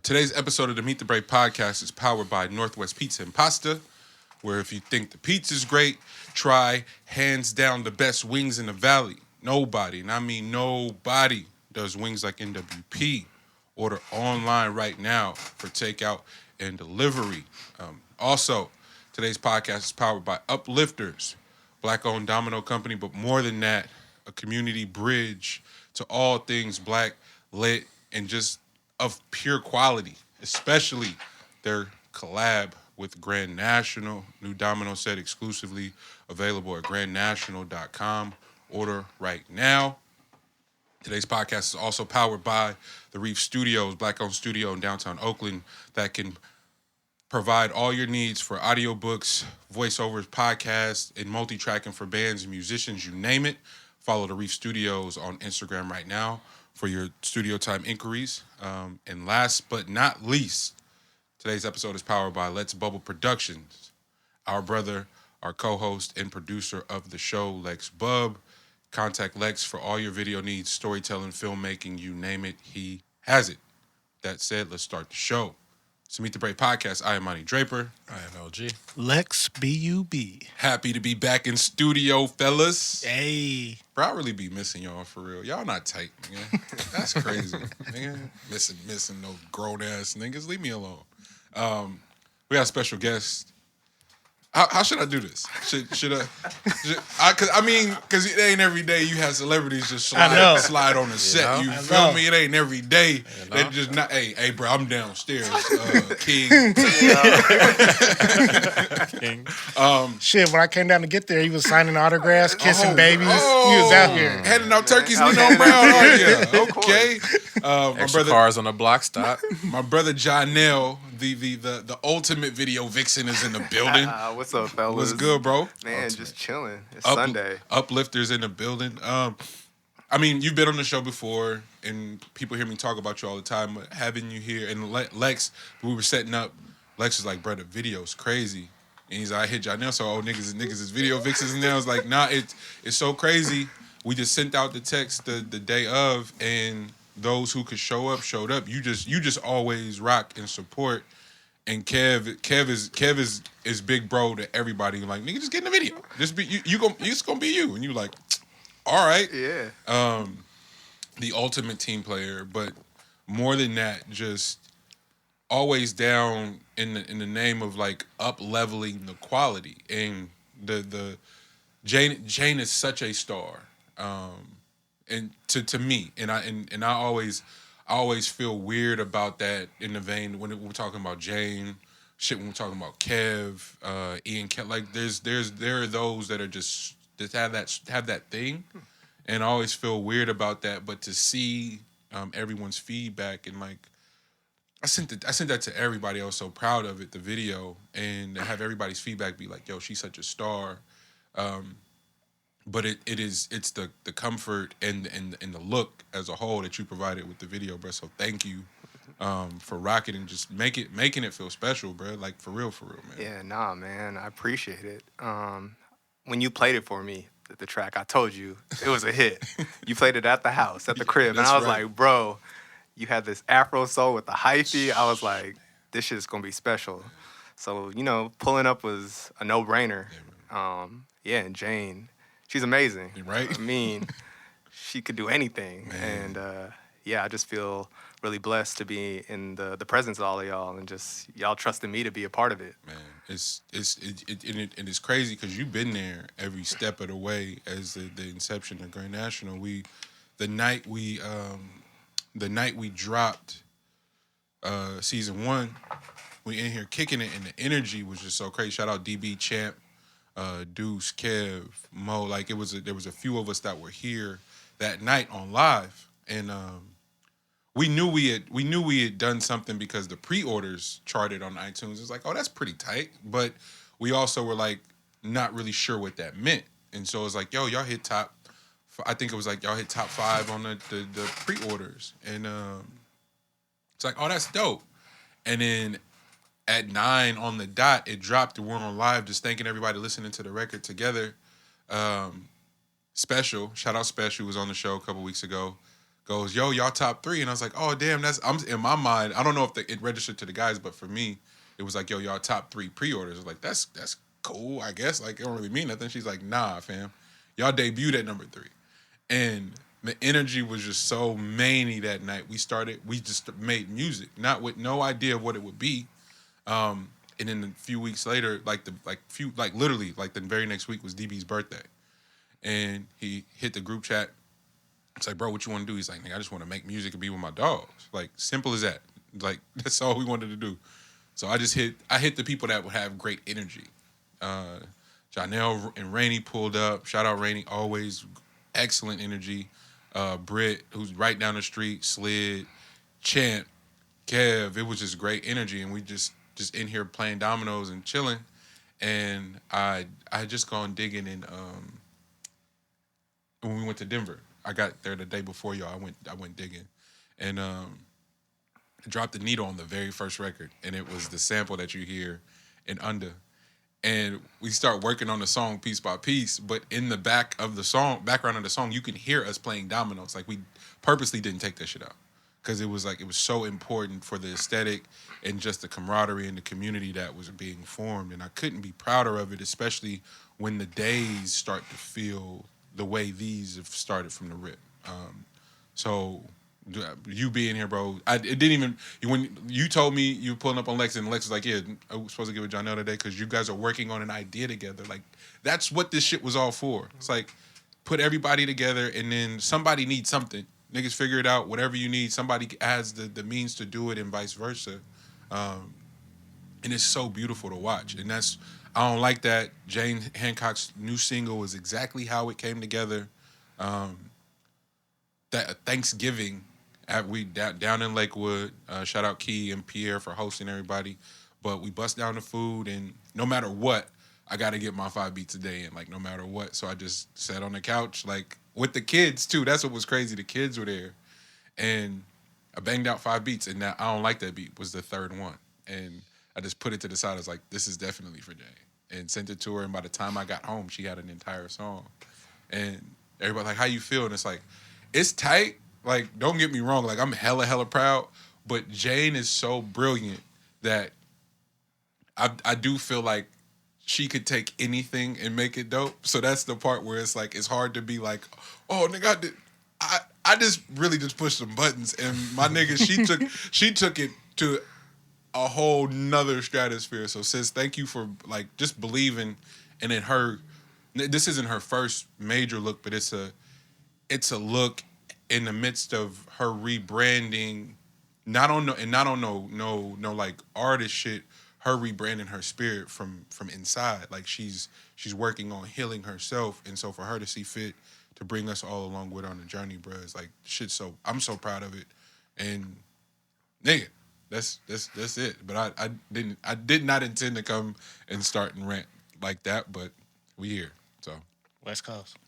Today's episode of the Meet the Brave podcast is powered by Northwest Pizza and Pasta, where if you think the pizza's great, try hands down the best wings in the Valley. Nobody, and I mean nobody, does wings like NWP. Order online right now for takeout and delivery. Also, today's podcast is powered by Uplifters, Black-owned domino company, but more than that, a community bridge to all things Black, lit, and just of pure quality, especially their collab with Grand Nationxl. New domino set exclusively available at grandnationxl.com. Order right now. Today's podcast is also powered by the REEF Studios, Black-owned studio in downtown Oakland that can provide all your needs for audiobooks, voiceovers, podcasts, and multi-tracking for bands and musicians, you name it. Follow the REEF Studios on Instagram right now for your studio time inquiries. And last but not least, today's episode is powered by Let's Bubble Productions. Our brother, our co-host and producer of the show, Lex Bub. Contact Lex for all your video needs, storytelling, filmmaking, you name it, he has it. That said, let's start the show. So Meet the Brave podcast. I am Monty Draper. I am LG. Lex B.U.B. Happy to be back in studio, fellas. Hey. Bro, I really be missing y'all for real. Y'all not tight, nigga. That's crazy, nigga. Missing no grown ass niggas. Leave me alone. We got a special guest. How should I do this? Should I? Because it ain't every day you have celebrities just slide on the set. You feel me? It ain't every day. They just not. Hey, bro, I'm downstairs. King. King. Shit, when I came down to get there, he was signing autographs, kissing babies. He was out here handing out turkeys. Nino Brown. Oh yeah. Okay. Extra cars on the block stop. My brother Jonel, the ultimate video vixen, is in the building. What's up, fellas? What's good, bro? Man, just chilling. It's Sunday. Uplifters in the building. I mean, you've been on the show before, and people hear me talk about you all the time. But having you here, and Lex, we were setting up. Lex was like, "Bro, the video's crazy," and he's like, "I hit Jonel, so niggas is video vixens." And I was like, "Nah, it's so crazy." We just sent out the text the day of, and those who could show up showed up. You just always rock and support. And Kev is big bro to everybody. Like, nigga, just get in the video. Just be it's gonna be you. And you like, all right. Yeah. The ultimate team player, but more than that, just always down in the name of like up leveling the quality. And the Jane is such a star. And to me, and I always feel weird about that in the vein when we're talking about Jane, when we're talking about Kev, Ian, like there are those that are just have that thing, and I always feel weird about that. But to see everyone's feedback and like I sent that to everybody. I was so proud of it, the video, and to have everybody's feedback be like, "Yo, she's such a star." But it's the comfort and the look as a whole that you provided with the video, bro. So thank you for rocking and just making it feel special, bro. Like for real, man. Yeah, nah, man. I appreciate it. When you played it for me, the track, I told you it was a hit. You played it at the house, at the crib, and I was like, bro, you had this Afro soul with the hyphy. I was like, this shit's gonna be special. So pulling up was a no-brainer. And Jane. She's amazing. Right? I mean, she could do anything. Man. And, I just feel really blessed to be in the presence of all of y'all and just y'all trusting me to be a part of it. Man, it's crazy because you've been there every step of the way as the inception of Grand Nationxl. The night we dropped season 1, we in here kicking it, and the energy was just so crazy. Shout out DB Champ. Deuce, Kev, Mo, like there was a few of us that were here that night on live, and we knew we had done something because the pre-orders charted on iTunes. It's like, oh, that's pretty tight, but we also were like not really sure what that meant, and so it was like, yo, y'all hit top. I think it was like y'all hit top 5 on the pre-orders, and it's like, oh, that's dope, and then. At 9 on the dot, it dropped and we're on live, just thanking everybody listening to the record together. Special, shout out Special, who was on the show a couple weeks ago. goes, yo, y'all top 3. And I was like, oh, damn, I'm in my mind. I don't know if it registered to the guys, but for me, it was like, yo, y'all top 3 pre-orders. I was like, that's cool, I guess. Like, it don't really mean nothing. She's like, nah, fam. Y'all debuted at number 3. And the energy was just so many that night. We just made music, not with no idea of what it would be. And then a few weeks later, literally the very next week was DB's birthday. And he hit the group chat. It's like, bro, what you want to do? He's like, nigga, I just want to make music and be with my dogs. Like, simple as that. Like, that's all we wanted to do. So I hit the people that would have great energy. Jonel and Rainey pulled up. Shout out Rainey, always excellent energy. Britt, who's right down the street, Slid, Champ, Kev. It was just great energy, and we just in here playing dominoes and chilling. And I had just gone digging in when we went to Denver. I got there the day before y'all. I went digging, and dropped the needle on the very first record, and it was the sample that you hear in Under. And we start working on the song piece by piece, but in the background of the song, you can hear us playing dominoes. Like, we purposely didn't take that shit out because it was so important for the aesthetic and just the camaraderie and the community that was being formed. And I couldn't be prouder of it, especially when the days start to feel the way these have started from the rip. So you being here, bro, when you told me you were pulling up on Lex, and Lex was like, yeah, I was supposed to get with Jonel today because you guys are working on an idea together. Like, that's what this shit was all for. It's like, put everybody together, and then somebody needs something. Niggas figure it out. Whatever you need, somebody has the means to do it, and vice versa. And it's so beautiful to watch. And I don't like that. Jane Handcock's new single is exactly how it came together. That Thanksgiving, we down in Lakewood. Shout out Key and Pierre for hosting everybody. But we bust down the food, and no matter what, I got to get my 5 beats a day in, like, no matter what. So I just sat on the couch, like, with the kids, too. That's what was crazy. The kids were there. And I banged out 5 beats, and that I don't like that beat was the third one. And I just put it to the side. I was like, this is definitely for Jane. And sent it to her, and by the time I got home, she had an entire song. And everybody like, how you feel? And it's like, it's tight. Like, don't get me wrong. Like, I'm hella proud. But Jane is so brilliant that I do feel like she could take anything and make it dope. So that's the part where it's like, it's hard to be like, oh, nigga, I just really just pushed some buttons. And my nigga, she took it to a whole nother stratosphere. So sis, thank you for, like, just believing. And in her, this isn't her first major look, but it's a look in the midst of her rebranding, not on no like artist shit, her rebranding her spirit from inside. Like, she's working on healing herself. And so for her to see fit to bring us all along with her on the journey, bro, it's like, shit. So I'm so proud of it. And nigga, that's it. But I did not intend to come and start and rant like that, but we here. So West Coast.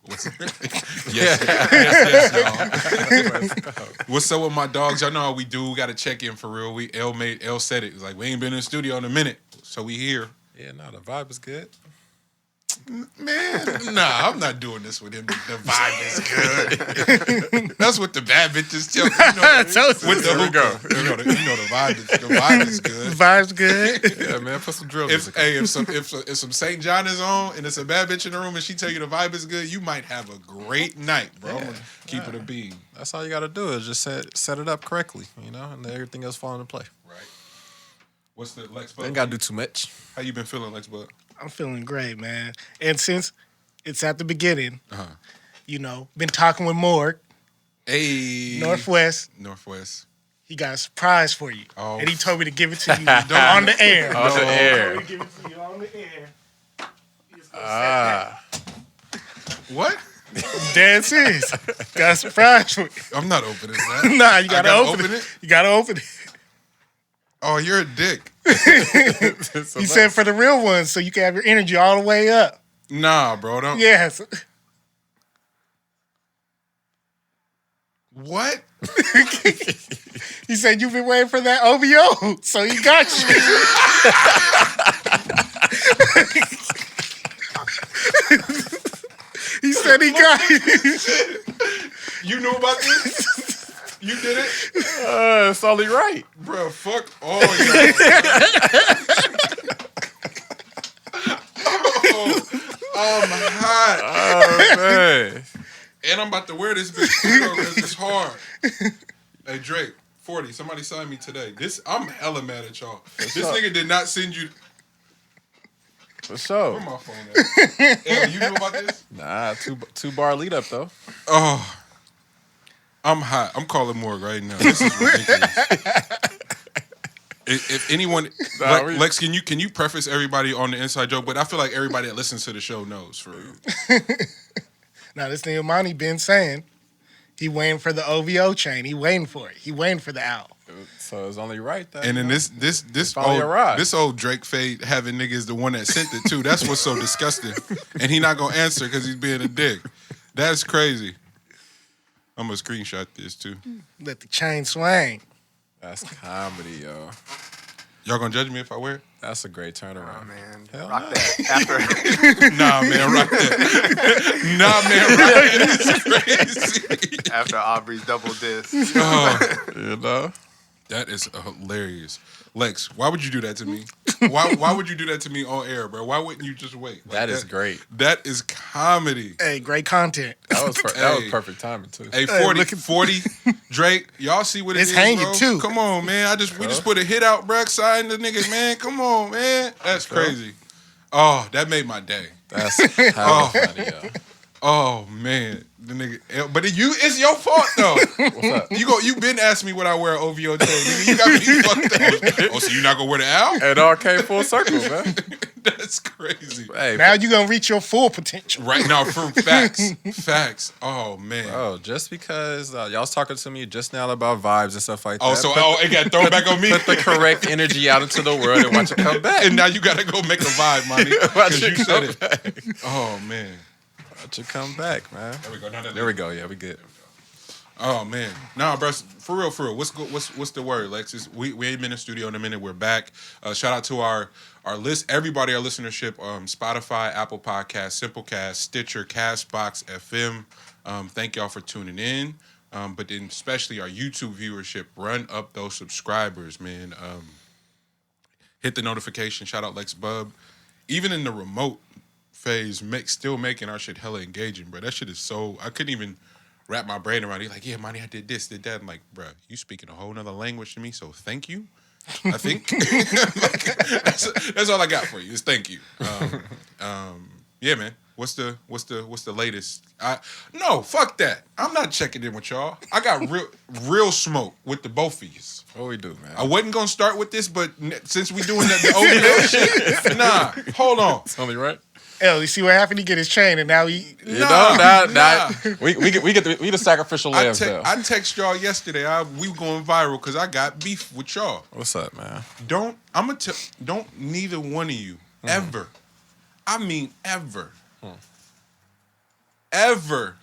Yes, y'all. What's up with my dogs? Y'all know how we do. We got to check in for real. L said it. It's like, we ain't been in the studio in a minute, so we here. Yeah, no, the vibe is good. Man, nah, I'm not doing this with him. The vibe is good. That's what the bad bitches tell me. With the hookah. You know the vibe is good. The vibe's good. Yeah, man, put some drill music. If some St. John is on and it's a bad bitch in the room and she tell you the vibe is good, you might have a great night, bro. Yeah. I'm gonna keep it a beam. That's all you got to do is just set it up correctly, and everything else fall into play. Right. What's the Lex Bud? Ain't got to do too much. How you been feeling, Lex Bud? I'm feeling great, man. And since it's at the beginning, been talking with Morg. Hey. Northwest. He got a surprise for you. Oh. And he told me to give it to you on the air. On the air. He told me to give it to you on the air. What? Dead serious. Got a surprise for you. I'm not opening that. Nah, you gotta open it. You gotta open it. Oh, you're a dick. He said for the real ones, so you can have your energy all the way up. Nah, bro, don't. Yes. What? He said you've been waiting for that OVO, so he got you. He said he got you. You knew about this? You did it? It's only right. Bro, fuck all y'all. I'm hot. Oh, man. And I'm about to wear this bitch because it's hard. Hey, Drake, 40, somebody signed me today. I'm hella mad at y'all. This nigga did not send you... For sure. Where my phone at? Hey, you know about this? Nah, two bar lead up, though. Oh, I'm hot. I'm calling Morg right now. This is ridiculous. If anyone, Lex, can you preface everybody on the inside joke? But I feel like everybody that listens to the show knows for real. Now this nigga Monty been saying he waiting for the OVO chain. He waiting for it. He waiting for the owl. So it's only right that. And then this old Drake fade having niggas the one that sent it too. That's what's so disgusting. And he not gonna answer because he's being a dick. That's crazy. I'm gonna screenshot this too. Let the chain swing. That's comedy, yo. Y'all gonna judge me if I wear it? That's a great turnaround. Oh, man. Hell Rock no. that. After. Nah, man, rock that. Nah, man, rock that. It's crazy. After Aubrey's double diss. Oh, You know? that is hilarious. Lex, why would you do that to me? Why would you do that to me on air, bro? Why wouldn't you just wait? Like, That is great. That is comedy. Hey, great content. That was perfect timing, too. Hey, 40, Drake, y'all see what it It's is, hanging, bro? too. Come on, man. We just put a hit out, bro. Sign the niggas, man. Come on, man. That's crazy. Oh, that made my day. That's hella funny, yo. Oh man, the nigga. But it's your fault though. What's up? You been asking me what I wear at OVO today. Nigga, you got me fucked up. Oh, so you not gonna wear the owl? It all came full circle, man. That's crazy. Hey, Now you gonna reach your full potential. Right now, for facts. Oh man. bro, just because y'all was talking to me just now about vibes and stuff like that. Oh, so it got thrown back on me. Put the correct energy out into the world and watch it come back. And now you gotta go make a vibe, money. Watch Because it you said come it. back. Oh man. Watch it come back, man. There we go. There we go. Yeah, we good. Oh man, nah, bro. For real. What's the word, Lexus? We ain't been in the studio in a minute. We're back. Shout out to our list, everybody, our listenership. Spotify, Apple Podcasts, Simplecast, Stitcher, Castbox, FM. Thank y'all for tuning in. But then especially our YouTube viewership. Run up those subscribers, man. Hit the notification. Shout out Lex Bub. Even in the remote phase, still making our shit hella engaging, bro. That shit is so. I couldn't even wrap my brain around it. He's like, yeah, money, I did this, did that. I'm like, bro, you speaking a whole nother language to me, so thank you. I think like, that's all I got for you is thank you. Yeah, man. What's the latest? No, fuck that. I'm not checking in with y'all. I got real smoke with the both of you. What we do, man? I wasn't gonna start with this, but since we doing the OVO shit, nah, hold on. It's only right. Hell, you see what happened? He get his chain, and now he. You Nah. know, we the sacrificial I lambs though. text y'all yesterday. We going viral because I got beef with y'all. What's up, man? Don't neither one of you ever. I mean ever. Ever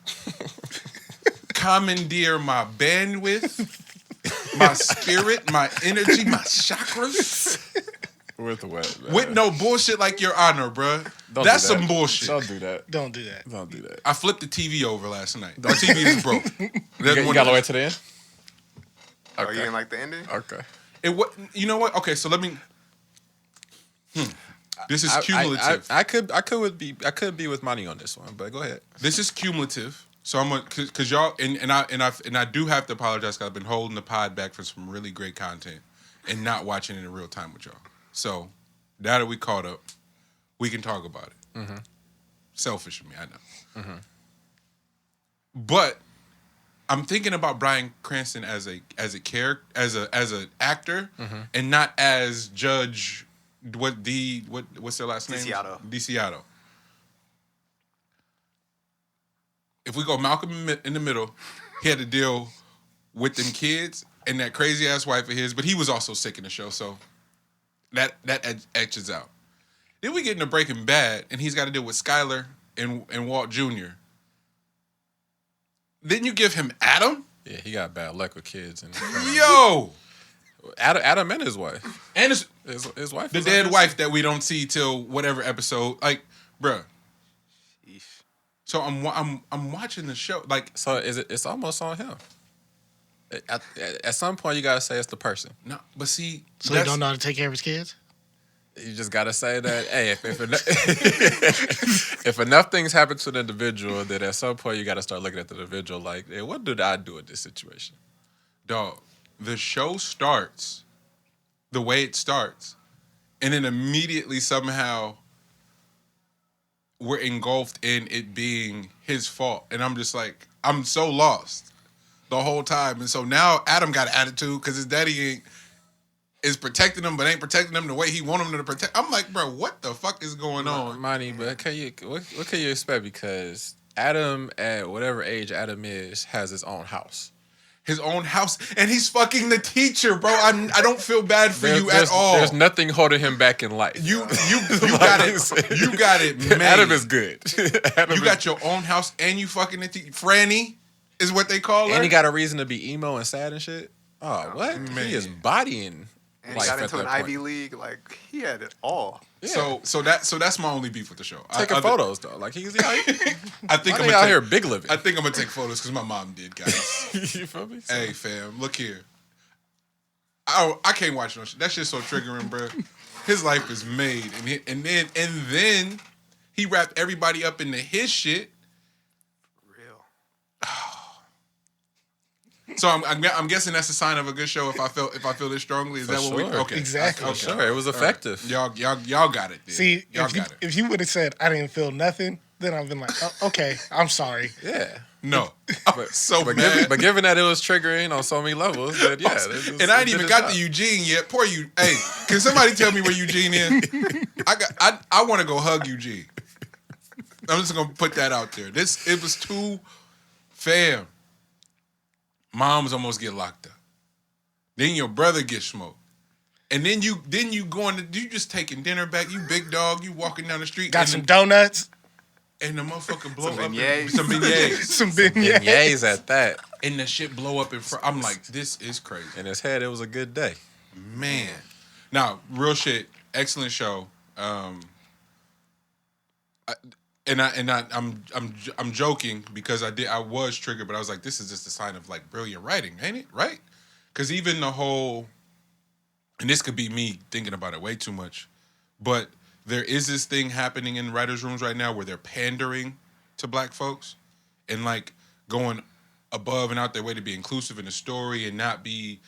commandeer my bandwidth, my spirit, my energy, my chakras With the what? Man? with no bullshit like Your Honor, bruh. Don't That's do that. some bullshit. Don't do that. Don't do that. Don't do that. I flipped the TV over last night. The TV is broke. You got all the way to the end? Are you in like the ending? Okay. You know what? Okay, so let me. This is cumulative. I could be with money on this one, but go ahead. This is cumulative. So I'm gonna, cause y'all and I do have to apologize because I've been holding the pod back for some really great content and not watching it in real time with y'all. So now that we caught up, we can talk about it. Mm-hmm. Selfish of me, I know. Mm-hmm. But I'm thinking about Bryan Cranston as a character, as an actor, and not as Judge. What's their last name? DiCiato. If we go Malcolm in the middle, he had to deal with them kids and that crazy ass wife of his, but he was also sick in the show, so that etches out. Then we get into Breaking Bad, and he's got to deal with Skyler and Walt Jr. Then you give him Adam? Yeah, he got bad luck with kids. And Yo! Adam and his wife. And his wife. the dead wife that we don't see till whatever episode. Like, bruh. So I'm watching the show. Like, So it's almost on him. At some point, you gotta say it's the person. No, but see, So he don't know how to take care of his kids? You just gotta say that. Hey, if enough things happen to the individual, then at some point you gotta start looking at the individual like, hey, what did I do in this situation? dog, the show starts the way it starts, and then immediately somehow we're engulfed in it being his fault, and I'm just like, I'm so lost the whole time, and so now Adam got an attitude because his daddy is protecting him, but ain't protecting him the way he want him to protect. I'm like, bro, what the fuck is going on? Money, but what can you expect? Because Adam, at whatever age Adam is, has his own house. His own house, and he's fucking the teacher, bro. I don't feel bad for you at all. There's nothing holding him back in life. You got it. You got it, man. Adam is good. You got your own house, and you fucking the teacher. Franny is what they call her. And he got a reason to be emo and sad and shit. Oh, what? Man. He is bodying. And he got into an Ivy League. Like, he had it all. Yeah. So that's my only beef with the show. Taking photos though, like he's out. I think I'm out here big living. I think I'm gonna take photos because my mom did, guys. You feel me? Hey, fam, look here. I can't watch no shit. That shit's so triggering, bro. His life is made, and then he wrapped everybody up into his shit. Real. So I'm guessing that's a sign of a good show if I feel this strongly. Is For that what we? sure. Okay, Exactly. Okay. Sure, it was effective. Right. Y'all got it. Then. See, y'all got it. if you would have said, I didn't feel nothing, then I've been like, oh, okay, I'm sorry. Yeah. No, I'm so But mad. given that it was triggering on so many levels, then yeah. And I ain't even got to Eugene yet. Poor you. Hey, can somebody tell me where Eugene is? I want to go hug Eugene. I'm just gonna put that out there. It was too fam. Moms almost get locked up. Then your brother gets smoked. And then you you just taking dinner back, you big dog, you walking down the street. Got some donuts. And the motherfucker blow Some up. beignets. Some beignets. Some beignets. Yays at that. And the shit blow up in front. I'm like, this is crazy. In his head, it was a good day. Man. Now, real shit, excellent show. I'm joking because I was triggered, but I was like, this is just a sign of like brilliant writing, ain't it? Right? Because even the whole, and this could be me thinking about it way too much, but there is this thing happening in writers' rooms right now where they're pandering to black folks and like going above and out their way to be inclusive in the story and not be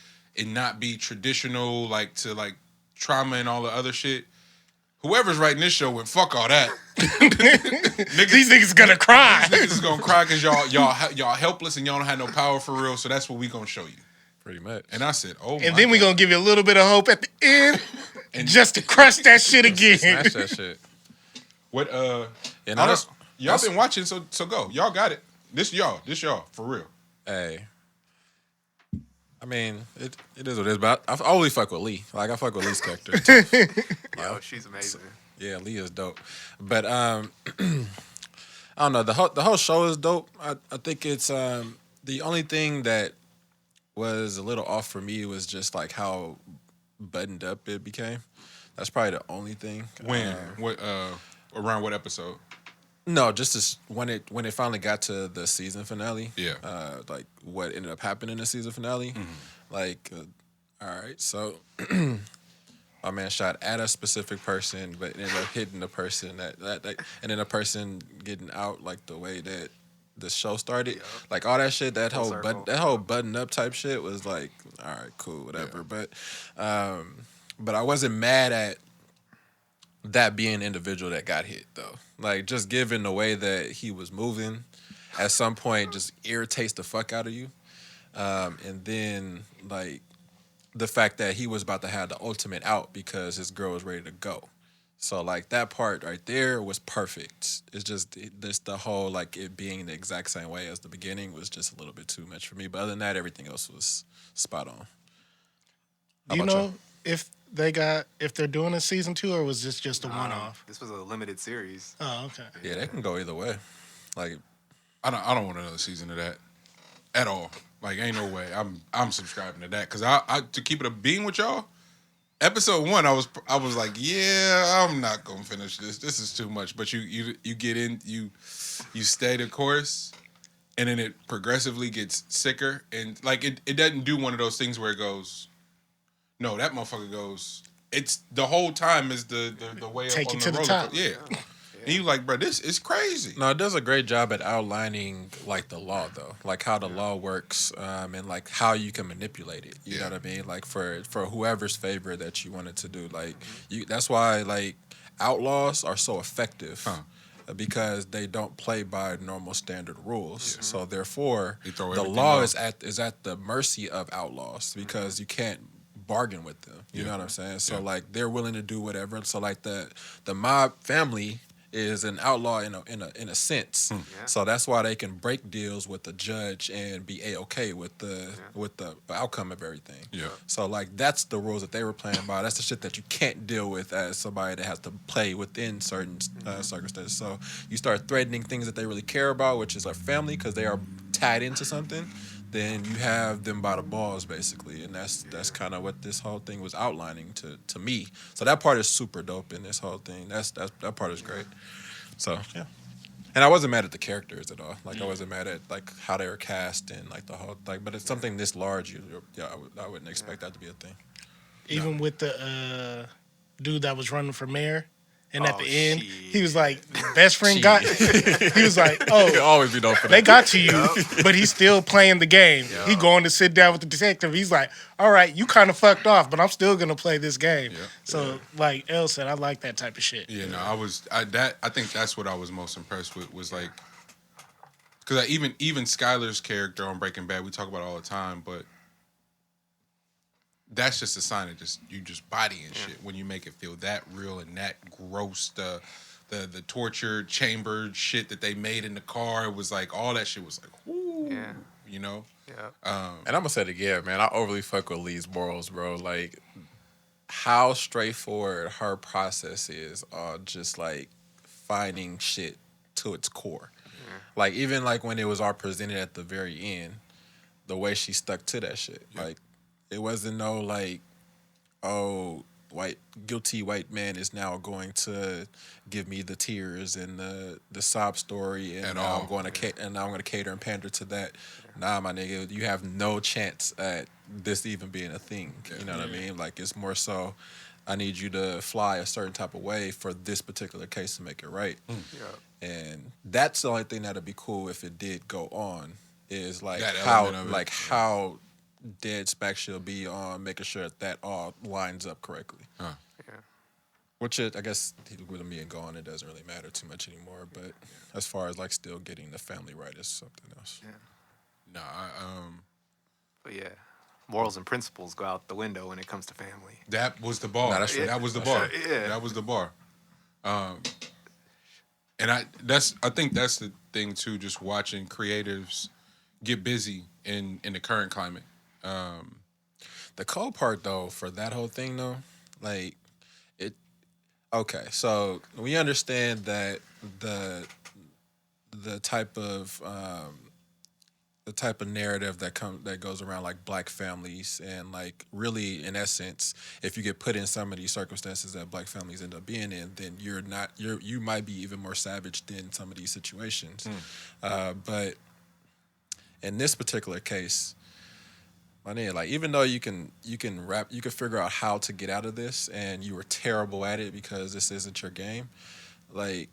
traditional, like to like trauma and all the other shit. Whoever's writing this show went fuck all that. These niggas gonna cry. These niggas is gonna cry because y'all helpless and y'all don't have no power for real. So that's what we gonna show you. Pretty much. And I said, oh. And then we gonna give you a little bit of hope at the end, and just to crush that shit again. Smash that shit. What? And y'all been watching, so go. Y'all got it. This y'all for real. Hey. I mean, it is what it is, but I always fuck with Lee. Like, I fuck with Lee's character. Yo, she's amazing. Yeah, Lee is dope. But I don't know. The whole show is dope. I think it's the only thing that was a little off for me was just like how buttoned up it became. That's probably the only thing. When? Around what episode? No, just when it finally got to the season finale. Yeah. Like what ended up happening in the season finale. Mm-hmm. Like, all right, so my man shot at a specific person, but ended up hitting the person that and then a person getting out like the way that the show started. Yeah. Like all that shit, that whole button up type shit was like, all right, cool, whatever. Yeah. But I wasn't mad at that being an individual that got hit though. Like just given the way that he was moving, at some point just irritates the fuck out of you. And then like the fact that he was about to have the ultimate out because his girl was ready to go. So like that part right there was perfect. It's just the whole like it being the exact same way as the beginning was just a little bit too much for me. But other than that, everything else was spot on. Do you know if they're doing a season 2 or was this just a one-off? This was a limited series. Oh, okay. Yeah, they can go either way. Like I don't want another season of that at all. Like ain't no way. I'm subscribing to that because I to keep it a being with y'all. Episode 1, I was like, yeah, I'm not gonna finish this. This is too much. But you get in, you stay the course, and then it progressively gets sicker, and like it doesn't do one of those things where it goes, no, that motherfucker goes. It's the whole time is the way Take up you on to the the roller top. coaster. Yeah. And you like, bro, this is crazy. No, it does a great job at outlining like the law though, like how the law works, and like how you can manipulate it. You know what I mean? Like for whoever's favor that you wanted to do. Like that's why like outlaws are so effective. Because they don't play by normal standard rules, so therefore the law is at the mercy of outlaws because you can't bargain with them. You know what I'm saying? So like they're willing to do whatever. So like the mob family is an outlaw in a sense. So that's why they can break deals with the judge and be a-okay with the outcome of everything. So like that's the rules that they were playing by. That's the shit that you can't deal with as somebody that has to play within certain circumstances. So you start threatening things that they really care about, which is their family, because they are tied into something. Then you have them by the balls, basically, and that's kind of what this whole thing was outlining to me. So that part is super dope in this whole thing. That part is great. So yeah, and I wasn't mad at the characters at all. Like I wasn't mad at like how they were cast and like the whole like. But it's something this large. I wouldn't expect that to be a thing. Even with the dude that was running for mayor. And at the end, he was like, best friend got he was like, oh, always be known for that. They got to you, but he's still playing the game. He going to sit down with the detective. He's like, all right, you kind of fucked off, but I'm still going to play this game. So like Elle said, I like that type of shit. Yeah, no, I think that's what I was most impressed with was like, because even Skyler's character on Breaking Bad, we talk about it all the time, but that's just a sign of you just bodying shit when you make it feel that real and that gross. The torture chamber shit that they made in the car, it was like all that shit was like, whoo, you know. And I'm gonna say it again, man. I overly fuck with Lee's morals, bro. Like how straightforward her process is on just like finding shit to its core. Like even like when it was all presented at the very end, the way she stuck to that shit, like. It wasn't no like, oh, guilty white man is now going to give me the tears and the sob story, and now I'm going to cater and pander to that. Nah, my nigga, you have no chance at this even being a thing. You know what I mean? Like it's more so, I need you to fly a certain type of way for this particular case to make it right. And that's the only thing that'd be cool if it did go on. Is like how dead spec she'll be on making sure that all lines up correctly. Which I guess with him being gone, it doesn't really matter too much anymore. But as far as like still getting the family right is something else. No, But yeah, morals and principles go out the window when it comes to family. That was the bar. Nah, that's right. That was the bar. That was the bar. And I think that's the thing too. Just watching creatives get busy in the current climate. The cold part though for that whole thing though, like it. Okay, so we understand that the type of narrative that goes around like black families and like really in essence, if you get put in some of these circumstances that black families end up being in, then you might be even more savage than some of these situations. But in this particular case. My nigga, like even though you can figure out how to get out of this, and you were terrible at it because this isn't your game. Like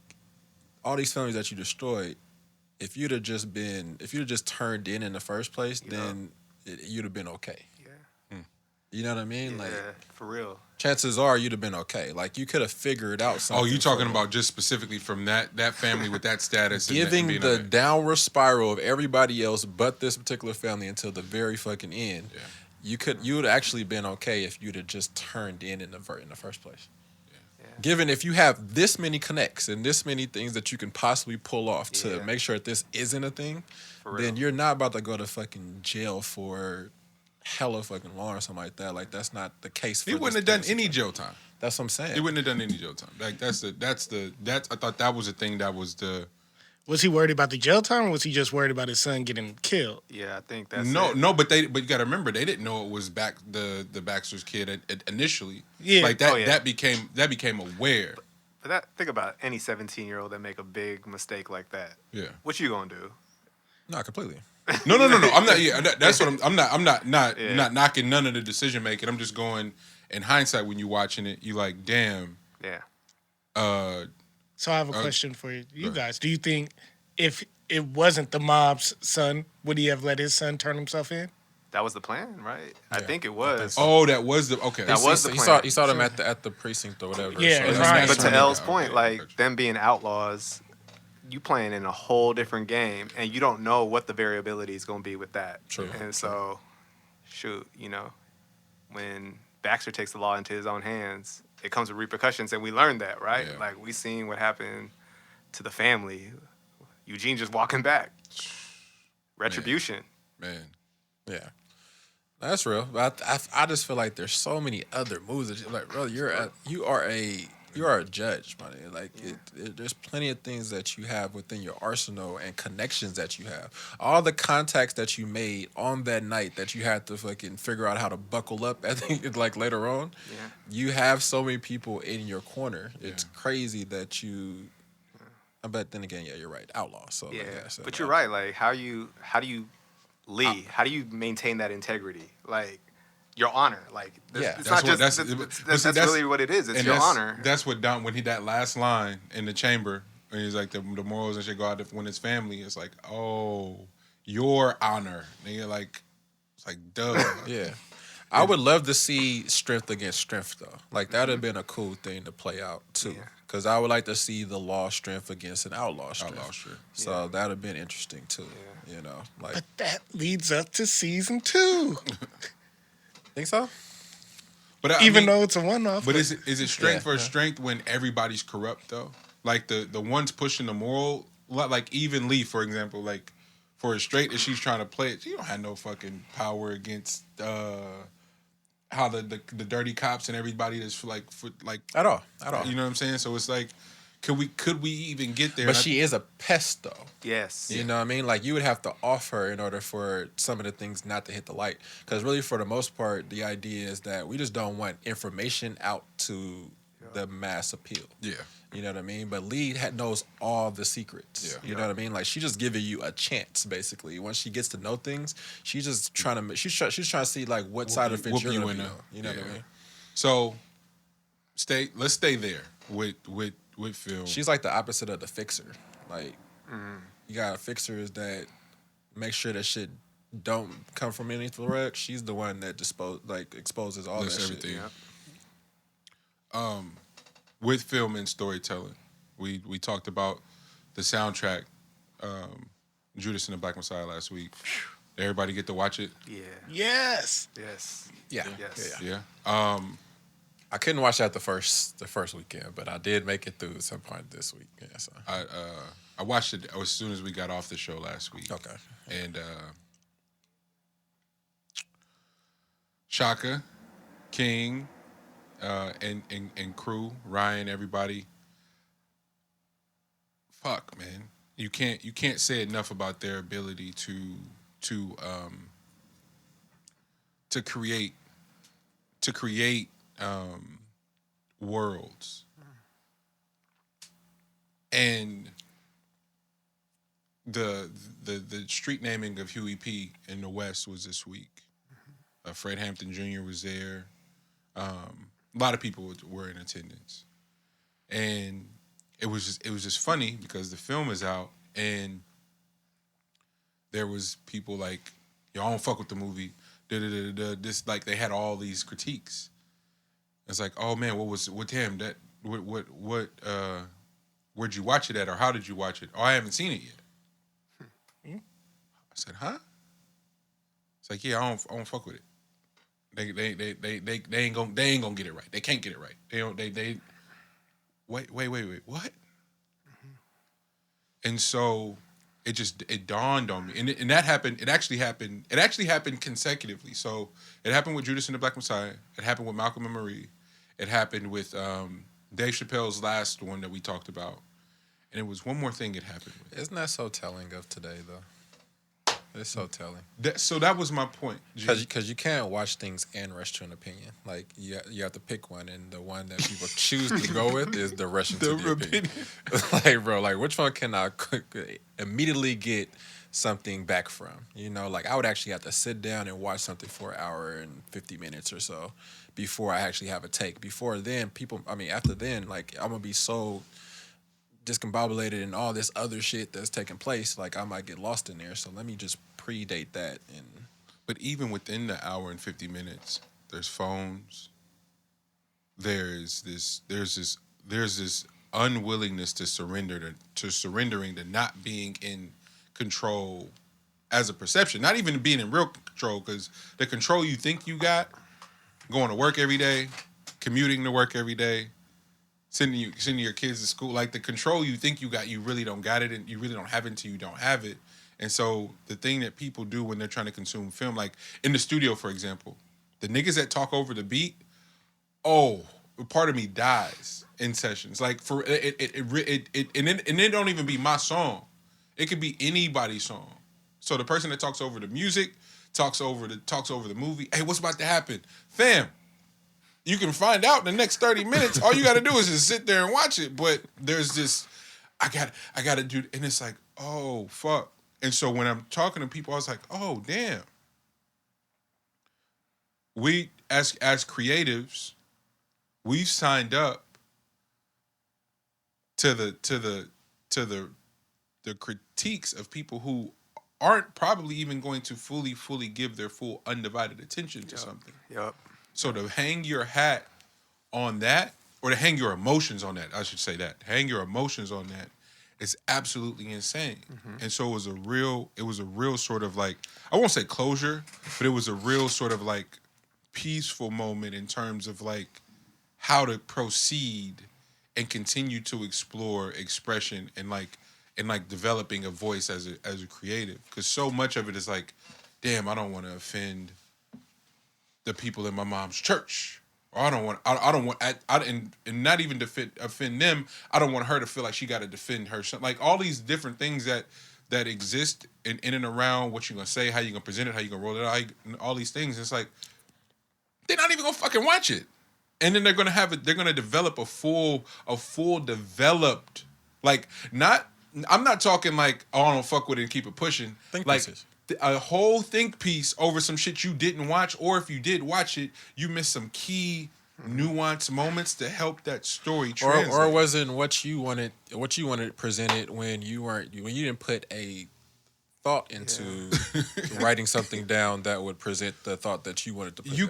all these families that you destroyed, if you'd have just turned in the first place, then you'd have been okay. You know what I mean? Yeah, like for real. Chances are you'd have been okay. Like you could have figured out something. Oh, you talking about just specifically from that family with that status? Giving the downward spiral of everybody else but this particular family until the very fucking end. You would have actually been okay if you'd have just turned in the first place. Given if you have this many connects and this many things that you can possibly pull off to make sure that this isn't a thing, then you're not about to go to fucking jail for hella fucking long or something like that. Like that's not the case. He wouldn't have done any jail time. That's what I'm saying. He wouldn't have done any jail time. Like I thought that was the thing that was the. Was he worried about the jail time, or was he just worried about his son getting killed? Yeah, I think that's no, but you got to remember they didn't know it was the Baxter's kid initially. Yeah, like that that became aware. But think about any 17-year-old that make a big mistake like that. Yeah, what you gonna do? Not completely. No. I'm not. Yeah, that's what I'm not knocking none of the decision making. I'm just going in hindsight when you're watching it. You like, damn. Yeah. So I have a question for you guys. Do you think if it wasn't the mob's son, would he have let his son turn himself in? That was the plan, right? I think it was. Oh, that was the okay. That was the plan. He saw them at the precinct or whatever. Yeah, so right. But to L's point, like them being outlaws, you playing in a whole different game, and you don't know what the variability is going to be with that. True. And so, shoot, when Baxter takes the law into his own hands, it comes with repercussions, and we learned that, right? Yeah. Like we seen what happened to the family. Eugene just walking back. Retribution. Man. Yeah. That's real. But I just feel like there's so many other moves that like, bro, you are a judge, buddy. Like there's plenty of things that you have within your arsenal and connections that you have. All the contacts that you made on that night that you had to fucking figure out how to buckle up. I think like later on, you have so many people in your corner. It's crazy that you. But then again, you're right, outlaw. So so, but you're right. Like how do you lead? How do you maintain that integrity? Like your honor. Like it's not just that's really what it is. It's your honor. That's what Don when that last line in the chamber when he's like the morals and shit go out when it's family. It's like your honor. And you're like it's like duh. Yeah. I would love to see strength against strength though. Like that would have been a cool thing to play out too. Because I would like to see the law strength against an outlaw strength. So that would have been interesting too. Like. But that leads up to season 2. Think so? But even though it's a one-off. But is it strength for strength when everybody's corrupt though? Like the ones pushing the moral, like even Lee, for example, like for as straight as she's trying to play it, she don't have no fucking power against how the dirty cops and everybody that's like at all. You know what I'm saying? So it's like, could we even get there? But she is a pest though. Yes. You know what I mean? Like you would have to off her in order for some of the things not to hit the light. Because really, for the most part, the idea is that we just don't want information out to the mass appeal. Yeah. You know what I mean? But Lee knows all the secrets. Yeah. You know what I mean? Like she's just giving you a chance, basically. Once she gets to know things, she's just trying to she's trying to see like what side of it you're going to be on. You know what I mean? So let's stay there with Phil. She's like the opposite of the fixer. Like you got fixers that make sure that shit don't come from underneath the rug. She's the one that exposes all that everything. Shit. With film and storytelling, we talked about the soundtrack, Judas and the Black Messiah last week. Did everybody get to watch it? Yeah. Yes. Yes. Yeah. Yes. Yeah. I couldn't watch that the first weekend, but I did make it through at some point this week. Yeah. So I watched it as soon as we got off the show last week. Okay. And Shaka, King. And crew, Ryan, everybody. Fuck, man. You can't say enough about their ability to create worlds. And the street naming of Huey P in the West was this week. Fred Hampton Jr. was there. A lot of people were in attendance, and it was just funny because the film is out, and there was people like, "Yo, I don't fuck with the movie." This like they had all these critiques. It's like, oh man, what was with him? That what where'd you watch it at, or how did you watch it? Oh, I haven't seen it yet. I said, huh? It's like, yeah, I don't fuck with it. They ain't gonna get it right. They can't get it right. They wait, what? And so it dawned on me, and that happened. It actually happened consecutively. So it happened with Judas and the Black Messiah. It happened with Malcolm and Marie. It happened with Dave Chappelle's last one that we talked about, and it was one more thing it happened with. Isn't that so telling of today though? It's so telling. So that was my point. Because you can't watch things and rush to an opinion. Like, you have to pick one, and the one that people choose to go with is the rushing to the opinion. Like, bro, like, which one can I immediately get something back from. You know, like I would actually have to sit down and watch something for an hour and 50 minutes or so before I actually have a take. Before then, after then, like I'm gonna be so discombobulated and all this other shit that's taking place, like I might get lost in there. So let me just predate that. But even within the hour and 50 minutes, there's phones. There's this unwillingness to surrendering to not being in control as a perception, not even being in real control, because the control you think you got, going to work every day, commuting to work every day, sending your kids to school, like the control you think you got, you really don't got it, and you really don't have it until you don't have it. And so the thing that people do when they're trying to consume film, like in the studio, for example, the niggas that talk over the beat, part of me dies in sessions. Like for it and it don't even be my song. It could be anybody's song. So the person that talks over the music, talks over the movie. Hey, what's about to happen, fam? You can find out in the next 30 minutes. All you got to do is just sit there and watch it. But there's this, I got to do, and it's like, oh fuck. And so when I'm talking to people, I was like, oh damn. We as creatives, we've signed up to the critiques of people who aren't probably even going to fully give their full undivided attention to something. Yep. So to hang your hat on that, or to hang your emotions on that, I should say that. Hang your emotions on that is absolutely insane. Mm-hmm. And so it was a real sort of like, I won't say closure, but it was a real sort of like peaceful moment in terms of like how to proceed and continue to explore expression and developing a voice as a creative. Because so much of it is like, damn, I don't want to offend the people in my mom's church. Or I don't want, and not even offend them. I don't want her to feel like she got to defend her. Like all these different things that exist in and around what you're gonna say, how you're gonna present it, how you're gonna roll it out, all these things. It's like they're not even gonna fucking watch it, and then they're gonna develop a full developed, like not. I'm not talking like, oh, I don't fuck with it and keep it pushing. Think like pieces. A whole think piece over some shit you didn't watch, or if you did watch it, you missed some key nuanced moments to help that story translate. Or wasn't what you wanted presented when you didn't put a thought into writing something down that would present the thought that you wanted to put. You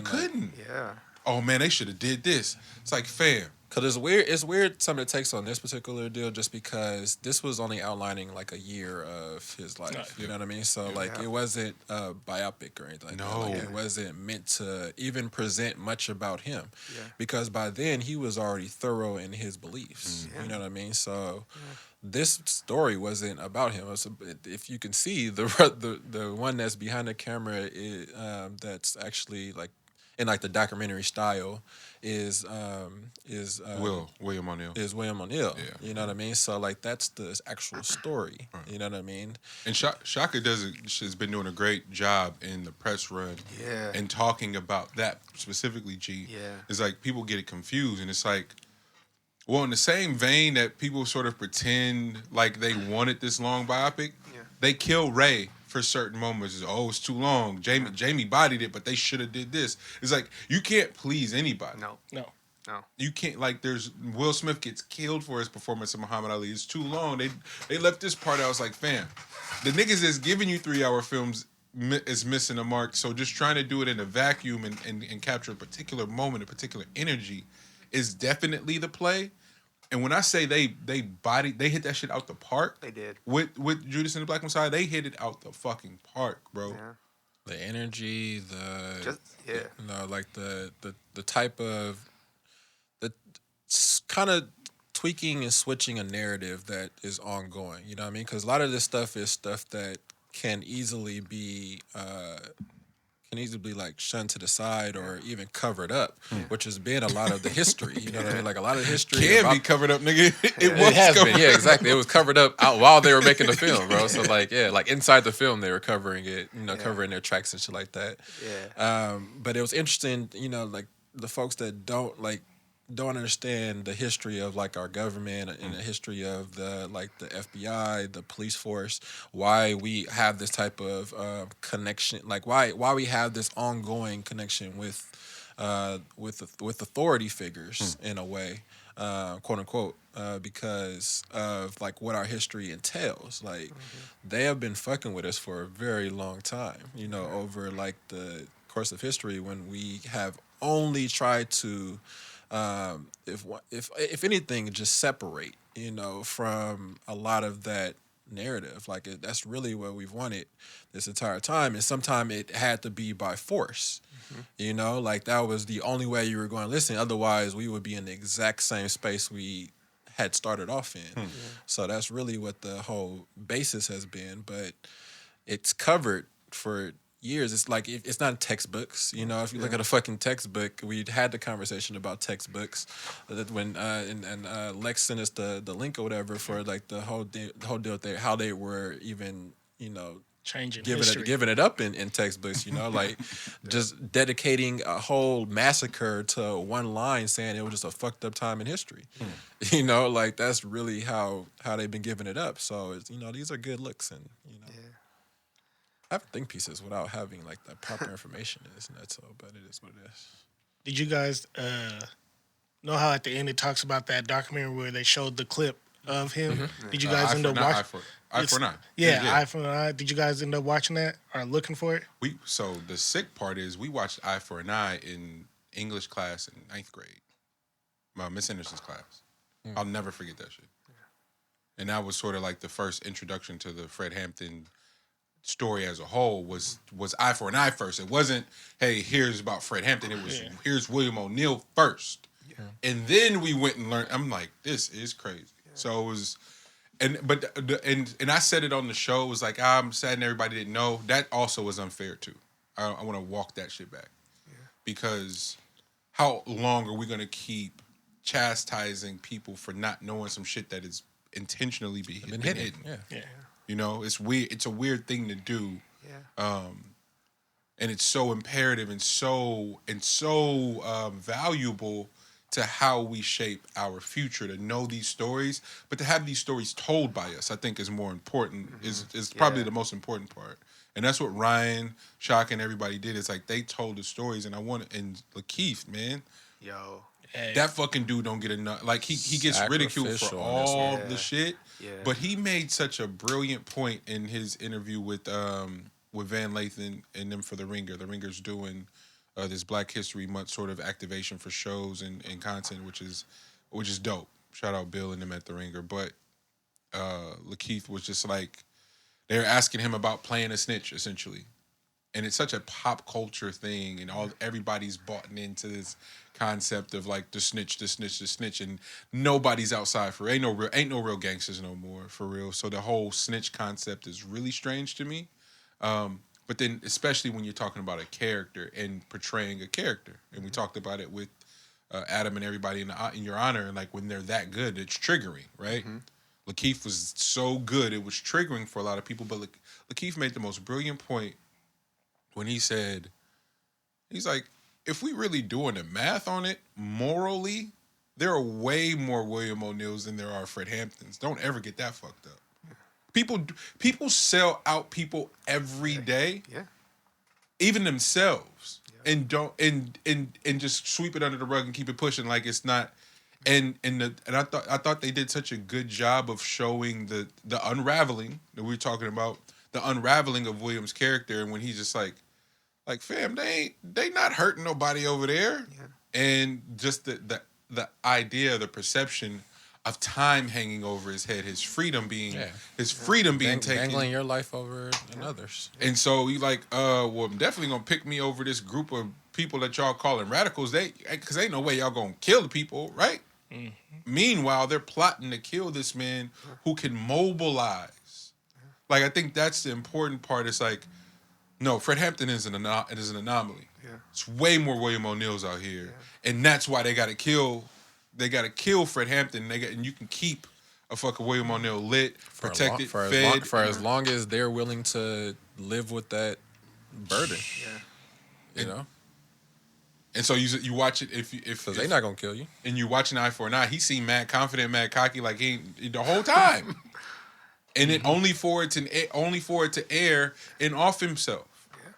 couldn't. Yeah. Oh man, they should have did this. It's like, fam. Because it's weird some of the takes on this particular deal, just because this was only outlining like a year of his life. You know what I mean? So it wasn't biopic or anything like that. Like, it wasn't meant to even present much about him. Yeah. Because by then he was already thorough in his beliefs. You know what I mean? So this story wasn't about him. If you can see the one that's behind the camera that's actually like in like the documentary style is William O'Neill. Yeah. You know what I mean? So like that's the actual story. Right. You know what I mean? And Shaka has been doing a great job in the press run. Yeah. And talking about that specifically, G. Yeah. It's like people get it confused, and it's like, well, in the same vein that people sort of pretend like they wanted this long biopic, they kill Ray for certain moments. It's too long. Jamie bodied it, but they should have did this. It's like, you can't please anybody. No. You can't, like, Will Smith gets killed for his performance of Muhammad Ali. It's too long. They left this part out. I was like, fam, the niggas that's giving you 3-hour films is missing the mark. So just trying to do it in a vacuum and capture a particular moment, a particular energy is definitely the play. And when I say they hit that shit out the park. They did. With Judas and the Black Messiah, they hit it out the fucking park, bro. Yeah. The energy, like the type of the kind of tweaking and switching a narrative that is ongoing. You know what I mean? Because a lot of this stuff is stuff that can easily be like shunned to the side or even covered up, which has been a lot of the history. You know what I mean? Like a lot of history can be covered up, nigga. It has been. Yeah, exactly. It was covered up while they were making the film, bro. So like inside the film they were covering it, covering their tracks and shit like that. Yeah. But it was interesting, like the folks that don't like don't understand the history of like our government and the history of the FBI, the police force, why we have this type of connection, like why we have this ongoing connection with authority figures in a way, quote unquote, because of like what our history entails. Like they have been fucking with us for a very long time, you know, over like the course of history when we have only tried to if anything, just separate, you know, from a lot of that narrative. Like that's really what we've wanted this entire time, and sometimes it had to be by force. You know, like that was the only way you were going to listen. Otherwise, we would be in the exact same space we had started off in. So that's really what the whole basis has been. But it's covered for years. It's like it's not in textbooks. You know, if you look at a fucking textbook, we had the conversation about textbooks that when and Lex sent us the link or whatever for like the whole deal there, how they were even, you know, changing giving it up in textbooks, you know, like just dedicating a whole massacre to one line saying it was just a fucked up time in history. You know, like that's really how they've been giving it up. So it's, you know, these are good looks, and you know. I have think pieces without having like the proper information in this nutso, but it is what it is. Did you guys know how at the end it talks about that documentary where they showed the clip of him? Did you guys end up watching? Eye for an Eye. Yeah, Eye for an Eye. Did you guys end up watching that or looking for it? So the sick part is we watched Eye for an Eye in English class in 9th grade. Miss Anderson's class. I'll never forget that shit. And that was sort of like the first introduction to the Fred Hampton story as a whole was Eye for an Eye first. It wasn't, hey, here's about Fred Hampton. It was, here's William O'Neill first. And then we went and learned. I'm like, this is crazy. So it was, and I said it on the show. It was like, I'm sad everybody didn't know. That also was unfair too. I want to walk that shit back. Because how long are we going to keep chastising people for not knowing some shit that is intentionally been hidden? Yeah. You know, it's weird. It's a weird thing to do. And it's so imperative and so valuable to how we shape our future, to know these stories, but to have these stories told by us, I think is more important, is probably the most important part. And that's what Ryan, Shock, and everybody did. It's like they told the stories, and and Lakeith, man. That fucking dude don't get enough. Like he gets ridiculed for all the shit, but he made such a brilliant point in his interview with Van Lathan and them for The Ringer. The Ringer's doing this Black History Month sort of activation for shows and content, which is dope. Shout out Bill and them at The Ringer. But Lakeith was just like, they're asking him about playing a snitch, essentially. And it's such a pop culture thing, and everybody's bought into this concept of like the snitch, and nobody's outside for ain't no real gangsters no more, for real. So the whole snitch concept is really strange to me. But then, especially when you're talking about a character and portraying a character, and we talked about it with Adam and everybody in your honor, and like when they're that good, it's triggering, right? Lakeith was so good, it was triggering for a lot of people. But Lakeith made the most brilliant point when he said, he's like, if we really doing the math on it, morally, there are way more William O'Neills than there are Fred Hamptons. Don't ever get that fucked up. People sell out people every day, even themselves, and don't and just sweep it under the rug and keep it pushing like it's not. And I thought they did such a good job of showing the unraveling that we were talking about, the unraveling of William's character, and when he's just like fam, they not hurting nobody over there, and just the idea, the perception of time hanging over his head, his freedom being taken, dangling your life over another's. And so he like, well, I'm definitely gonna pick me over this group of people that y'all calling radicals. Because ain't no way y'all gonna kill the people, right? Meanwhile, they're plotting to kill this man who can mobilize. Like, I think that's the important part. It's like, no, Fred Hampton is an anomaly. It's way more William O'Neills out here, and that's why they gotta kill. They gotta kill Fred Hampton. And you can keep a fucking William O'Neill lit, protected, fed for as long as they're willing to live with that burden. You know. And so you watch it if because they not gonna kill you. And you watching Eye for an Eye, he seemed mad confident, mad cocky, like he ain't the whole time. And it only for it to air and off himself. Yeah.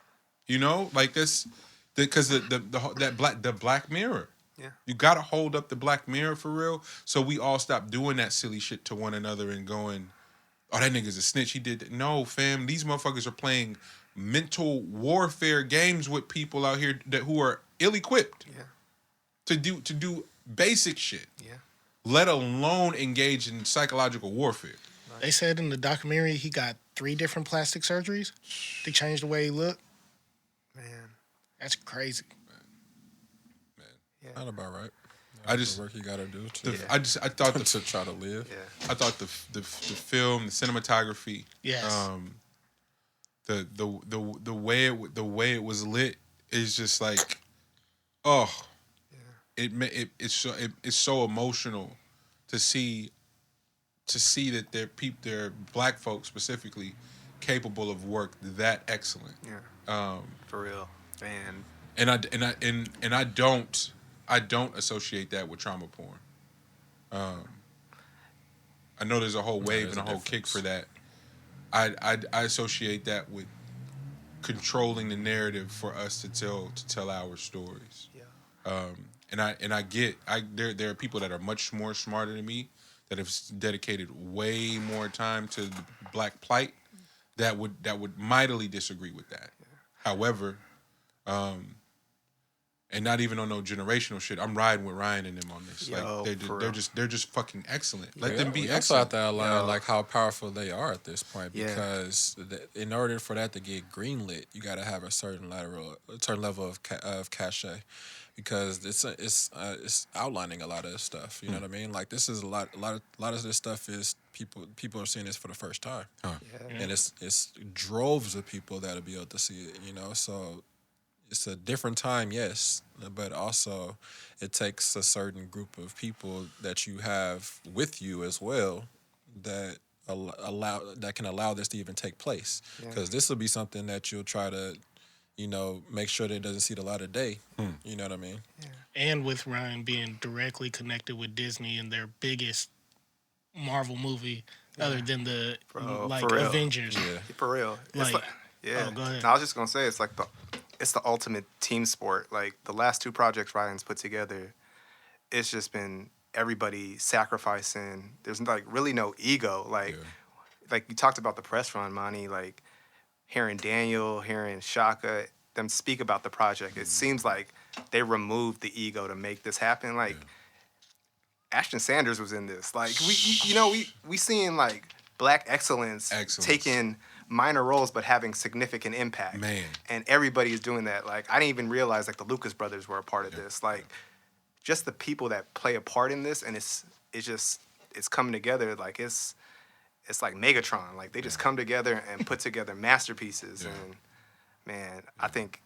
You know, like this, because the Black Mirror. Yeah. You gotta hold up the Black Mirror for real. So we all stop doing that silly shit to one another and going, "Oh, that nigga's a snitch. He did that." No, fam. These motherfuckers are playing mental warfare games with people out here who are ill-equipped. Yeah. To do basic shit. Yeah. Let alone engage in psychological warfare. They said in the documentary he got 3 different plastic surgeries. They changed the way he looked. Man, that's crazy. Man. Yeah. Not about right. I just the work you gotta do. I thought to try to live. Yeah. I thought the film, the cinematography. Yes. The way it was lit is just like, oh, yeah. It's so emotional to see that they're Black folks specifically capable of work that excellent. Yeah. For real, man. And I don't associate that with trauma porn. I know there's a whole wave and a whole kick for that. I associate that with controlling the narrative for us to tell our stories. Yeah. And I get there are people that are much more smarter than me that have dedicated way more time to the Black plight that would mightily disagree with that. Yeah. However, and not even on no generational shit. I'm riding with Ryan and them on this. Yo, like they're just fucking excellent. Let them be excellent. Also have to outline like how powerful they are at this point, because in order for that to get greenlit, you got to have a certain level of cachet, because it's outlining a lot of this stuff. You know what I mean? Like this is a lot of this stuff is people are seeing this for the first time, and it's droves of people that'll be able to see it. You know, so. It's a different time, yes, but also it takes a certain group of people that you have with you as well that can allow this to even take place. Because this will be something that you'll try to, make sure that it doesn't see the light of day. You know what I mean? Yeah. And with Ryan being directly connected with Disney and their biggest Marvel movie, other than the Avengers. Yeah. For real. Like, yeah. Oh, go ahead. No, I was just gonna say it's the ultimate team sport. Like the last 2 projects Ryan's put together, it's just been everybody sacrificing. There's like really no ego. Like you talked about the press run, Monty. Like hearing Daniel, hearing Shaka, them speak about the project. It seems like they removed the ego to make this happen. Like Ashton Sanders was in this. Like we seeing like Black excellence. Taking minor roles but having significant impact. Man. And everybody is doing that. Like I didn't even realize like the Lucas brothers were a part of this. Like just the people that play a part in this, and it's coming together. Like it's like Megatron. Like they just come together and put together masterpieces. And man, I think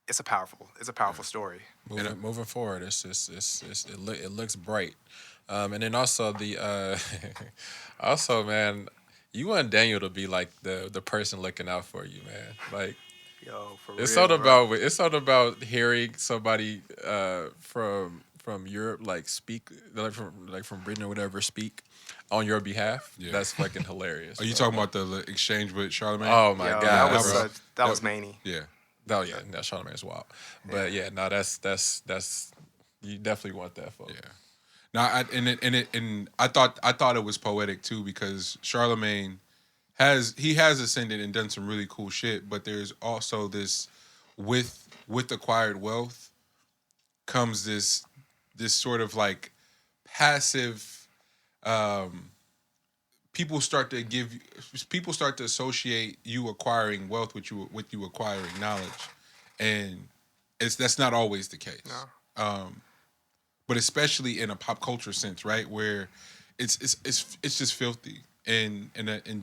it's a powerful story. Moving forward, it looks bright. And then also man, you want Daniel to be like the person looking out for you, man. Like, for real. It's something about hearing somebody from Europe speak from Britain or whatever speak on your behalf. Yeah. That's fucking hilarious. Are you talking about the exchange with Charlamagne? Oh my god, that was many. Yeah. Oh yeah, that Charlamagne's wild. But that's you definitely want that, folks. Yeah. Now, I thought it was poetic too, because Charlamagne has ascended and done some really cool shit, but there's also this with acquired wealth comes this sort of like passive. People start to associate you acquiring wealth with you acquiring knowledge, and that's not always the case. No. But especially in a pop culture sense, right, where it's just filthy, and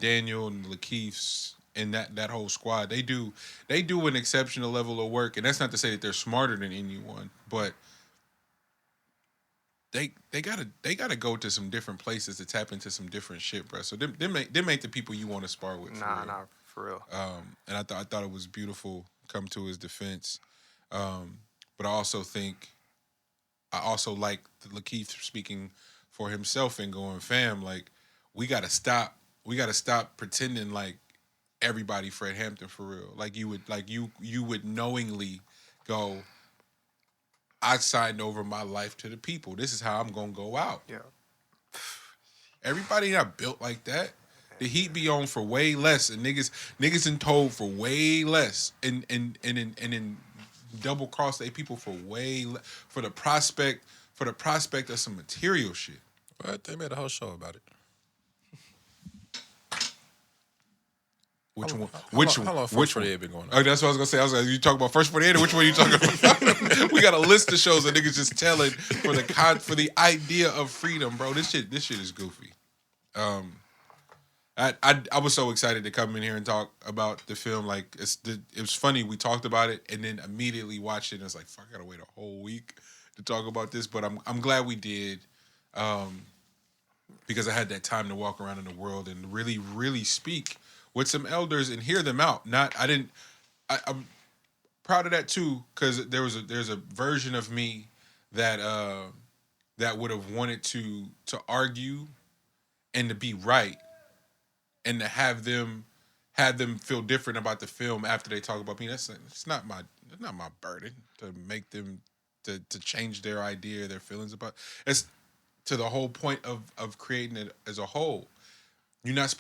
Daniel and Lakeith's and that whole squad, they do an exceptional level of work, and that's not to say that they're smarter than anyone, but they gotta go to some different places to tap into some different shit, bro. So them ain't the people you want to spar with. Nah, for real. And I thought it was beautiful. Come to his defense. but I also like Lakeith speaking for himself and going, fam, like, we gotta stop pretending like everybody Fred Hampton for real. Like you would knowingly go, I signed over my life to the people. This is how I'm gonna go out. Yeah. Everybody not built like that. The heat be on for way less, and niggas in told for way less, and then double cross they people for for the prospect of some material shit. What? They made a whole show about it. Which one? How long First 48 been going on? Oh, that's what I was gonna say. I was like, you talking about First 48, or which one are you talking about? We got a list of shows that niggas just telling for the idea of freedom, bro. This shit is goofy. I was so excited to come in here and talk about the film. Like it was funny. We talked about it and then immediately watched it. And it's like, fuck, I gotta wait a whole week to talk about this. But I'm glad we did, because I had that time to walk around in the world and really, really speak with some elders and hear them out. I'm proud of that too, because there's a version of me that would have wanted to argue and to be right, and to have them feel different about the film after they talk about me. It's not my burden to make them to change their idea, their feelings about. It's to the whole point of creating it as a whole. We're not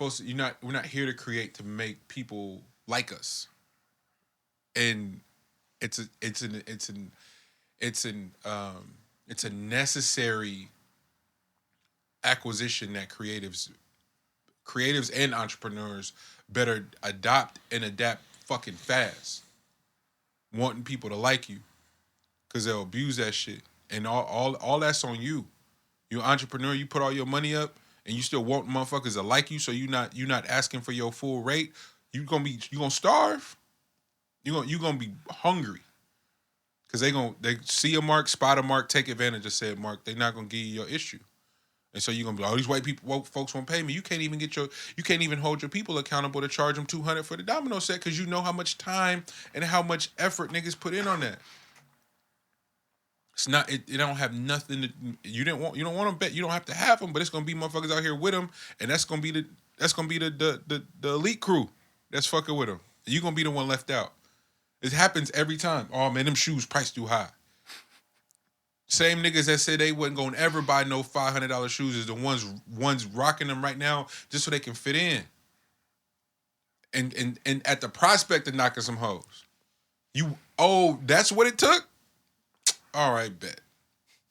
here to create to make people like us. And it's a necessary acquisition that creatives and entrepreneurs better adopt and adapt fucking fast. Wanting people to like you, because they'll abuse that shit, and all that's on you. You entrepreneur, you put all your money up, and you still want motherfuckers to like you, so you not asking for your full rate. You gonna starve. You gonna be hungry, because they see a mark, spot a mark, take advantage of said mark. They not gonna give you your issue. And so you're gonna be like, oh, these white people, folks won't pay me. You can't even hold your people accountable to charge them $200 for the domino set, because you know how much time and how much effort niggas put in on that. It's not. It don't have nothing to. You don't want them bet. You don't have to have them, but it's gonna be motherfuckers out here with them, and that's gonna be the elite crew that's fucking with them. You gonna be the one left out. It happens every time. Oh man, them shoes priced too high. Same niggas that said they wasn't gonna ever buy no $500 shoes is the ones rocking them right now just so they can fit in. And at the prospect of knocking some hoes. That's what it took? All right, bet.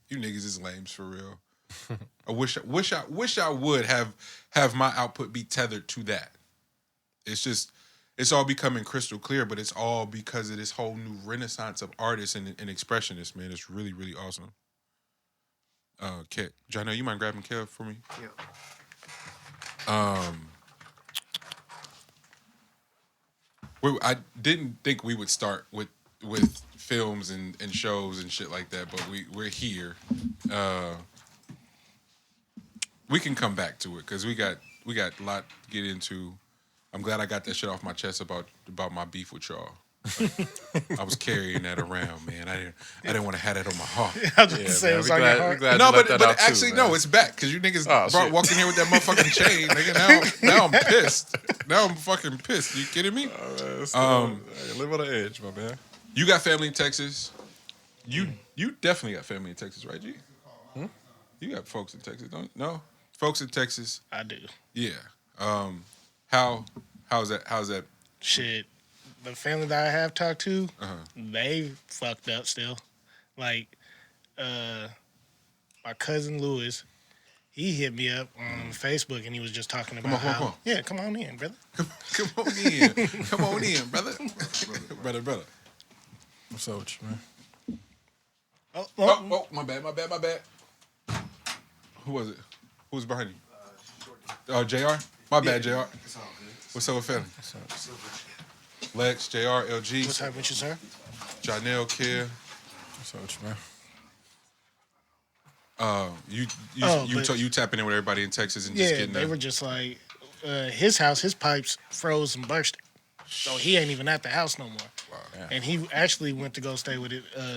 You niggas is lames for real. I wish I would have my output be tethered to that. It's all becoming crystal clear, but it's all because of this whole new renaissance of artists and expressionists, man. It's really, really awesome. Jonel, you mind grabbing Kev for me? Yeah. I didn't think we would start with films and shows and shit like that, but we're here. We can come back to it, because we got a lot to get into. I'm glad I got that shit off my chest about my beef with y'all. I was carrying that around, man. I didn't want to have that on my heart. I was going to say it was on your heart. No, but actually, no, it's back, because you niggas walked in here with that motherfucking chain. Nigga, now I'm pissed. Now I'm fucking pissed. You kidding me? Hey, live on the edge, my man. You got family in Texas. You definitely got family in Texas, right, G? You got folks in Texas, don't you? No? Folks in Texas. I do. Yeah. How's that? Shit. The family that I have talked to, they fucked up still. Like, my cousin Lewis, he hit me up on Facebook, and he was just talking about come on. Yeah, come on in, brother. Come on in. Come on in, brother. brother. What's up with you, man? Oh, my bad. Who was it? Who was behind you? JR? My bad, JR. It's all good. What's up with family? Lex, JR, LG. What's up with you, sir? Jonel, Kia. What's up with you, man? You tapping in with everybody in Texas and just getting they were just like, his house, his pipes froze and bursted. So he ain't even at the house no more. Wow. Yeah. And he actually went to go stay with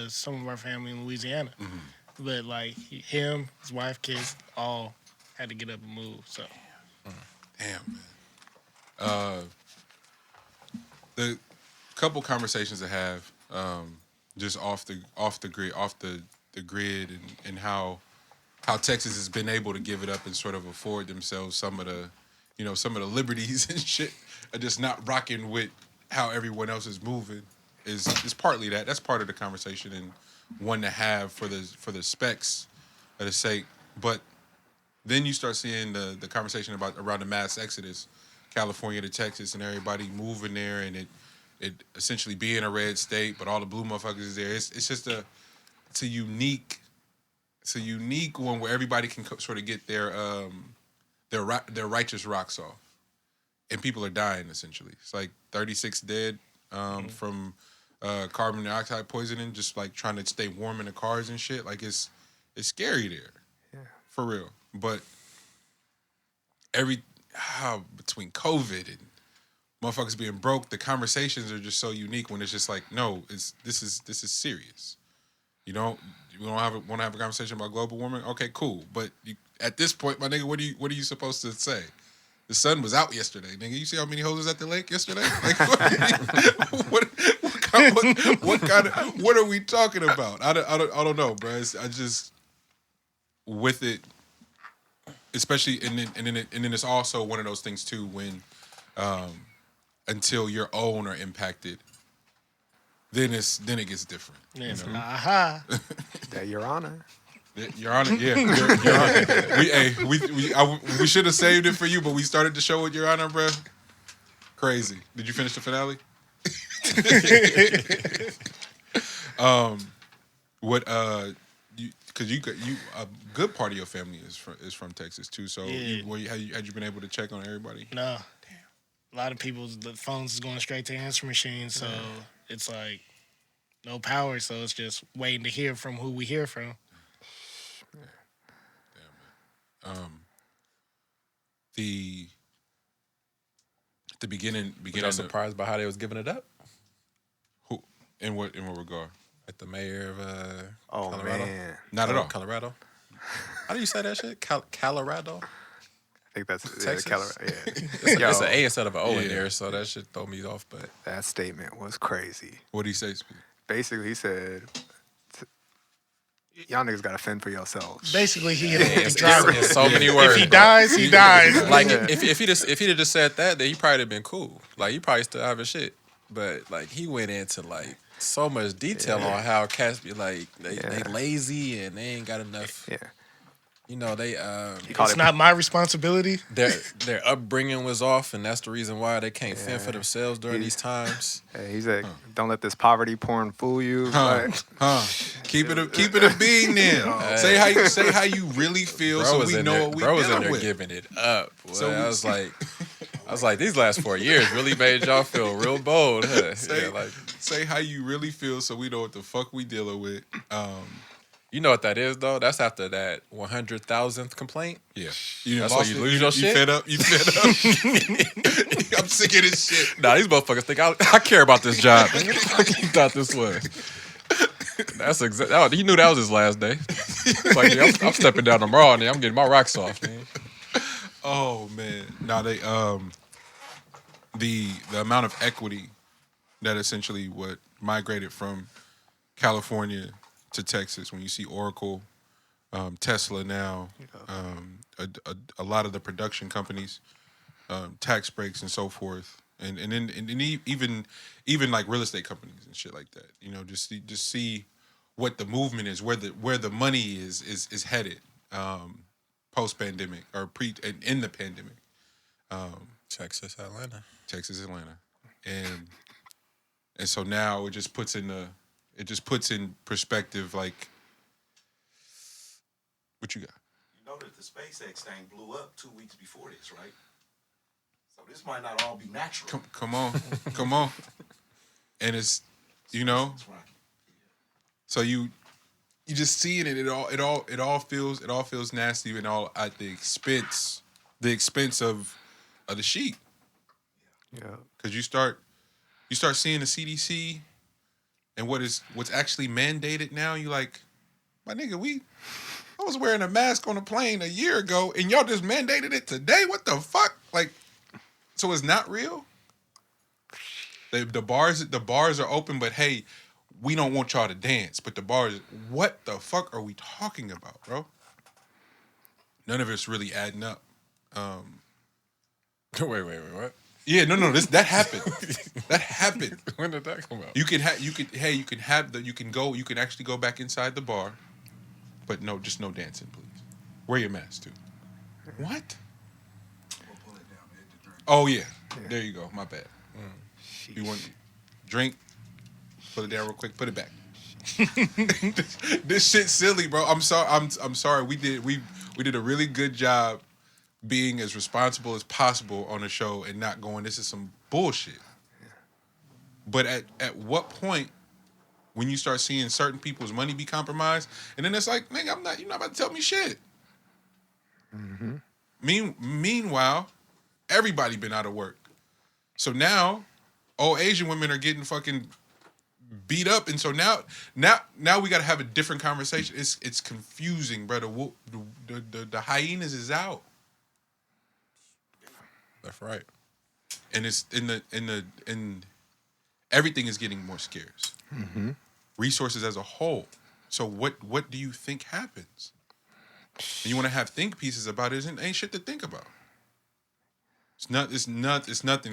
some of our family in Louisiana. Mm-hmm. But like him, his wife, kids, all had to get up and move. So Damn, man. The couple conversations I have, just off the grid, and how Texas has been able to give it up and sort of afford themselves some of the liberties and shit, are just not rocking with how everyone else is moving. Is partly that. That's part of the conversation and one to have for the specs of the sake. But then you start seeing the conversation around the mass exodus, California to Texas, and everybody moving there, and it essentially being a red state, but all the blue motherfuckers is there. It's just a unique one where everybody can sort of get their righteous rocks off, and people are dying essentially. It's like 36 dead from carbon dioxide poisoning, just like trying to stay warm in the cars and shit. Like it's scary there, for real. But between COVID and motherfuckers being broke, the conversations are just so unique when it's just like, no, this is serious. We don't want to have a conversation about global warming. Okay, cool. But at this point, my nigga, what are you supposed to say? The sun was out yesterday, nigga. You see how many holes was at the lake yesterday? Like, what are we talking about? I don't know, bro. I just with it, especially and then it's also one of those things too when until your own are impacted, then it gets different. yes, you know? aha. That Your Honor. Your Honor, yeah, Your Honor. We should have saved it for you, but we started the show with Your Honor, bro. Crazy. Did you finish the finale? Because you a good part of your family is from Texas too. So Yeah. had you been able to check on everybody? No. A lot of people's the phones is going straight to answer machines, so it's like no power, so it's just waiting to hear from who we hear from. The beginning. I was surprised by how they was giving it up. Who in what regard? Like the mayor of Oh Colorado. man, Not at all. Colorado. How do you say that shit? Colorado. I think that's Texas? Colorado. Yeah, It's an A instead of an O in Yeah. there, so that shit throw me off. But that statement was crazy. What did he say? Speed? Basically, he said, "Y'all niggas gotta fend for yourselves." Basically, he hit it's the driver. in so many words. If he bro. dies, he dies. Like if he'd have just said that, then he probably have been cool. Like he probably still have his shit. But like he went into like so much detail on how cats be like they lazy and they ain't got enough. Yeah, You know they It's not my responsibility. their upbringing was off, and that's the reason why they can't fend for themselves during these times. he said, "Don't let this poverty porn fool you." Huh? Keep it a being then. Say how you really feel, so we know what we Bro was in dealing there with. giving it up. Boy. So I was like, these last 4 years really made y'all feel real bold. Huh? Say how you really feel, so we know what the fuck we dealing with. You know what that is though? That's after that 100,000th complaint. Yeah, That's why you lose your shit? You fed up. I'm sick of this shit. Nah, these motherfuckers think I care about this job. What the fuck you thought this was? That's exactly. He knew that was his last day. It's like, yeah, I'm stepping down tomorrow, and I'm getting my rocks off, man. Oh man, now they the amount of equity that essentially what migrated from California to Texas. When you see Oracle, Tesla now, a lot of the production companies, tax breaks and so forth, and even like real estate companies and shit like that. You know, just see what the movement is, where the money is headed, post pandemic or in the pandemic. Texas, Atlanta, and so now it just puts in perspective, like, what you got? You know that the SpaceX thing blew up 2 weeks before this, right? So this might not all be natural. Come on, and it's That's right. so you just see it, and it all feels nasty, and all at the expense of the sheep. yeah. Because you start you start seeing the CDC and what's actually mandated now. You like, my nigga, I was wearing a mask on a plane a year ago, and y'all just mandated it today. What the fuck? Like, so it's not real. The bars are open, but hey, we don't want y'all to dance. But the bars, what the fuck are we talking about, bro? None of it's really adding up. Wait, what? Yeah, no, that happened. That happened. When did that come out? You can actually go back inside the bar, but no, just no dancing, please. Wear your mask too. What? Oh yeah, there you go. My bad. You want drink? Put it down real quick. Put it back. This shit's silly, bro. I'm sorry. I'm sorry. We did a really good job being as responsible as possible on the show and not going, this is some bullshit. But at what point, when you start seeing certain people's money be compromised, and then it's like, nigga, you're not about to tell me shit. Mm-hmm. Meanwhile, everybody been out of work. So now, all Asian women are getting fucking beat up, and so now we got to have a different conversation. It's confusing, brother. The hyenas is out. That's right. And it's in everything is getting more scarce. Mm-hmm. Resources as a whole. So what do you think happens? And you want to have think pieces about it? Ain't shit to think about. It's nothing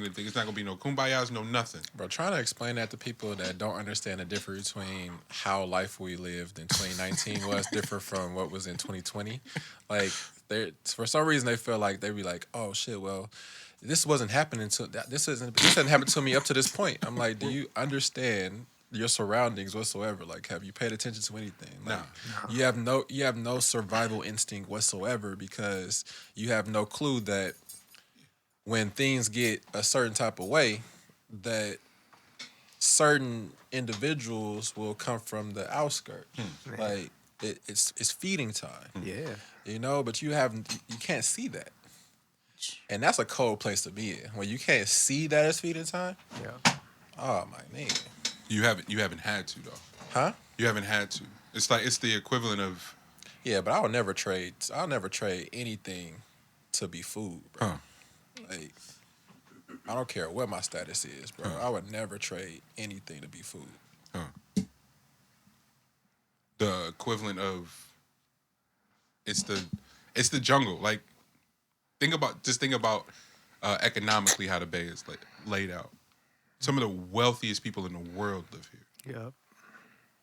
to think. It's not gonna be no kumbayas, no nothing. Bro, trying to explain that to people that don't understand the difference between how life we lived in 2019 was different from what was in 2020. Like, for some reason they feel like they be like, oh shit, well, this wasn't happening to this hasn't happened to me up to this point. I'm like, do you understand your surroundings whatsoever? Like, have you paid attention to anything? Like, nah. You have no survival instinct whatsoever, because you have no clue that when things get a certain type of way, that certain individuals will come from the outskirts. Like, it's feeding time. Yeah. You know, but you can't see that. And that's a cold place to be in. When you can't see that it's feeding time. Yeah. Oh my nigga. You haven't had to though. Huh? You haven't had to. It's like it's the equivalent of. Yeah, but I'll never trade anything to be food, bro. Huh. Like, I don't care what my status is, bro. I would never trade anything to be food. Huh. The equivalent of. It's the jungle. Like, think about economically how the Bay is laid out. Some of the wealthiest people in the world live here. Yep.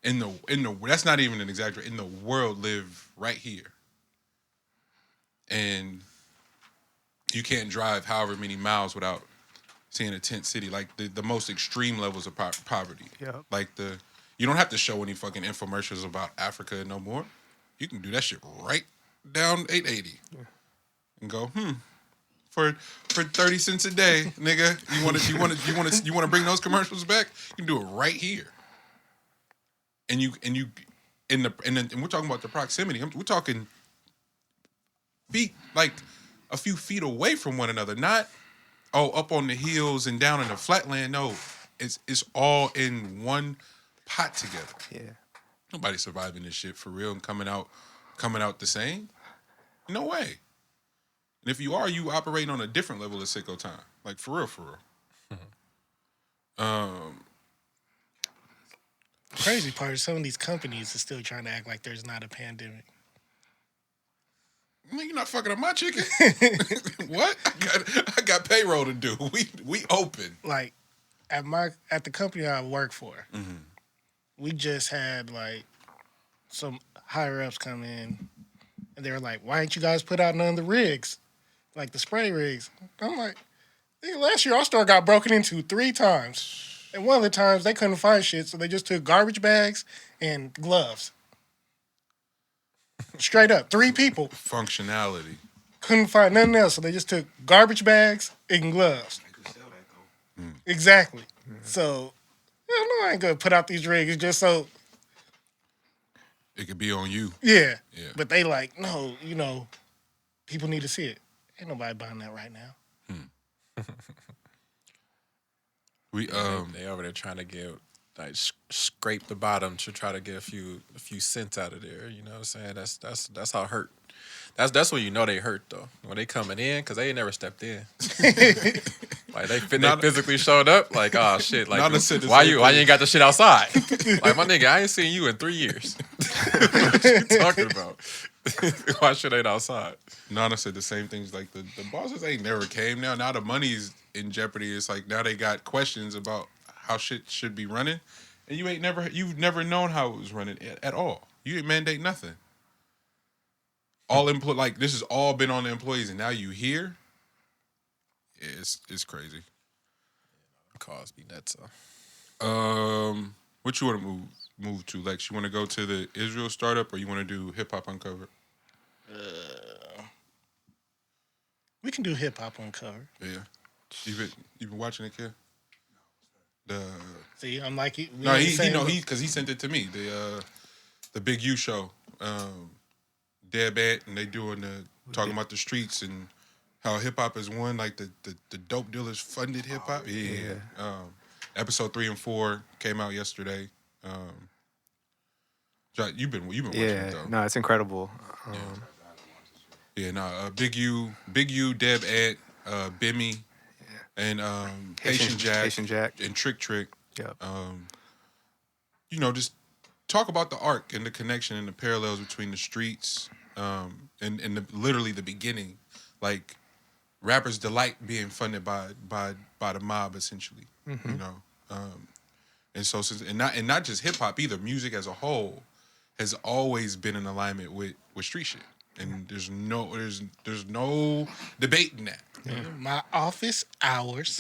In the that's not even an exaggeration. In the world, live right here, and you can't drive however many miles without seeing a tent city. Like the most extreme levels of poverty. Yeah. Like you don't have to show any fucking infomercials about Africa no more. You can do that shit right down 880 and go, for 30 cents a day, nigga. You want to bring those commercials back? You can do it right here. And we're talking about the proximity. We're talking feet, like a few feet away from one another, not up on the hills and down in the flatland. No, it's all in one pot together. Yeah. Nobody's surviving this shit for real and coming out the same. No way. And if you are, you operating on a different level of sicko time. Like, for real. Crazy part is some of these companies are still trying to act like there's not a pandemic. Man, you're not fucking up my chicken. What? I got payroll to do. We open. Like, at the company I work for, we just had like some higher ups come in, and they were like, "Why didn't you guys put out none of the rigs, like the spray rigs?" I'm like, last year our store got broken into 3 times. And one of the times they couldn't find shit, so they just took garbage bags and gloves. Straight up, 3 people. Functionality. Couldn't find nothing else, so they just took garbage bags and gloves. They could sell that though. Exactly. So, I ain't gonna put out these rigs just so. It could be on you. Yeah. Yeah. But they like, no, people need to see it. Ain't nobody buying that right now. We They over there trying to get like scrape the bottom to try to get a few cents out of there. You know what I'm saying? That's how hurt. That's when you know they hurt though. When they coming in, because they ain't never stepped in. Like they physically showed up. Like, oh shit! Like why you ain't got the shit outside? Like my nigga, I ain't seen you in 3 years. What you talking about? Why shit ain't outside? Nana said the same things. Like the bosses ain't never came. Now the money's in jeopardy. It's like now they got questions about how shit should be running, and you've never known how it was running at all. You didn't mandate nothing. All like this has all been on the employees, and now you here. It's crazy. Cause be nuts. What you want to move to, Lex? You want to go to the Israel startup, or you want to do Hip Hop Uncovered? We can do Hip Hop Uncovered. Yeah. You been watching it, kid? See, I'm like no, because he sent it to me. The Big U show, Deb Ant, and they doing talking about the streets and how hip hop is one, like the dope dealers funded hip hop. Yeah. Episode 3 and 4 came out yesterday. You've been watching it though. No, it's incredible. Big U, Deb Ant, Bimmy, and Haitian Jack, and Trick. Yep. Just talk about the arc and the connection and the parallels between the streets, and literally the beginning, like rappers delight being funded by the mob essentially, and so since and not just hip hop either, music as a whole has always been in alignment with street shit. And there's no debating that. Yeah. My office hours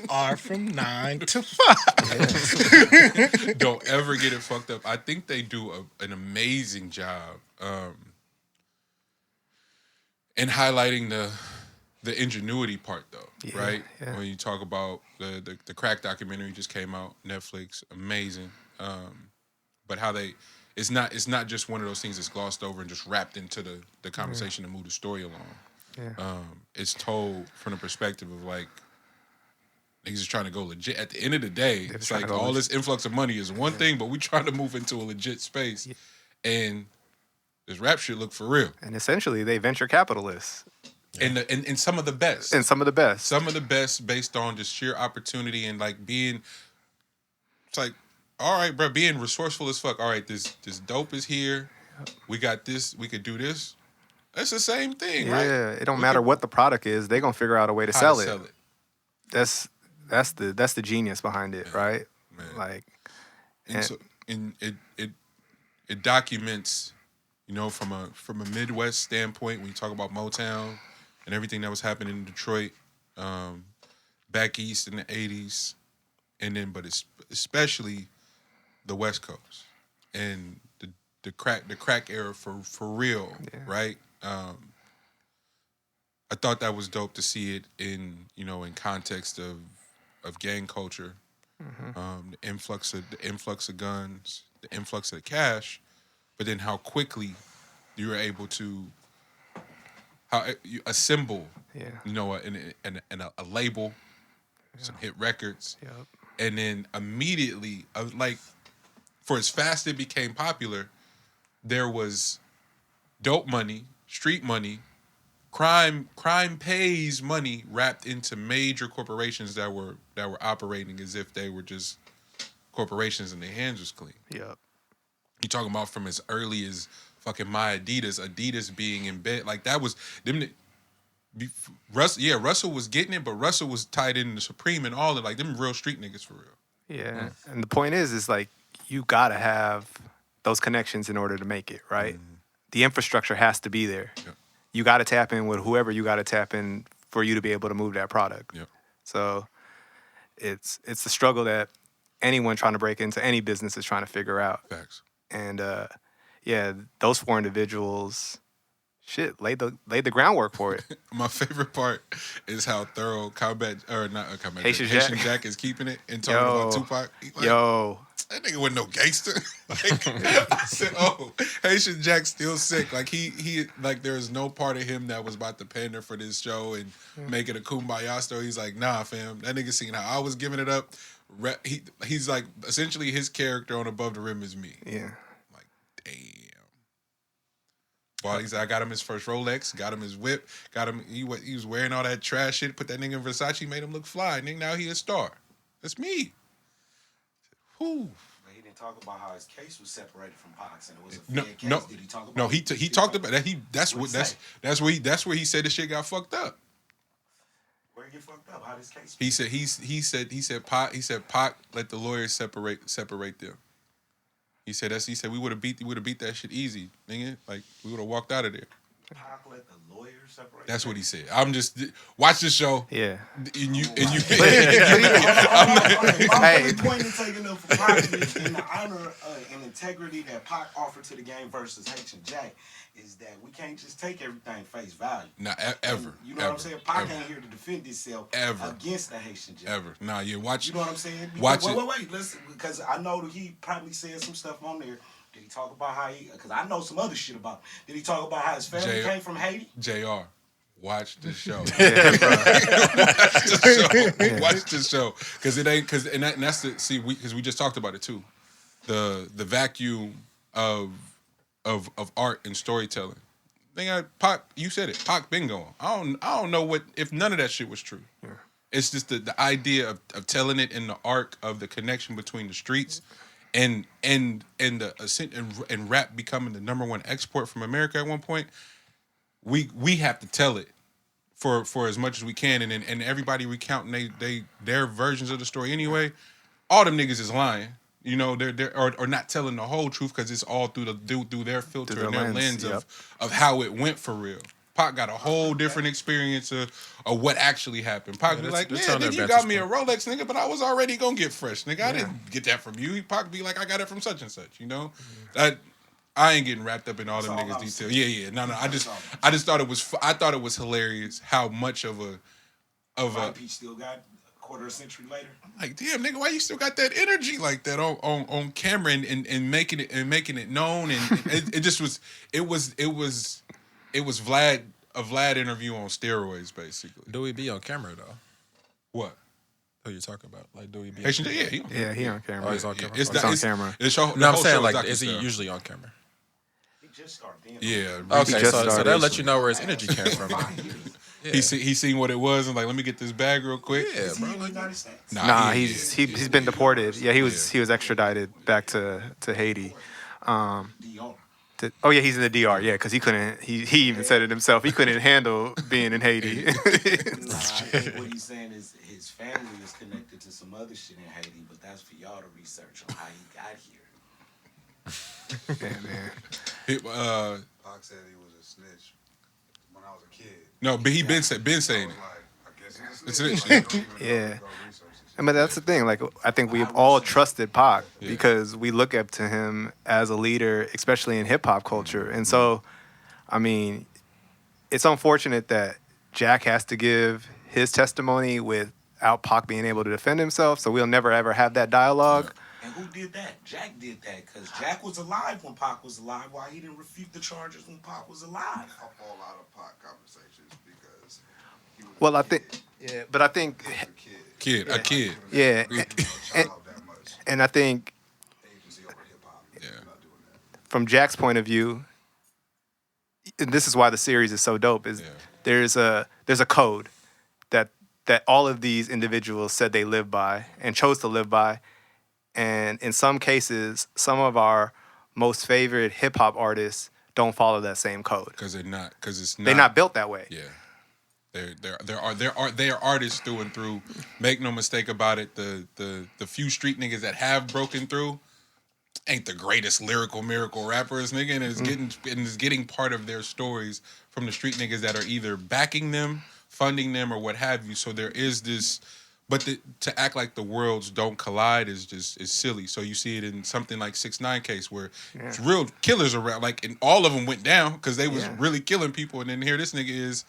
are from 9 to 5. Don't ever get it fucked up. I think they do an amazing job in highlighting the ingenuity part, though, right? Yeah. When you talk about the crack documentary just came out, Netflix, amazing. But how it's not just one of those things that's glossed over and just wrapped into the conversation to move the story along. Yeah. It's told from the perspective of like niggas are trying to go legit. At the end of the day, it's like all this influx of money is one thing, but we trying to move into a legit space, and this rap shit look for real. And essentially, they venture capitalists. And some of the best. And some of the best. Some of the best based on just sheer opportunity and like being. It's like, all right, bro, being resourceful as fuck. All right, this dope is here. We got this. We could do this. That's the same thing, right? Yeah, it don't matter what the product is. They're gonna figure out a way to sell it. That's the genius behind it, right? Man. Like, and it documents, from a Midwest standpoint when you talk about Motown and everything that was happening in Detroit, back east in the '80s, and then but it's especially the West Coast and the crack era for real, right? I thought that was dope to see it in context of gang culture, the influx of guns, the influx of the cash, but then how quickly you were able to you assemble, a label, some hit records, and then immediately, like for as fast it became popular, there was dope money, street money, crime pays money wrapped into major corporations that were operating as if they were just corporations and their hands was clean. Yep. You talking about from as early as fucking my Adidas being in bed, like that was them. Russell was getting it, but Russell was tied in to Supreme and all that. Like them real street niggas for real. Yeah, and the point is like you gotta have those connections in order to make it, right? Mm-hmm. The infrastructure has to be there. Yep. You got to tap in with whoever you got to tap in for you to be able to move that product. Yep. So it's the struggle that anyone trying to break into any business is trying to figure out. Facts. And those 4 individuals shit, laid the groundwork for it. My favorite part is how thorough Haitian Haitian Jack is keeping it and talking about Tupac. He like, Yo. that nigga wasn't no gangster. Like, I said, oh, Haitian Jack's still sick. Like he like there is no part of him that was about to pander for this show and make it a kumbaya story. He's like, nah, fam. That nigga seen how I was giving it up. He's like essentially his character on Above the Rim is me. Yeah. Like, damn. Well, he said, I got him his first Rolex, got him his whip, got him. He was wearing all that trash shit. Put that nigga in Versace, made him look fly. Nigga, now he a star. That's me. Whew. But he didn't talk about how his case was separated from Pac's, and it was a fair case. Did he talk about? No, he talked about that. That's where he said the shit got fucked up. Where he get fucked up? How this case? He said Pac let the lawyers separate them. He said we would have beat that shit easy, nigga. Like we would have walked out of there. Pac let the lawyers separate. That's what he said. I'm just watch this show. Yeah. My only point in taking up for Pac is in the honor and integrity that Pac offered to the game versus Haitian Jack is that we can't just take everything face value. Nah, ever. And you know what I'm saying? Pac ain't here to defend himself against the Haitian Jack. Ever. Nah, you watch. You know what I'm saying? Watch it. Wait. Listen, because I know that he probably said some stuff on there. Did he talk about how he? Because I know some other shit about him. Did he talk about how his family came from Haiti? JR. Watch the show. Watch the show. Because it ain't. And that's the because we just talked about it too. The vacuum of art and storytelling. Pac, you said it. Pac been going. I don't know what if none of that shit was true. Yeah. It's just the idea of telling it in the arc of the connection between the streets and rap becoming the #1 export from America at one point. We have to tell it for as much as we can, and everybody recounting their versions of the story anyway. All them niggas is lying. You know, they're or not telling the whole truth because it's all through their filter and their lens of how it went for real. Pac got a whole different experience of what actually happened. Pac be like, nigga, you got me a Rolex, nigga, but I was already gonna get fresh, nigga. I didn't get that from you. Pac be like, I got it from such and such. You know, I ain't getting wrapped up in all them niggas' details. Yeah. No. I just thought it was. I thought it was hilarious how much of a. Peach still got quarter of a century later. I'm like, damn, nigga, why you still got that energy like that on camera and making it known and it just was it was Vlad a Vlad interview on steroids basically. Do we be on camera though? What? Who you talking about? Like, do we be? Haitian, He on camera. Oh, he's on camera. It's on camera. I'm saying like, is he usually on camera? He just started being. Yeah. Okay, so that let you know where his energy came from. Yeah. He seen what it was and like, let me get this bag real quick. Yeah, Is he bro. in the United States? Nah, he's been deported. Yeah, he was extradited back to Haiti. DR. He's in the DR. Yeah, because he couldn't. He even said it himself. He couldn't handle being in Haiti. I think what he's saying is his family is connected to some other shit in Haiti, but that's for y'all to research on how he got here. Yeah, man. Pac said he was a snitch when I was a kid. No, but he been saying it. I guess he's a snitch. Yeah. But that's the thing. Like, I think we've all trusted Pac because we look up to him as a leader, especially in hip hop culture. And so, I mean, it's unfortunate that Jack has to give his testimony without Pac being able to defend himself. So we'll never ever have that dialogue. And who did that? Jack did that because Jack was alive when Pac was alive. Why he didn't refute the charges when Pac was alive? I fall out of Pac conversations because he was Well, I think, yeah, but I think, a Kid. yeah, and I think agency over hip hop. Yeah. Not doing that. from Jack's point of view, and this is why the series is so dope, is there's a code that all of these individuals said they live by and chose to live by. And in some cases, some of our most favorite hip hop artists don't follow that same code. Because they're not built that way. Yeah. They are artists through and through. Make no mistake about it. The few street niggas that have broken through ain't the greatest lyrical miracle rappers, nigga, and is getting part of their stories from the street niggas that are either backing them, funding them, or what have you. So there is this But to act like the worlds don't collide is silly. So you see it in something like 6ix9ine case where it's real killers around, like, and all of them went down because they was really killing people, and then here this nigga is,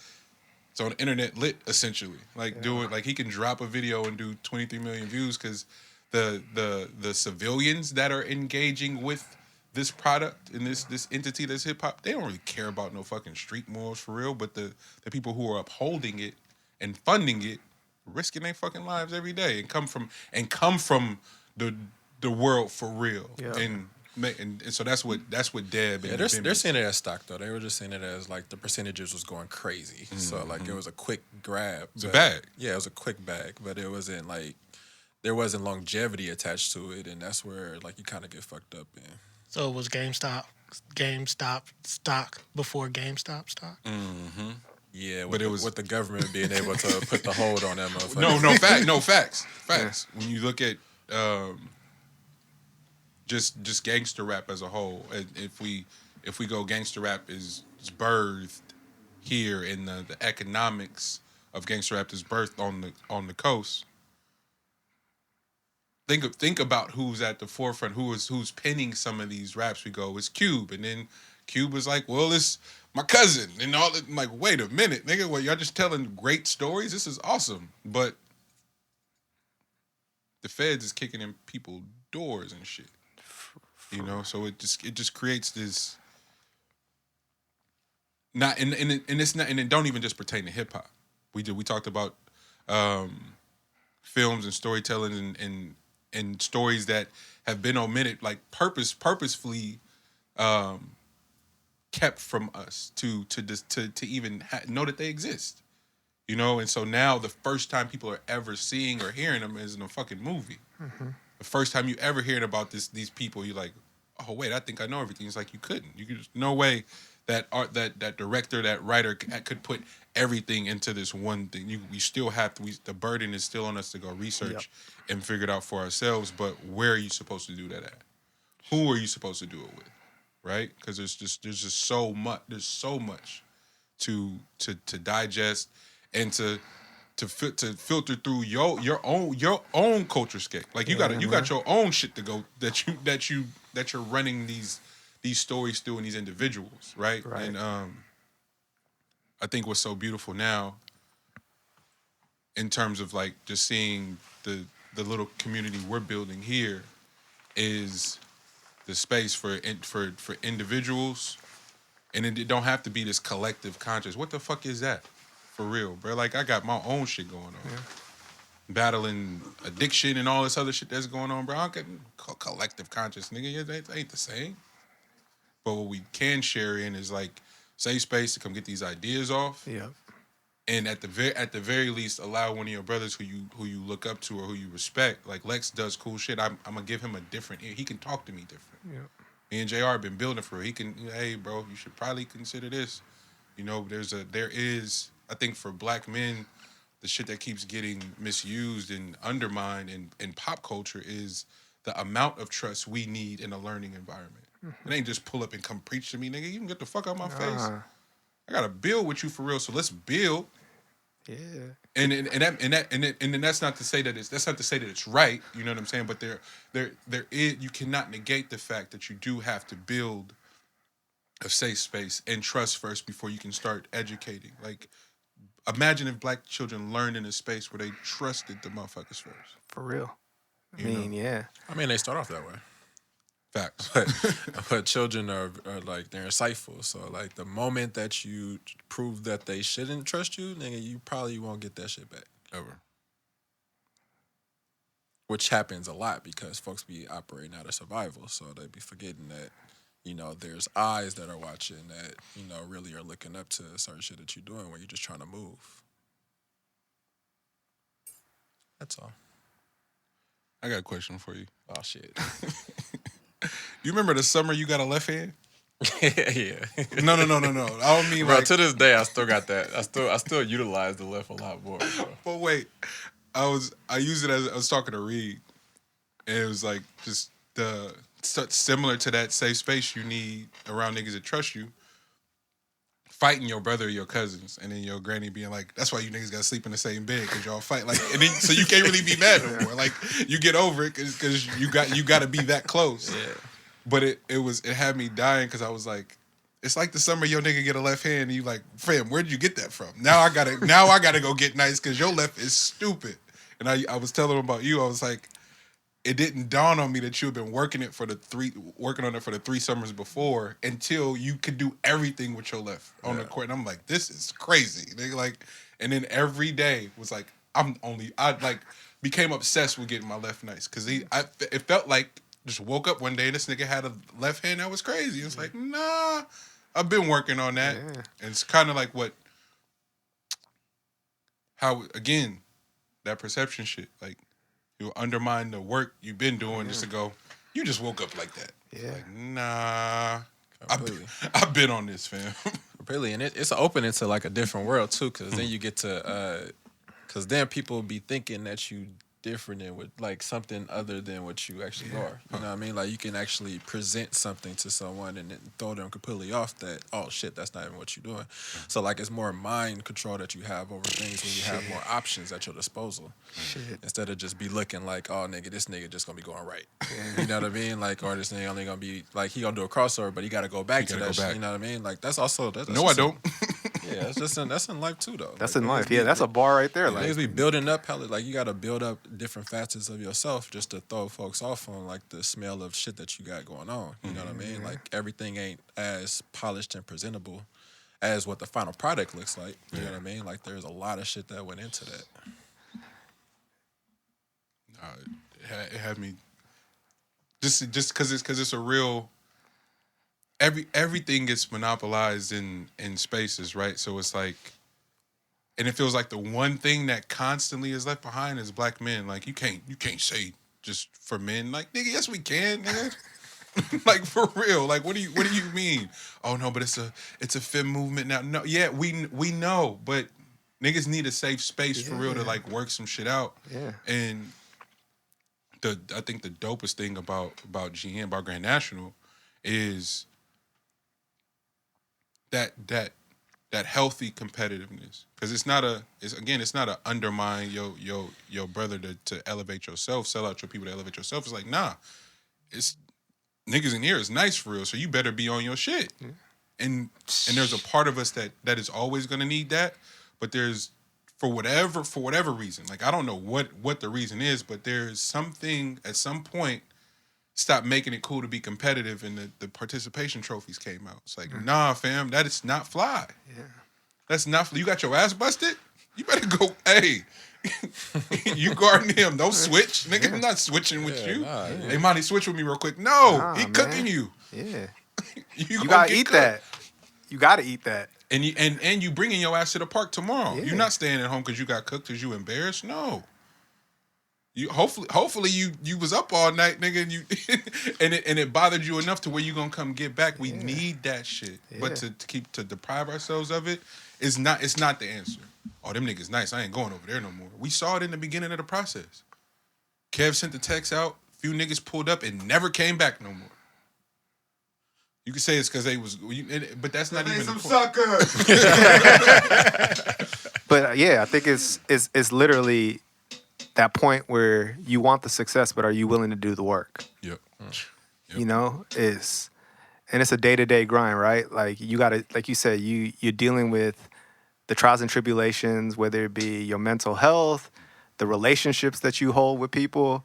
it's on the internet lit essentially, like doing, like he can drop a video and do 23 million views because the civilians that are engaging with this product and this entity that's hip hop, they don't really care about no fucking street morals for real, but the people who are upholding it and funding it, risking their fucking lives every day and come from the world for real. And so that's what Deb and they're seeing it as stock though. They were just seeing it as like the percentages was going crazy. So like it was a quick grab. It's a bag. Yeah, it was a quick bag, but it wasn't like there wasn't longevity attached to it, and that's where like you kind of get fucked up in. So it was GameStop stock before GameStop stock. Mm-hmm. Yeah, but it was with the government being able to put the hold on that motherfucker. Facts. Yeah. When you look at just gangster rap as a whole, if we go, gangster rap is birthed here, and the economics of gangster rap is birthed on the coast. Think about who's at the forefront, who's penning some of these raps. We go, it's Cube, and then Cube was like, well, it's my cousin, and all. I'm like, wait a minute, nigga, well, y'all just telling great stories. This is awesome, but the feds is kicking in people's doors and shit, you know. So it just creates this. Not and it's not, and it don't even just pertain to hip hop. We talked about films and storytelling and stories that have been omitted, like purposefully kept from us to even know that they exist, you know. And so now the first time people are ever seeing or hearing them is in a fucking movie. Mm-hmm. The first time you ever hearing about these people, you're like, oh wait, I think I know everything. It's like you couldn't. You could just, no way that that director, that writer could put everything into this one thing. We still have to. The burden is still on us to go research and figure it out for ourselves. But where are you supposed to do that at? Who are you supposed to do it with? Right? Because there's just so much. There's so much to digest and to filter through your own culture scape. Like you got your own shit to go that you're running these stories through and these individuals, right? And I think what's so beautiful now, in terms of like just seeing the little community we're building here, is the space for individuals, and it don't have to be this collective conscious. What the fuck is that, for real, bro? Like I got my own shit going on, battling addiction and all this other shit that's going on, bro. I don't get collective conscious, nigga. It ain't the same. But what we can share in is like safe space to come get these ideas off. Yeah. And at the very least, allow one of your brothers who you look up to or who you respect. Like Lex does cool shit. I'm gonna give him a different ear. He can talk to me different. Yeah. Me and JR been building for it. He can, hey bro, you should probably consider this. You know, there is I think for black men, the shit that keeps getting misused and undermined in pop culture is the amount of trust we need in a learning environment. Mm-hmm. It ain't just pull up and come preach to me, nigga. You can get the fuck out my face. I gotta build with you for real. So let's build. Yeah. And then that's not to say that it's right. You know what I'm saying? But there is, you cannot negate the fact that you do have to build a safe space and trust first before you can start educating. Like, imagine if black children learned in a space where they trusted the motherfuckers first. For real. I mean, they start off that way. Facts. But children are like, they're insightful. So like the moment that you prove that they shouldn't trust you, nigga, you probably won't get that shit back. Ever. Which happens a lot because folks be operating out of survival. So they be forgetting that, you know, there's eyes that are watching that, you know, really are looking up to certain shit that you're doing when you're just trying to move. That's all. I got a question for you. Oh, shit. You remember the summer you got a left hand? Yeah. No. I don't mean, bro, like, to this day, I still got that. I still utilize the left a lot more, bro. But wait, I used it as I was talking to Reed, and it was like just similar to that safe space you need around niggas that trust you. fighting your brother or your cousins, and then your granny being like, "That's why you niggas gotta sleep in the same bed because y'all fight." Like, and then, so you can't really be mad no more. Like, you get over it because you got to be that close. Yeah. But it had me dying because I was like, it's like the summer your nigga get a left hand and you like, fam, where'd you get that from? Now I gotta go get nice because your left is stupid. And I was telling him about you. I was like, it didn't dawn on me that you had been working on it for the 3 summers before until you could do everything with your left on the court. And I'm like, this is crazy. They like, and then every day was like, I like became obsessed with getting my left nice because it felt like just woke up one day and this nigga had a left hand that was crazy. It's like, nah, I've been working on that. Yeah. And it's kind of like how again, that perception shit, like, you undermine the work you've been doing just to go, you just woke up like that. Yeah. Like, nah. I've been on this, fam. Really, and it's opening to like a different world too, because then you get to, because then people be thinking that you different and with like something other than what you actually are. You know what I mean? Like you can actually present something to someone and then throw them completely off that, oh shit, that's not even what you're doing. So like it's more mind control that you have over things when you have more options at your disposal. Instead of just be looking like, oh nigga, this nigga just gonna be going right. You know what I mean? Like, or this nigga only gonna be like, he gonna do a crossover, but he gotta go back to that shit. You know what I mean? Like that's also no, I don't. Yeah, that's in life too though. That's like, in life. Yeah, that's a bar right there. Like niggas be building up hella, like you gotta build up different facets of yourself just to throw folks off on like the smell of shit that you got going on. You know what I mean? Like everything ain't as polished and presentable as what the final product looks like. You know what I mean? Like there's a lot of shit that went into that. It had me just because it's a real everything gets monopolized in spaces, right? So it's like, and it feels like the one thing that constantly is left behind is black men. Like you can't say just for men. Like nigga, yes we can, nigga. Like for real. Like what do you mean? Oh no, but it's a fem movement now. No, yeah, we know, but niggas need a safe space for real to like work some shit out. Yeah. And I think the dopest thing about GN, about Grand Nationxl, is that healthy competitiveness, because it's not a undermine your brother to elevate yourself, sell out your people to elevate yourself. It's like, nah, it's niggas in here is nice for real, so you better be on your shit. And there's a part of us that is always gonna need that, but there's for whatever reason, like I don't know what the reason is, but there's something at some point stopped making it cool to be competitive, and the participation trophies came out. It's like, nah, fam, that is not fly. Yeah. That's not, you got your ass busted? You better go, hey, you guarding him. Don't switch. Nigga, I'm not switching with you. Nah, hey, Monty, switch with me real quick. No, he cooking you. Yeah. you gotta eat that. You gotta eat that. And you bringing your ass to the park tomorrow. Yeah. You're not staying at home because you got cooked because you embarrassed. No. You hopefully you was up all night, nigga, and you and it bothered you enough to where you gonna come get back. We need that shit, but to deprive ourselves of it is not. It's not the answer. Oh, them niggas nice. I ain't going over there no more. We saw it in the beginning of the process. Kev sent the text out. Few niggas pulled up and never came back no more. You could say it's because they was, but that's not even some suckers. But yeah, I think it's literally that point where you want the success, but are you willing to do the work? Yep. You know, it's a day-to-day grind, right? Like you gotta, like you said, you're dealing with the trials and tribulations, whether it be your mental health, the relationships that you hold with people.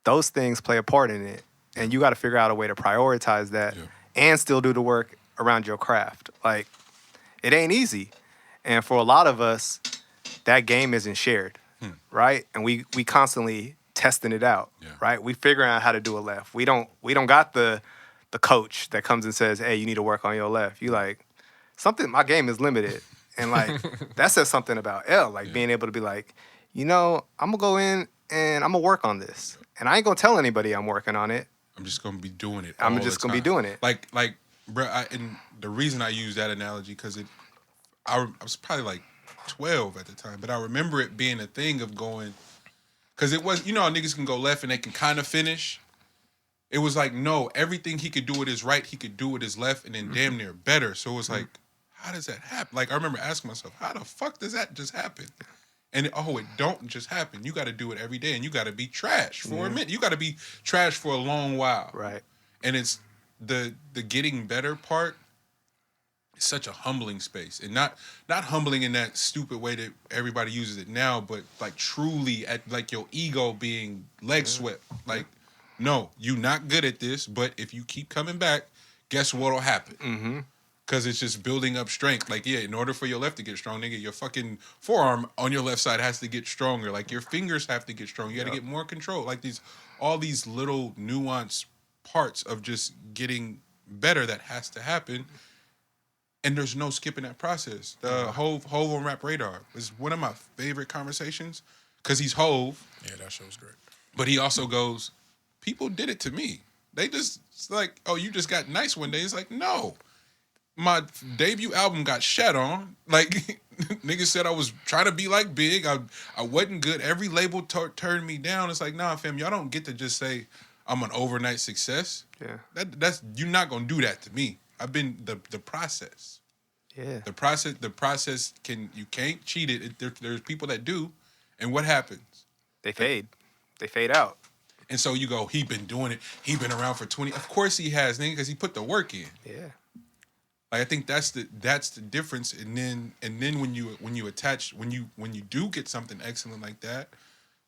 Those things play a part in it, and you got to figure out a way to prioritize that and still do the work around your craft. Like it ain't easy, and for a lot of us, that game isn't shared. Right? And we constantly testing it out, right? We figuring out how to do a left. We don't got the coach that comes and says, hey, you need to work on your left. You like, my game is limited. And like, that says something about L, like being able to be like, you know, I'm gonna go in and I'm gonna work on this. And I ain't gonna tell anybody I'm working on it. I'm just gonna be doing it. I'm just gonna be doing it. Like, bro, and the reason I use that analogy, because I was probably like 12 at the time, but I remember it being a thing of going, because it was, you know how niggas can go left and they can kind of finish? It was like, no, everything he could do with his right, he could do with his left, and then damn near better. So it was like, how does that happen? Like, I remember asking myself, how the fuck does that just happen? And it don't just happen. You got to do it every day, and you got to be trash for a minute. You got to be trash for a long while. Right. And it's the getting better part. It's such a humbling space, and not humbling in that stupid way that everybody uses it now, but like truly at like your ego being leg swept. Like, no, you not good at this, but if you keep coming back, guess what'll happen? Mm-hmm. Because it's just building up strength. Like, yeah, in order for your left to get strong, nigga, your fucking forearm on your left side has to get stronger. Like, your fingers have to get strong. You got to get more control. Like, all these little nuanced parts of just getting better that has to happen. And there's no skipping that process. The Hove on Rap Radar is one of my favorite conversations because he's Hove. Yeah, that show's great. But he also goes, people did it to me. They just, it's like, oh, you just got nice one day. It's like, no. My debut album got shat on. Like, niggas said I was trying to be like Big. I wasn't good. Every label turned me down. It's like, nah, fam, y'all don't get to just say I'm an overnight success. Yeah. That's you're not gonna do that to me. I've been the process. Yeah. The process you can't cheat it. There's people that do, and what happens? They fade. They fade out. And so you go, he been doing it. He been around for 20. Of course he has, nigga, because he put the work in. Yeah. Like, I think that's the difference. And then when you do get something excellent like that,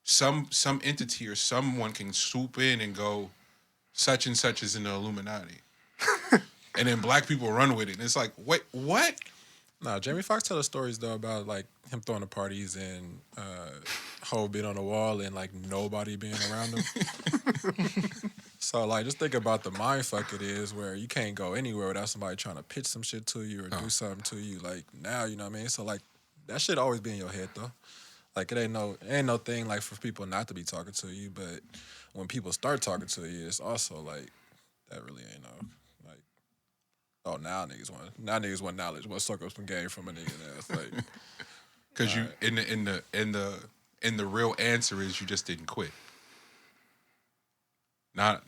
some entity or someone can swoop in and go, such and such is in the Illuminati. And then black people run with it. And it's like, wait, what? No, Jamie Foxx tell the stories though about like him throwing the parties and Hov being on the wall and like nobody being around him. So like just think about the mindfuck it is where you can't go anywhere without somebody trying to pitch some shit to you or do something to you. Like now, you know what I mean? So like that shit always be in your head though. Like it ain't no thing like for people not to be talking to you, but when people start talking to you, it's also like that really ain't no like, oh now niggas want knowledge, want circles from game from a nigga. That's like because you in the real answer is you just didn't quit. Nana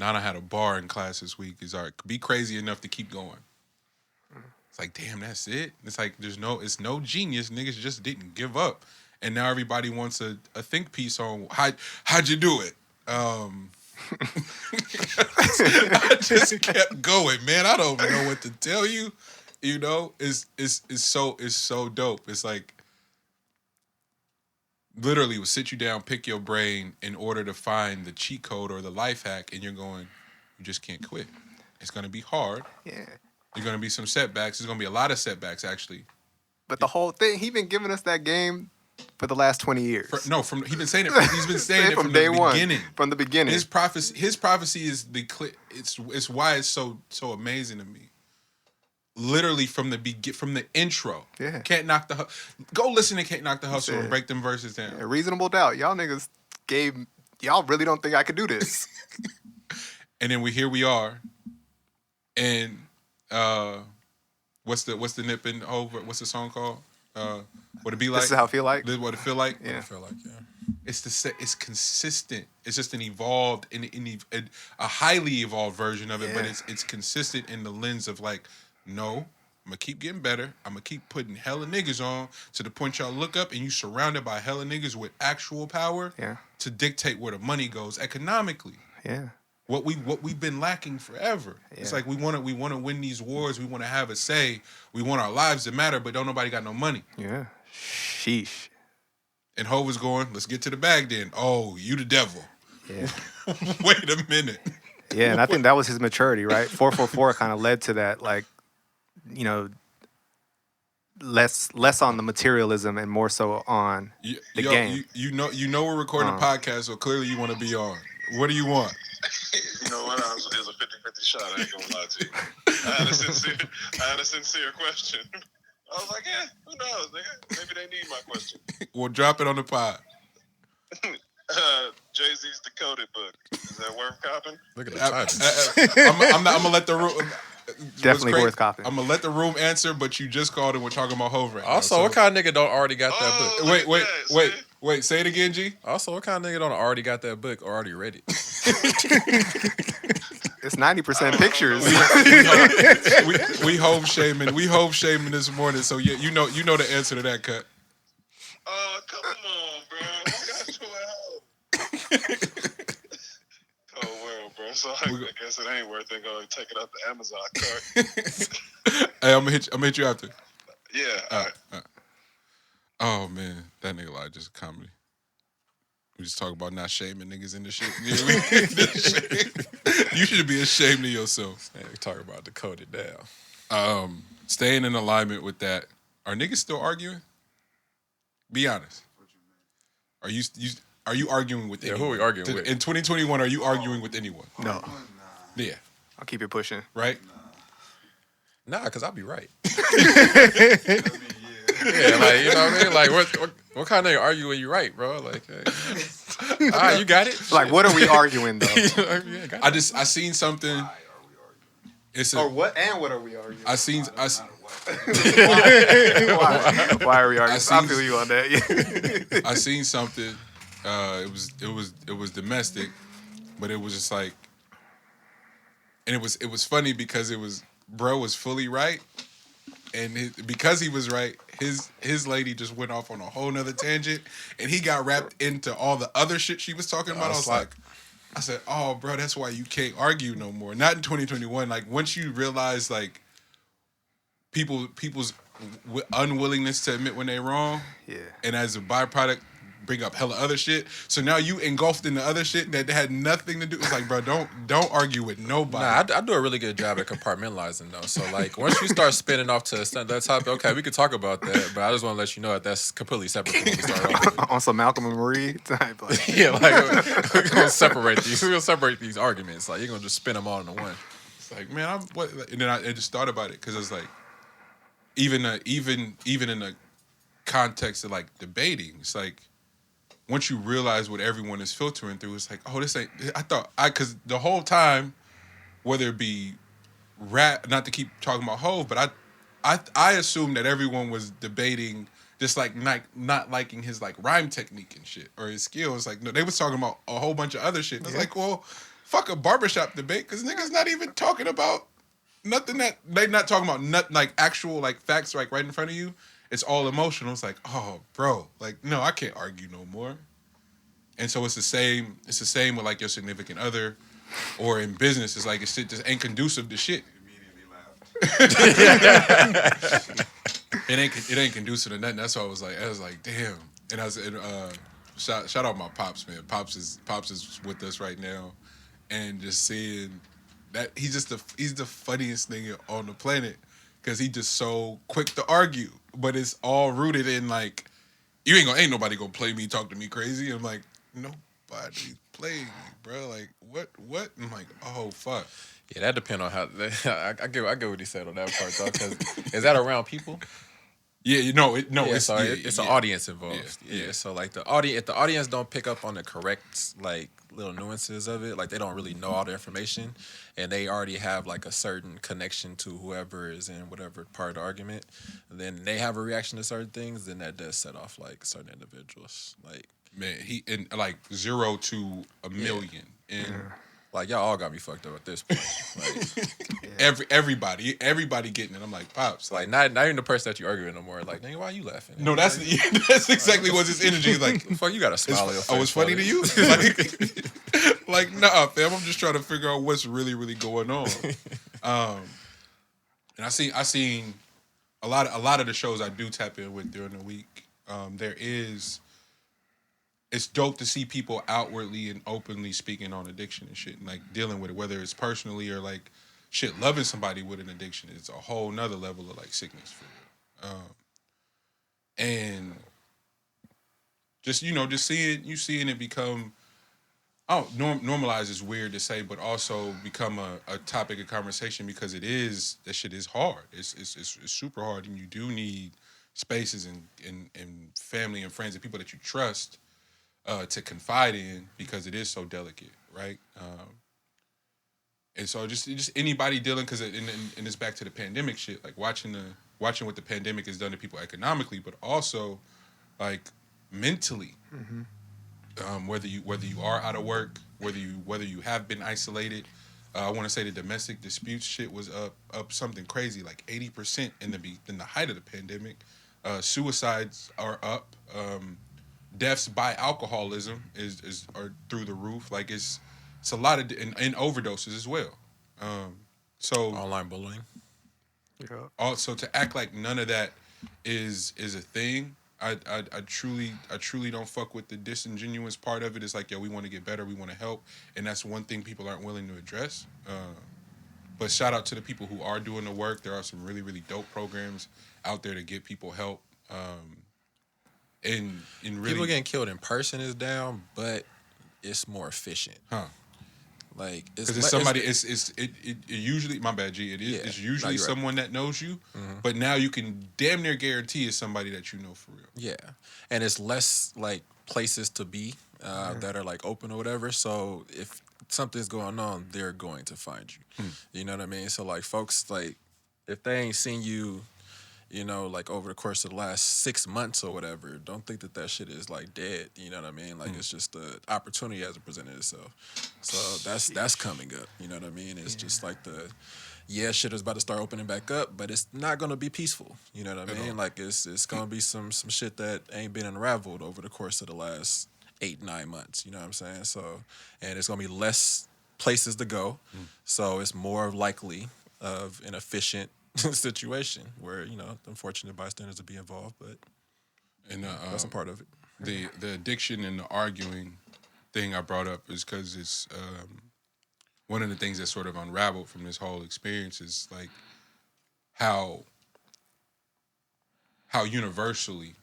had a bar in class this week. Is be crazy enough to keep going. It's like, damn, that's it. It's like it's no genius. Niggas just didn't give up, and now everybody wants a think piece on how'd you do it. I just kept going, man. I don't know what to tell you. You know, it's so dope. It's like literally will sit you down, pick your brain in order to find the cheat code or the life hack, and you're going, you just can't quit. It's gonna be hard. Yeah. There's gonna be some setbacks. There's gonna be a lot of setbacks actually. But the whole thing, he been giving us that game for the last 20 years. He's been saying it. He's been saying it from day the beginning. From the beginning. His prophecy is it's why it's so amazing to me. Literally from the intro. Yeah. Can't Knock the Go listen to Can't Knock the Hustle and break them verses down. Yeah, reasonable doubt. Y'all niggas y'all really don't think I could do this. And then here we are. And what's the nip and over? What's the song called? What it be like? This is how I feel like. This is what it feel like. Yeah. I feel like It's consistent. It's just an evolved, a highly evolved version of it, but it's consistent in the lens of like, no, I'm gonna keep getting better. I'm gonna keep putting hella niggas on to the point y'all look up and you surrounded by hella niggas with actual power to dictate where the money goes economically. Yeah. What we've been lacking forever. Yeah. It's like we want to win these wars. We want to have a say. We want our lives to matter, but don't nobody got no money. Yeah. Sheesh. And Hov was going, let's get to the bag then. Oh, you the devil. Yeah. Wait a minute. Yeah, and I think that was his maturity, right? 444 kind of led to that, like, you know, less on the materialism and more so on the game. You know we're recording a podcast, so clearly you want to be on. What do you want? You know what? It was a 50-50 shot. I ain't gonna lie to you. I had a sincere question. I was like, yeah, who knows, nigga? Maybe they need my question. We'll drop it on the pod. Jay-Z's Decoded book. Is that worth copping? look at the title. I'm gonna let the room. Definitely worth copying. I'm gonna let the room answer, but you just called and we're talking about Hov right now. Also, what kind of nigga don't already got that book? Wait. Say it again, G. Also, what kind of nigga don't already got that book or already read it? It's 90% pictures. we home shaming. We home shaming this morning. So yeah, you know the answer to that, Cut. Come on, bro. I got you at home. Oh well, bro. So I guess it ain't worth it. Go take it out the Amazon cart. Hey, I'm gonna hit you after. Yeah. All right. Oh man, that nigga lie just comedy. We just talk about not shaming niggas in the shit. You should be ashamed of yourself. Man, we talk about decoded down. Staying in alignment with that. Are niggas still arguing? Be honest. Are you arguing with anyone? Who are we arguing with? In 2021, are you arguing with anyone? No. Yeah. I'll keep it pushing. Right? Nah, because I'll be right. I mean, Yeah, like, you know what I mean? Like, what kind of nigga argue when you right, bro? Like, hey. All right, you got it. Like, what are we arguing, though? Yeah, got it. I seen something. It's Or what? And what are we arguing? I seen Why are we arguing? I feel you on that. I seen something. It was domestic, but it was just like, and it was funny because bro was fully right, and because he was right, his lady just went off on a whole nother tangent, and he got wrapped into all the other shit she was talking about. I said, oh, bro, that's why you can't argue no more. Not in 2021. Like, once you realize, like, people's unwillingness to admit when they're wrong, Yeah. and as a byproduct, bring up hella other shit. So now you engulfed in the other shit that had nothing to do. It's like, bro, don't argue with nobody. Nah, I do a really good job at compartmentalizing, though. So, like, once you start spinning off to that topic, okay, we could talk about that, but I just want to let you know that that's completely separate from what we started off with. On some Malcolm and Marie type. Like. Yeah, like, we're going to separate these. We're going to separate these arguments. Like, you're going to just spin them all into one. It's like, man, and then I just thought about it because it's like, even in the context of, like, debating, it's like, once you realize what everyone is filtering through, it's like, oh, this ain't. Because the whole time, whether it be rap, not to keep talking about Hov, but I assumed that everyone was debating just like not liking his like rhyme technique and shit or his skills. Like, no, they was talking about a whole bunch of other shit. And I was like, well, fuck a barbershop debate because niggas not even talking about nothing that they not talking about nothing like actual like facts like right in front of you. It's all emotional. It's like, oh, bro, like, no, I can't argue no more. And so it's the same with like your significant other or in business. It's like, shit just ain't conducive to shit. It ain't conducive to nothing. That's why I was like, damn. And shout out my pops, man. Pops is with us right now. And just seeing that he's the funniest nigga on the planet. Because he just so quick to argue, but it's all rooted in like, ain't nobody gonna play me, talk to me crazy. I'm like, nobody playing me, bro. Like, what? I'm like, oh fuck. Yeah, that depends on how. I get what he said on that part though. Because is that around people? Yeah, it's an audience involved. Yeah. So like if the audience don't pick up on the correct like little nuances of it, like they don't really know all the information, and they already have like a certain connection to whoever is in whatever part of the argument, then they have a reaction to certain things, then that does set off like certain individuals. Like, man, he in like 0 to a million, and like y'all all got me fucked up at this point. Like, everybody getting it. I'm like, pops, like not even the person that you arguing no more. Like, nigga, why are you laughing? No, that's exactly what his energy is like. Fuck, you got a smile on your face. Oh, it's funny to you? Like, nah, fam. I'm just trying to figure out what's really, really going on. And I seen a lot of the shows I do tap in with during the week. It's dope to see people outwardly and openly speaking on addiction and shit, and like dealing with it, whether it's personally or like shit, loving somebody with an addiction. It's a whole nother level of like sickness for real. And just seeing it become, normalize is weird to say, but also become a topic of conversation because that shit is hard. It's super hard, and you do need spaces and family and friends and people that you trust to confide in because it is so delicate, right? And so just anybody dealing, because and it's back to the pandemic shit, like watching what the pandemic has done to people economically, but also like mentally. Mm-hmm. Whether you are out of work, whether you have been isolated, I want to say the domestic disputes shit was up something crazy, like 80% in the height of the pandemic. Suicides are up. Deaths by alcoholism are through the roof. Like it's a lot of and overdoses as well. So Online bullying. Yeah. also to act like none of that is a thing. I truly don't fuck with the disingenuous part of it. It's like, yo, we want to get better, we want to help, and that's one thing people aren't willing to address. But shout out to the people who are doing the work. There are some really, really dope programs out there to get people help. And really, People getting killed in person is down, but it's more efficient. Like because it's somebody. It usually, my bad, G. It is. Yeah. It's usually No, you're right. someone that knows you, but now you can damn near guarantee it's somebody that you know for real. Yeah, and it's less like places to be that are like open or whatever. So if something's going on, they're going to find you. You know what I mean? So like folks, like if they ain't seen you, you know, like over the course of the last 6 months or whatever, don't think that shit is like dead. You know what I mean? Like it's just the opportunity hasn't presented itself. So that's coming up. You know what I mean? It's just like shit is about to start opening back up, but it's not gonna be peaceful. You know what I mean? Like it's gonna be some shit that ain't been unraveled over the course of the last 8-9 months. You know what I'm saying? So, and it's gonna be less places to go. So it's more likely of an efficient situation where, you know, unfortunate bystanders will be involved, but And that's a part of it. the addiction and the arguing thing I brought up is because it's one of the things that sort of unraveled from this whole experience is like how universally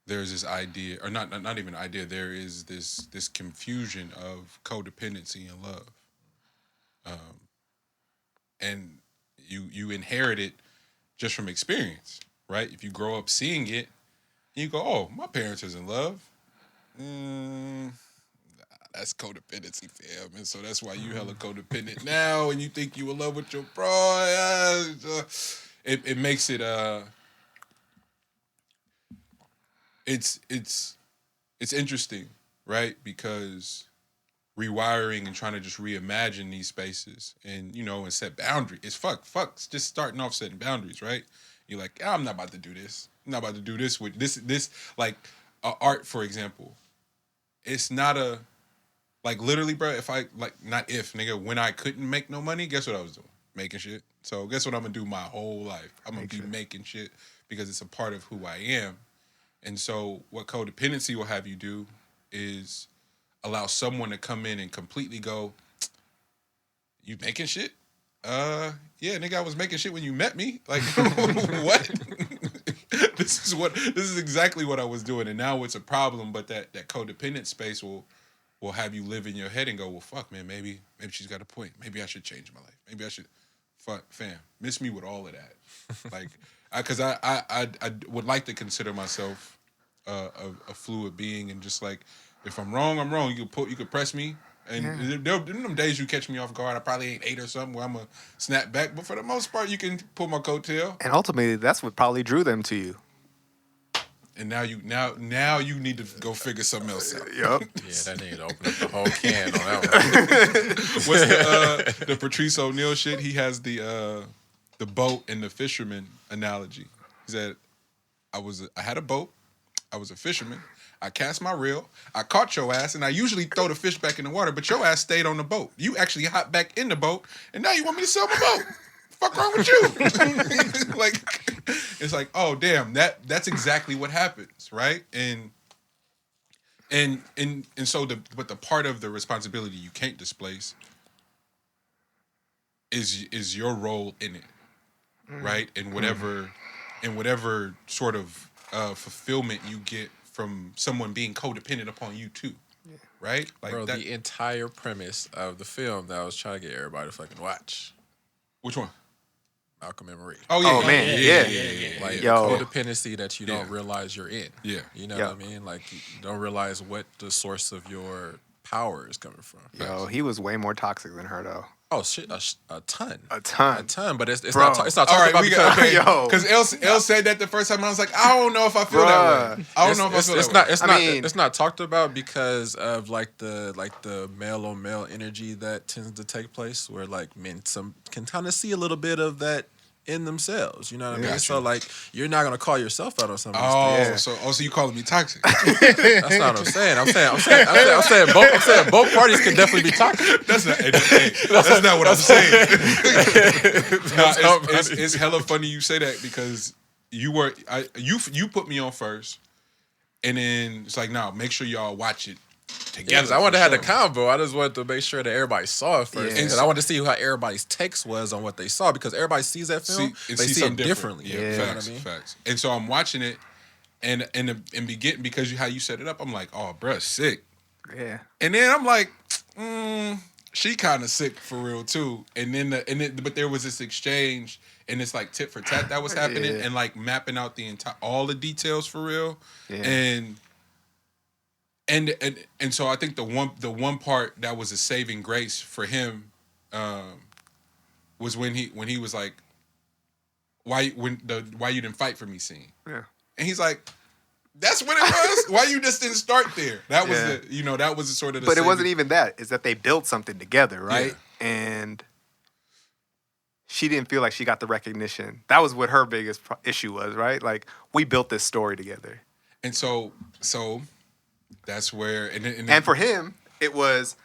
there's this idea, or not even an idea. There is this confusion of codependency and love, and you inherit it just from experience, right? If you grow up seeing it, you go, "Oh, my parents is in love." That's codependency, fam, and so that's why you hella codependent now, and you think you in love with your bro. It makes it it's interesting, right? Because rewiring and trying to just reimagine these spaces and, you know, and set boundaries. It's just starting off setting boundaries, right? You're like, I'm not about to do this. I'm not about to do this with this like art, for example. It's not like literally, bro, when I couldn't make no money, guess what I was doing? Making shit. So guess what I'm gonna do my whole life? I'm gonna be making shit because it's a part of who I am. And so what codependency will have you do is allow someone to come in and completely go, you making shit? Yeah, nigga, I was making shit when you met me. Like, what? This is exactly what I was doing. And now it's a problem, but that codependent space will have you live in your head and go, well, fuck, man, maybe she's got a point. Maybe I should change my life. Maybe I should, fam, miss me with all of that. Like, because I would like to consider myself a fluid being, and just like, if I'm wrong, I'm wrong. You could press me, and there them days you catch me off guard. I probably ain't 8 or something where I'm gonna snap back, but for the most part, you can pull my coattail. And ultimately, that's what probably drew them to you. And now you need to go figure something else out. Yep. Yeah, that nigga open up the whole can on that one. What's the Patrice O'Neal shit? He has the boat and the fisherman analogy. He said, I had a boat, I was a fisherman, I cast my reel, I caught your ass, and I usually throw the fish back in the water, but your ass stayed on the boat. You actually hopped back in the boat, and now you want me to sell my boat. Fuck wrong with you? Like, it's like, oh damn, that's exactly what happens, right? And so the part of the responsibility you can't displace is your role in it, right? And whatever sort of fulfillment you get from someone being codependent upon you too, right? Like, bro, the entire premise of the film that I was trying to get everybody to fucking watch. Which one? Malcolm and Marie. Oh yeah, Oh, man, yeah. Like Yo. codependency that you don't realize you're in. Yeah. You know Yeah. what I mean? Like you don't realize what the source of your power is coming from. Yo, he was way more toxic than her, though. Oh shit, a ton. A ton. A ton, but it's Bro. not it's not All talked right, about we because got Yo. because L said that the first time. And I was like, I don't know if I feel that way. I don't know if I feel it's that not way. it's I not mean- it's not talked about because of like the male on male energy that tends to take place, where like men can kind of see a little bit of that in themselves. You know what I mean? Gotcha. So like you're not gonna call yourself out on some of these Oh, things. so you calling me toxic? That's not what I'm saying. I'm saying both parties can definitely be toxic. That's not. That's not what I'm saying. Nah, it's hella funny you say that because you put me on first, and then it's like, no, make sure y'all watch it together. Yeah, 'cause I wanted to have the sure. combo. I just wanted to make sure that everybody saw it first. Yeah. Because I wanted to see how everybody's takes was on what they saw. Because everybody sees that film, they see it something differently. Yeah, You know facts, what I mean? facts. And so I'm watching it, and because how you set it up, I'm like, oh, bruh, sick. Yeah. And then I'm like, she kind of sick for real too. And then but there was this exchange, and it's like tit for tat that was happening, Yeah. and like mapping out all the details for real. Yeah. And so I think the one part that was a saving grace for him was when he was like, why you didn't fight for me scene. Yeah. And he's like, that's what it was. Why you just didn't start there? That was Yeah. that was sort of the But it saving- wasn't even that. It's that they built something together, right? Yeah. And she didn't feel like she got the recognition. That was what her biggest issue was, right? Like, we built this story together. And so that's where And for him, it was,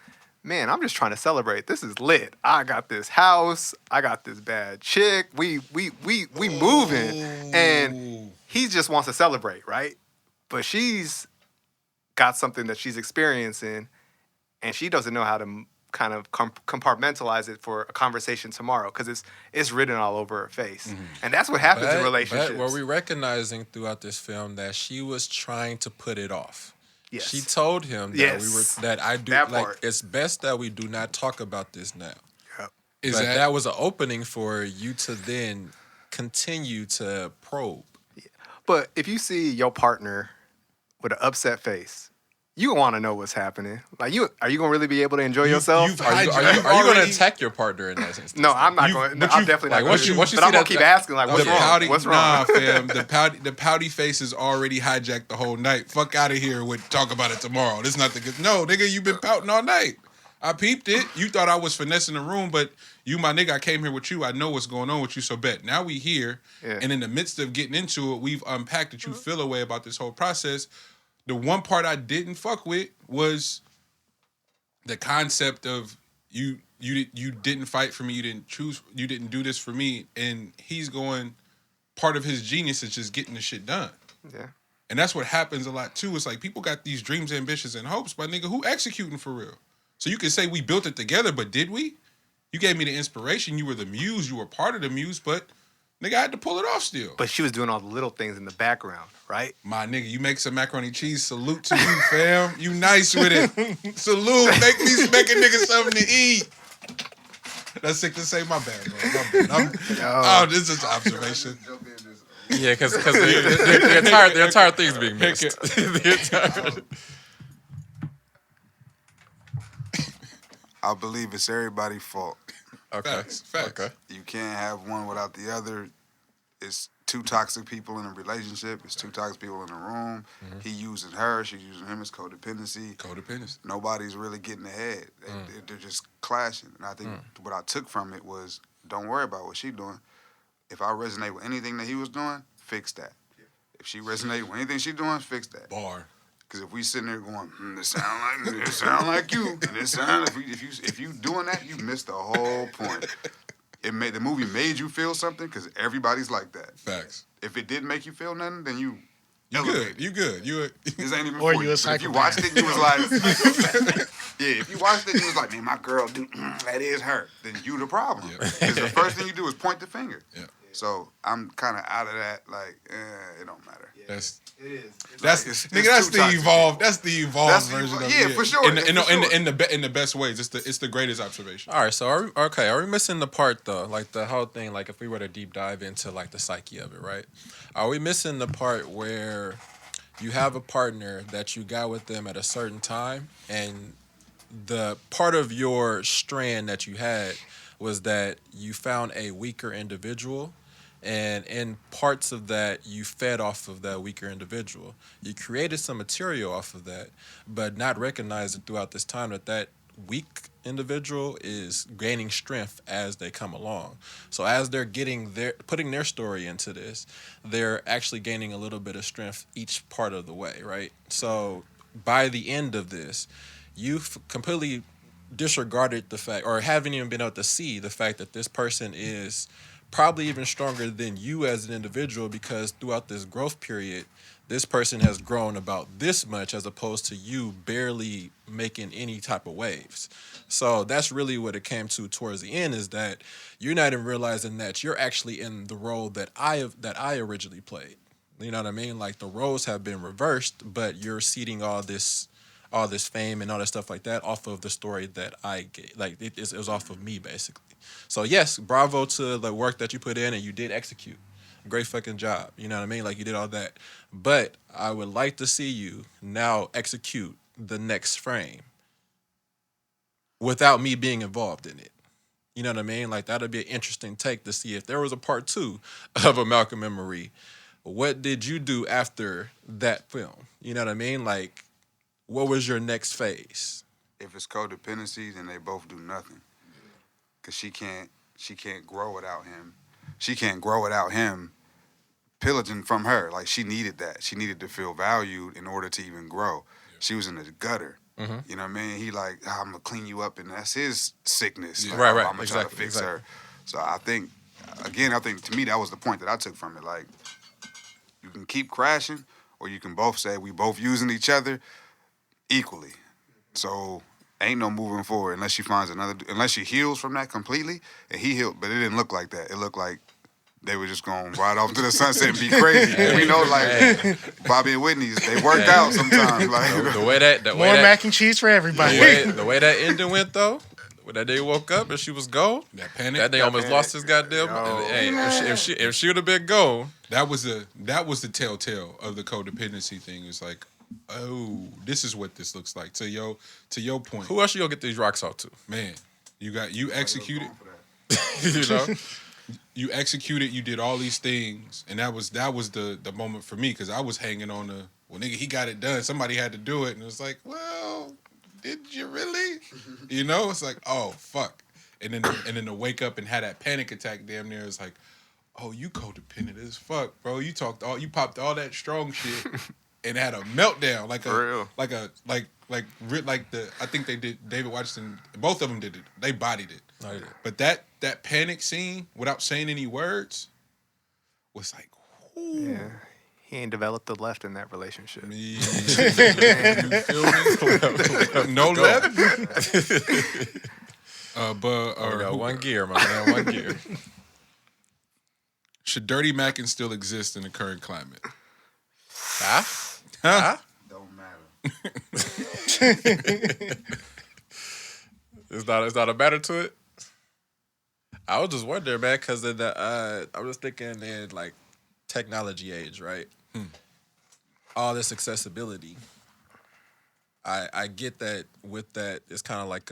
man, I'm just trying to celebrate. This is lit. I got this house. I got this bad chick. We moving. And he just wants to celebrate, right? But she's got something that she's experiencing, and she doesn't know how to kind of compartmentalize it for a conversation tomorrow because it's written all over her face. And that's what happens in relationships. But were we recognizing throughout this film that she was trying to put it off? Yes. She told him that Yes. That like part. it's best that we do not talk about this now. Yep. is But that, that was an opening for you to then continue to probe. But if you see your partner with an upset face, you want to know what's happening. Like, are you gonna really be able to enjoy yourself? you've Are you You've going to already- attack your partner in that instance? No, I'm not You- going. but I'm you- definitely like, not once going you to. see But I'm gonna that- keep asking, like, what's the wrong? pouty, What's wrong? Nah, fam. The pouty face is already hijacked the whole night. Fuck out of here with talk about it tomorrow. This not the good. No, nigga, you been pouting all night. I peeped it. You thought I was finessing the room, but you, my nigga, I came here with you. I know what's going on with you. So bet now we here, Yeah. and in the midst of getting into it, we've unpacked that you feel a way about this whole process. The one part I didn't fuck with was the concept of you didn't fight for me, you didn't do this for me, and he's going, part of his genius is just getting the shit done. Yeah. And that's what happens a lot too. It's like people got these dreams, ambitions, and hopes, but nigga, who executing for real? So you can say we built it together, but did we? You gave me the inspiration, you were the muse, you were part of the muse, but nigga, I had to pull it off still. But she was doing all the little things in the background, right? My nigga, you make some macaroni cheese. Salute to you, fam. You nice with it. Salute. Make a nigga something to eat. That's sick to say. My bad, bro. My bad. This is an observation. Jump in this. Yeah, because the entire thing's being missed. The entire- I believe it's everybody's fault. Okay. Facts. Okay. You can't have one without the other. It's two toxic people in a relationship. It's two toxic people in a room. He using her. She's using him. It's codependency. Codependency. Nobody's really getting ahead. They're just clashing. And I think what I took from it was, don't worry about what she's doing. If I resonate with anything that he was doing, fix that. If she resonated with anything she's doing, fix that. Bar. Because if we sitting there going, this sound like you, and this sound, if you doing that, you missed the whole point. The movie made you feel something because everybody's like that. Facts. If it didn't make you feel nothing, then you good. You good. This ain't even Or for you a But if you psychopath. watched it, you was like, yeah. If you watched it, you was like, man, my girl, that is her. Then you the problem. Because the first thing you do is point the finger. Yeah. So I'm kind of out of that. Like, it don't matter. That's It is. that's it's nigga. That's too the toxic. evolved. That's the evolved That's the version evol- of yeah, it. for sure, In the, for sure. in the best ways. It's the greatest observation. All right, so are we missing the part though? Like the whole thing, like if we were to deep dive into like the psyche of it, right? Are we missing the part where you have a partner that you got with them at a certain time and the part of your strand that you had was that you found a weaker individual, and in parts of that, you fed off of that weaker individual. You created some material off of that, but not recognizing throughout this time that weak individual is gaining strength as they come along. So as they're putting their story into this, they're actually gaining a little bit of strength each part of the way, right? So by the end of this, you've completely disregarded the fact, or haven't even been able to see the fact that this person is probably even stronger than you as an individual, because throughout this growth period, this person has grown about this much as opposed to you barely making any type of waves. So that's really what it came to towards the end, is that you're not even realizing that you're actually in the role that I originally played. You know what I mean? Like, the roles have been reversed, but you're seeding all this fame and all that stuff like that off of the story that I gave. Like, it was off of me, basically. So yes, bravo to the work that you put in, and you did execute. Great fucking job. You know what I mean? Like, you did all that. But I would like to see you now execute the next frame without me being involved in it. You know what I mean? Like, that'd be an interesting take to see if there was a part 2 of a Malcolm and Marie. What did you do after that film? You know what I mean? Like, what was your next phase? If it's codependency, then they both do nothing. Cause she can't grow without him. She can't grow without him pillaging from her. Like, she needed that. She needed to feel valued in order to even grow. Yeah. She was in the gutter. Mm-hmm. You know what I mean? He like, I'm gonna clean you up, and that's his sickness. Yeah. Like, right. I'm gonna try to fix her. So I think to me that was the point that I took from it. Like, you can keep crashing, or you can both say we both using each other equally. So ain't no moving forward unless she finds unless she heals from that completely, and he healed, but it didn't look like that. It looked like they were just going to ride off to the sunset and be crazy. And we know, like, Bobby and Whitney's, they work out sometimes. Like, the way that more mac and cheese for everybody. The way that ending went, though, when that day woke up and she was gone, that day almost lost his goddamn. Hey, if she would have been gone, that was the telltale of the codependency thing. It's like, oh, this is what this looks like. To your point. Who else you gonna get these rocks off to? Man, you executed. You know, you executed. You did all these things, and that was the moment for me, because I was hanging on the, well, nigga, he got it done. Somebody had to do it, and it was like, well, did you really? You know, it's like, oh fuck, and then to wake up and have that panic attack, damn near, is like, oh, you codependent as fuck, bro. You popped all that strong shit. And had a meltdown, I think they did. David Washington, both of them did it. They bodied it. Oh, yeah. But that panic scene, without saying any words, was like, ooh. Yeah. He ain't developed the left in that relationship. You feel me? No left. Got one gear, my man. One gear. Should Dirty Mackin still exist in the current climate? Huh? Don't matter. It's not a matter to it. I was just wondering, man, because I was thinking in, like, technology age, right? All this accessibility. I get that with that. It's kind of like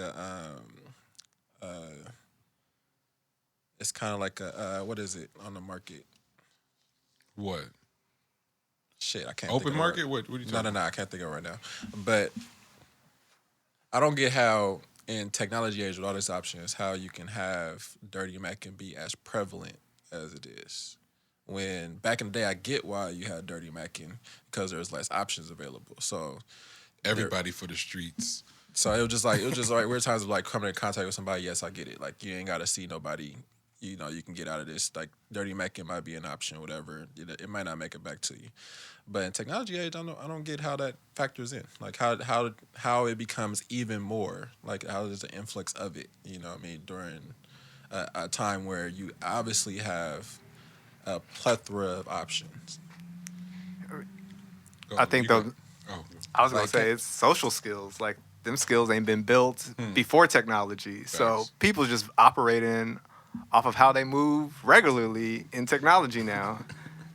what is it on the market? What? Shit, I can't. Open think of market? Right. What are you talking about? No, I can't think of it right now. But I don't get how in technology age with all these options, how you can have Dirty Mac can be as prevalent as it is. When back in the day, I get why you had Dirty Mackin, because there's less options available. So everybody for the streets. So it was just like weird times of like coming in contact with somebody. Yes, I get it. Like, you ain't got to see nobody. You know, you can get out of this. Like, Dirty Mackin might be an option, whatever. It might not make it back to you. But in technology age, I don't get how that factors in. Like, how it becomes even more. Like, how there's an influx of it. You know what I mean? During a time where you obviously have a plethora of options. I think I was gonna say it's social skills. Like, them skills ain't been built before technology. So people just operating off of how they move regularly in technology now,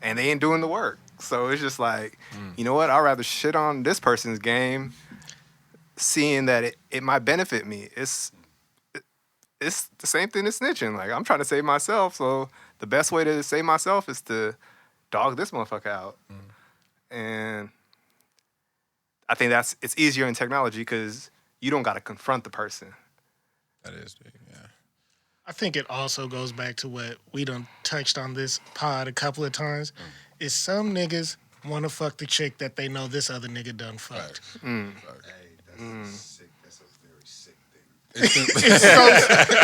and they ain't doing the work. So it's just like, you know what? I'd rather shit on this person's game seeing that it might benefit me. It's the same thing as snitching. Like, I'm trying to save myself, so the best way to save myself is to dog this motherfucker out. And I think it's easier in technology because you don't got to confront the person. That is big, yeah. I think it also goes back to what we done touched on this pod a couple of times. Is some niggas want to fuck the chick that they know this other nigga done fucked. Hey, that's sick. That's a very sick thing.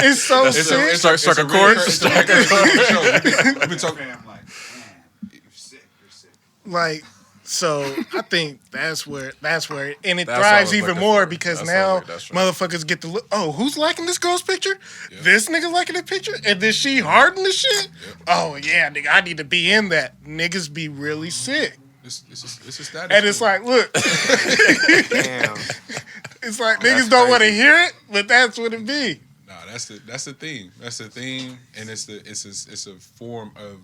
It's so sick. It's like circle chords. We've been talking. I'm like, man, you're sick. You're sick. Like, so I think that's where, and it That's thrives what I was even looking more for. because That's now what that's right. motherfuckers get to look. Oh, who's liking this girl's picture? Yep. This nigga liking the picture, and then she harding the shit. Yep. Oh yeah, nigga, I need to be in that. Niggas be really sick. It's a status. And it's like, look, Damn. it's like niggas don't want to hear it, but that's what it be. No, that's the theme. That's the theme, and it's a form of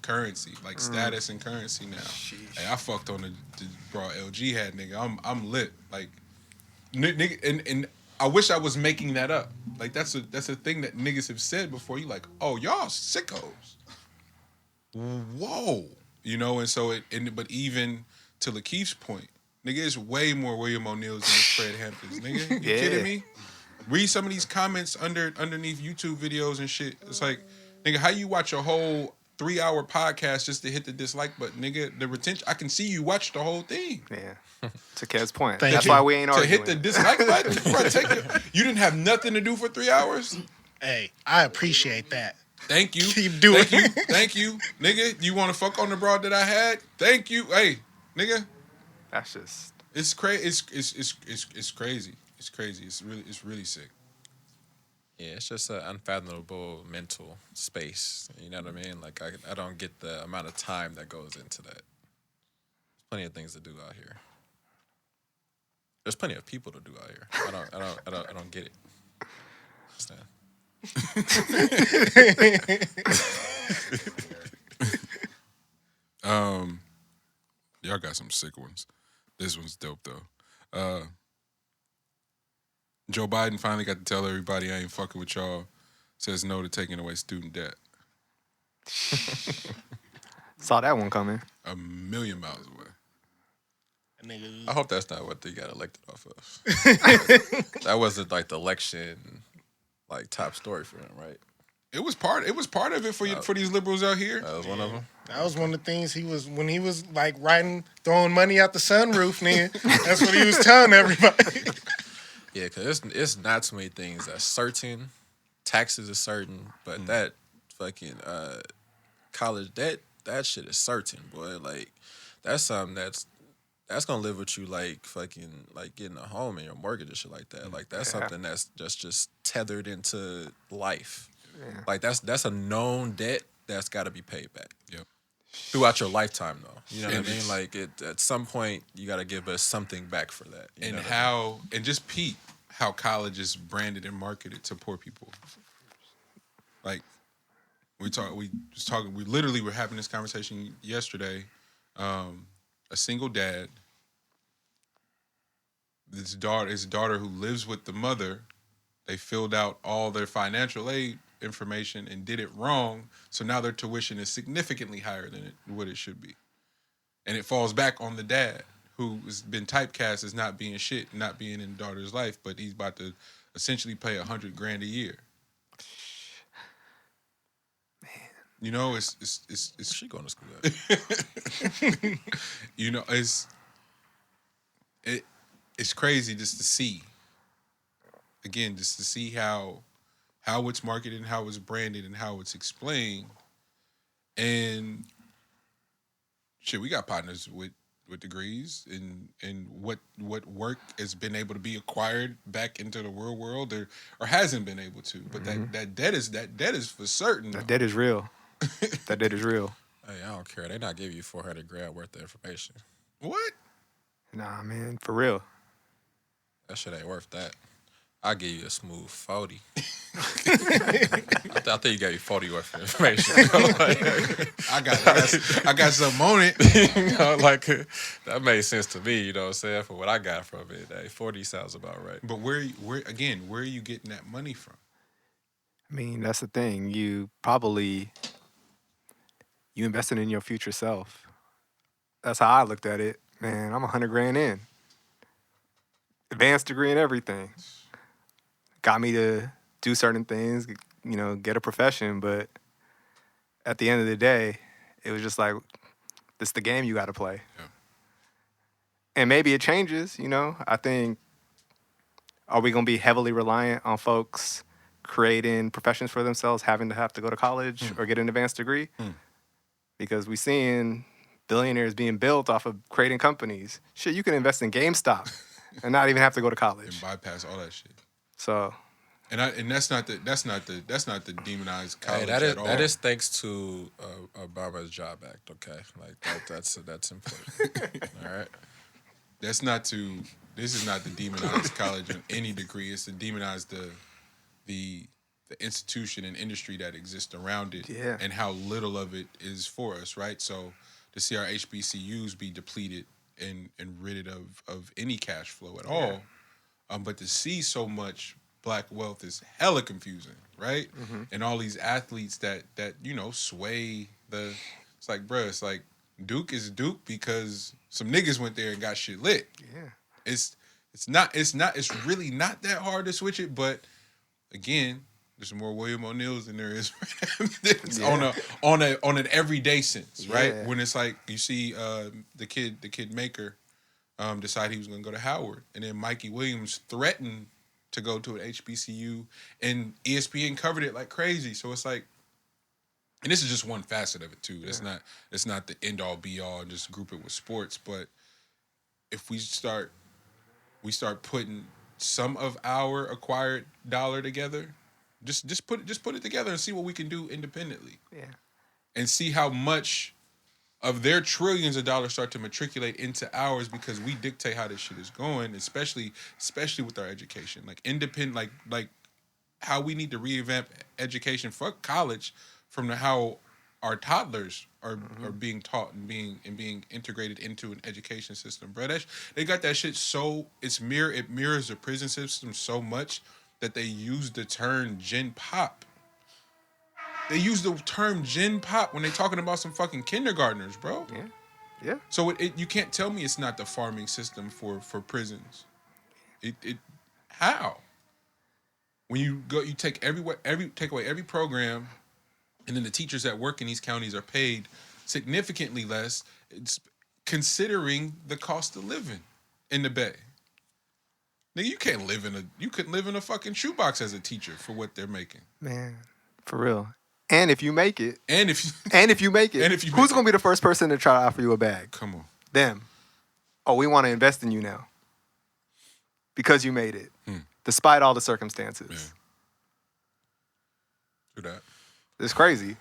currency, like status and currency now. Hey, I fucked on the broad LG hat, nigga. I'm lit, like nigga, and I wish I was making that up. Like that's a thing that niggas have said before. You like, oh y'all sickos. Whoa, you know, and so but even to Lakeith's point, nigga, it's way more William O'Neal's than Fred Hamptons, nigga. You kidding me? Read some of these comments underneath YouTube videos and shit. It's like, nigga, how you watch a whole 3-hour podcast just to hit the dislike button, nigga? The retention, I can see you watch the whole thing. Yeah. To Kev's point. Thank That's you. why we ain't To arguing. hit the dislike button, bro, take it. You didn't have nothing to do for 3 hours? Hey, I appreciate that. Thank you. Keep doing it. Thank you. Nigga, you want to fuck on the broad that I had? Thank you. Hey, nigga. That's just... It's crazy. It's crazy. It's crazy. It's really sick. Yeah, it's just an unfathomable mental space. You know what I mean? Like I don't get the amount of time that goes into that. There's plenty of things to do out here. There's plenty of people to do out here. I don't get it. Understand? Y'all got some sick ones. This one's dope though. Joe Biden finally got to tell everybody I ain't fucking with y'all. Says no to taking away student debt. Saw that one coming. 1,000,000 miles away. I hope that's not what they got elected off of. That wasn't like the election, like top story for him, right? It was part of it for these liberals out here. That was one of them. That was one of the things when he was like throwing money out the sunroof, nigga. That's what he was telling everybody. Yeah, because it's not too many things that's certain. Taxes is certain, but that fucking college debt, that shit is certain, boy. Like, that's something that's gonna live with you like fucking like getting a home and your mortgage and shit like that. Like, that's something that's just tethered into life. Yeah. Like, that's a known debt that's got to be paid back. Yep. Throughout your lifetime, though. You know what I mean? Like, at some point, you got to give us something back for that. And just peep how college is branded and marketed to poor people. Like, we literally were having this conversation yesterday. A single dad, his daughter who lives with the mother, they filled out all their financial aid information and did it wrong, so now their tuition is significantly higher than what it should be. And it falls back on the dad, who has been typecast as not being shit, not being in the daughter's life, but he's about to essentially pay $100,000 a year. Man, you know, it's she going to school. You know, it's crazy just to see. Again, just to see how it's marketed and how it's branded and how it's explained. And shit, we got partners with degrees and what work has been able to be acquired back into the real world or hasn't been able to. But that debt is for certain. That debt is real. That debt is real. Hey, I don't care. They not giving you $400,000 worth of information. What? Nah, man, for real. That shit ain't worth that. I'll give you a smooth 40. I think you got your 40 worth of information. I got something on it. Like that made sense to me. You know what I'm saying? For what I got from it, 40 sounds about right. But where are you getting that money from? I mean, that's the thing. You invested in your future self. That's how I looked at it. Man, I'm $100,000 in. Advanced degree and everything. Got me to do certain things, get a profession. But at the end of the day, it was just like, this is the game you got to play. Yeah. And maybe it changes, I think, are we going to be heavily reliant on folks creating professions for themselves, having to go to college or get an advanced degree? Because we're seeing billionaires being built off of creating companies. Shit, you can invest in GameStop and not even have to go to college And bypass all that shit. So, and that's not the demonized college at all. That is thanks to Obama's Job Act. Okay, like that's important. All right. This is not to demonize college on any degree. It's to demonize the institution and industry that exists around it, and how little of it is for us, right? So to see our HBCUs be depleted and ridded of any cash flow at all, but to see so much black wealth is hella confusing, right? And all these athletes that sway the. It's like, bruh, it's like Duke is Duke because some niggas went there and got shit lit. Yeah, it's really not that hard to switch it, but again, there's more William O'Neills than there is on an everyday sense, right? Yeah. When it's like you see the kid Maker decide he was going to go to Howard, and then Mikey Williams threatened to go to an HBCU, and ESPN covered it like crazy. So it's like, and this is just one facet of it too. It's not the end all be all and just group it with sports, but if we start putting some of our acquired dollar together, just put it together and see what we can do independently. Yeah. And see how much of their trillions of dollars start to matriculate into ours because we dictate how this shit is going, especially with our education. Like independent, like how we need to revamp education. Fuck college from how our toddlers are being taught and being integrated into an education system, bro. They got that shit so it mirrors the prison system so much that they use the term gen pop. They use the term gen pop when they talking about some fucking kindergartners, bro. Yeah. So you can't tell me it's not the farming system for prisons. How? When you take away every program, and then the teachers that work in these counties are paid significantly less, it's considering the cost of living in the Bay. Nigga, you couldn't live in a fucking shoebox as a teacher for what they're making. Man, for real. And if you make it. And if you make it. Who's going to be the first person to try to offer you a bag? Come on. Them. Oh, we want to invest in you now. Because you made it. Despite all the circumstances. Yeah. Do that. It's crazy.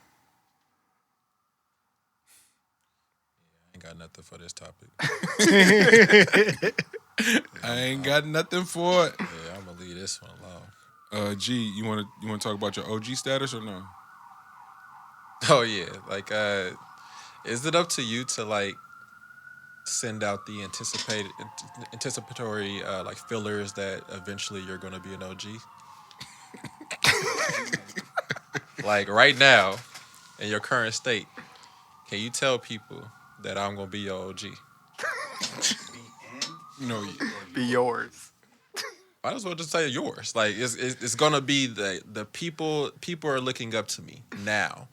I ain't got nothing for this topic. I ain't got nothing for it. Yeah, I'm gonna leave this one alone. G, you want to talk about your OG status or no? Oh yeah, like is it up to you to like send out the anticipatory like fillers that eventually you're gonna be an OG? Like right now, in your current state, can you tell people that I'm gonna be your OG? No, be yours. Might as well just say yours. Like it's gonna be the people are looking up to me now.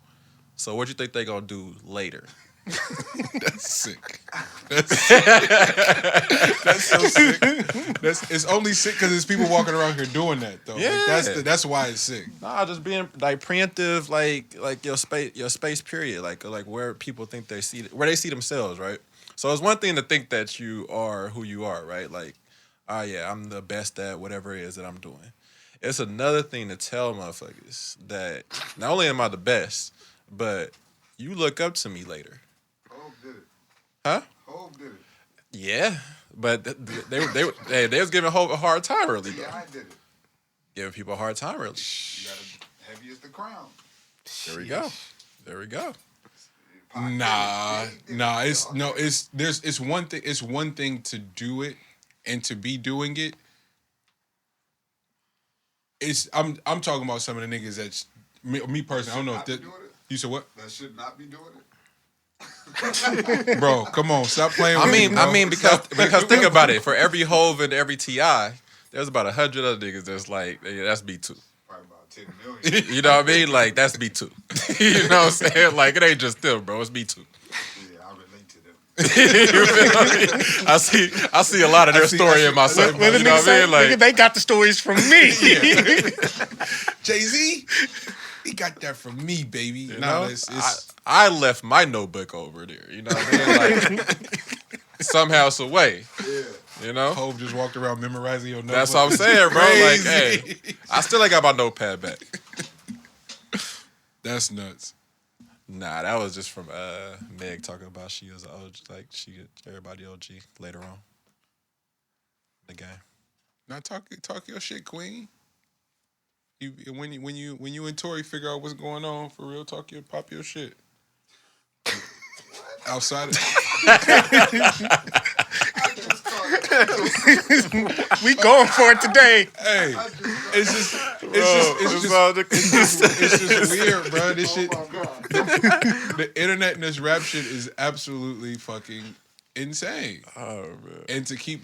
So what you think they gonna do later? That's sick. That's so sick. It's only sick because there's people walking around here doing that though. Yeah, like, that's why it's sick. Nah, just being like preemptive, like your space period, like where people think where they see themselves, right? So it's one thing to think that you are who you are, right? Like, yeah, I'm the best at whatever it is that I'm doing. It's another thing to tell motherfuckers that not only am I the best, but you look up to me later. Hov did it. Huh? Hov did it. Yeah, but they was giving Hov a hard time early though. Yeah, I did it. Giving people a hard time, really. You gotta heavy as the crown. There we go. There we go. Nah. It's one thing. It's one thing to do it and to be doing it. I'm talking about some of the niggas that's me personally. I don't know if that. You said what? That should not be doing it. Bro, come on, stop playing with me. I mean, because think about it. For every Hove and every T.I., there's about 100 other niggas that's like, yeah, that's B2. Probably about 10 million. You know what I mean? Like, that's B2. You know what I'm saying? Like, it ain't just them, bro. It's B2. Yeah, I relate to them. You feel me? I see a lot of their story in myself. When the You know niggas what I say, mean? Like, nigga, they got the stories from me. Jay-Z, he got that from me, baby. you No, know? it's I left my notebook over there. You know what I mean? Like, somehow, some way. Yeah. You know? Hove just walked around memorizing your notebook. That's what I'm saying, bro. Like, Crazy. hey, I still ain't got my notepad back. That's nuts. Nah, that was just from Meg talking about she was an OG, like everybody OG later on in the game. Now talk your shit, Queen. When you and Tori figure out what's going on for real, pop your shit. Outside of We going for it today. hey, it's just weird, bro. This shit, the internet and this rap shit is absolutely fucking insane. Oh man. And to keep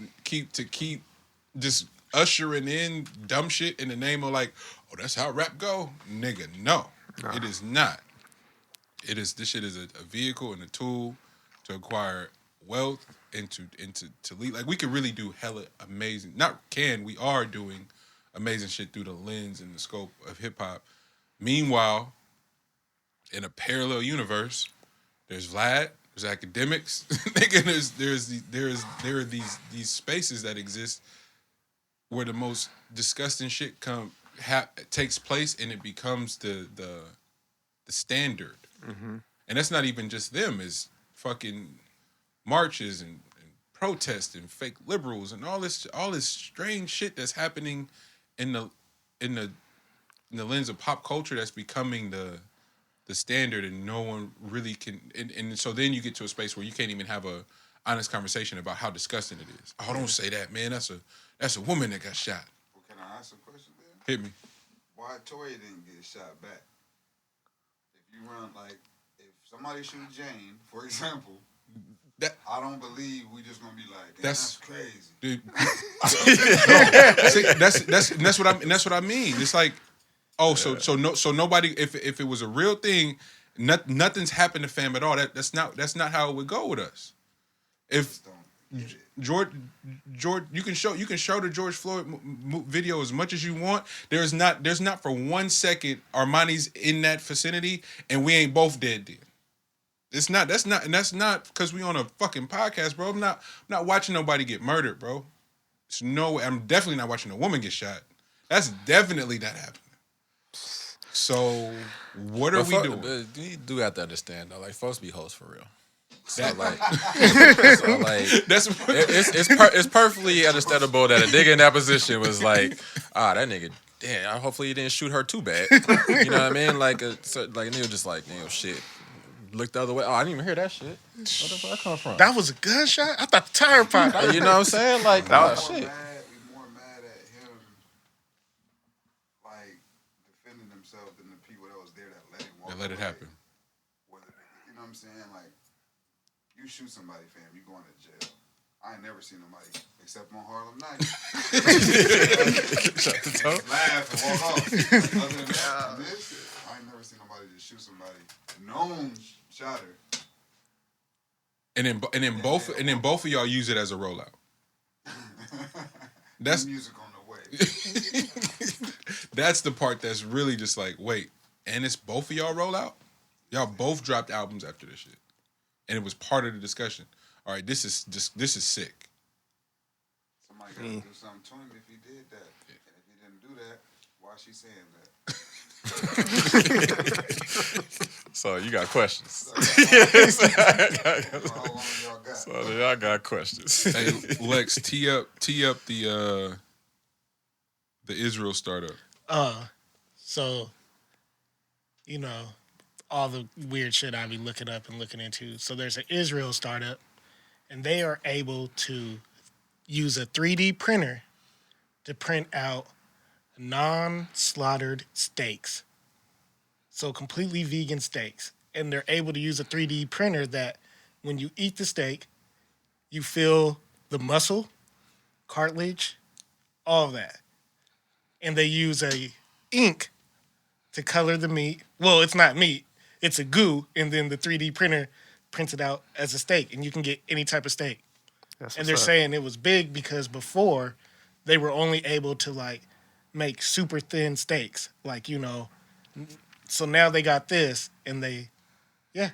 just ushering in dumb shit in the name of like, oh, that's how rap go, nigga. No, it is not. This shit is a vehicle and a tool to acquire wealth and to lead. Like, we could really do hella amazing. We are doing amazing shit through the lens and the scope of hip hop. Meanwhile, in a parallel universe, there's Vlad, there's academics, nigga. There are these spaces that exist where the most disgusting shit takes place, and it becomes the standard. Mm-hmm. And that's not even just them. It's fucking marches and protests and fake liberals and all this strange shit that's happening in the lens of pop culture that's becoming the standard, and no one really can. And so then you get to a space where you can't even have a honest conversation about how disgusting it is. Oh, don't say that, man. That's a woman that got shot. Well, can I ask a question then? Hit me. Why Tory didn't get shot back? If you run, like, if somebody shoot Jane, for example, I don't believe we just gonna be like, that's crazy. Dude. That's what I mean. It's like, oh, so nobody. If it was a real thing, nothing's happened to fam at all. That's not how it would go with us. If George, you can show the George Floyd video as much as you want. There's not for 1 second Armani's in that vicinity and we ain't both dead then. That's not because we on a fucking podcast, bro. I'm not watching nobody get murdered, bro. I'm definitely not watching a woman get shot. That's definitely not happening. So what are we doing? You do have to understand though, like, folks be hoes for real. So That- like, That's it's perfectly understandable that a nigga in that position was like, that nigga, damn. Hopefully he didn't shoot her too bad. You know what I mean? Like, a nigga just like, damn, shit. Look the other way. Oh, I didn't even hear that shit. Where the fuck that come from? That was a gunshot? I thought the tire popped. You know what I'm saying? Like, shit. We more mad at him, like, defending himself than the people that was there that let it walk. Let it happen. You know what I'm saying? Like, you shoot somebody, fam, you going to jail. I ain't never seen nobody except on Harlem Nights. Shut the toe. Laugh and walk off. Other than that, I ain't never seen nobody just shoot somebody known shot her. And then both of y'all use it as a rollout. That's music on the way. That's the part that's really just like, wait, and it's both of y'all rollout? Y'all both dropped albums after this shit. And it was part of the discussion. All right, this is sick. Somebody got to do something to him if he did that. And if he didn't do that, why is she saying that? So you got questions. How long y'all got? So y'all got questions. Hey, Lex, tee up the The Israel startup. So, you know, all the weird shit I be looking up and looking into. So there's an Israel startup, and they are able to use a 3D printer to print out non-slaughtered steaks. So completely vegan steaks. And they're able to use a 3D printer that when you eat the steak, you feel the muscle, cartilage, all of that. And they use a ink to color the meat. Well, it's not meat. It's a goo, and then the 3D printer prints it out as a steak, and you can get any type of steak. And they're saying it was big because before they were only able to like make super thin steaks, like, you know. So now they got this, and yeah.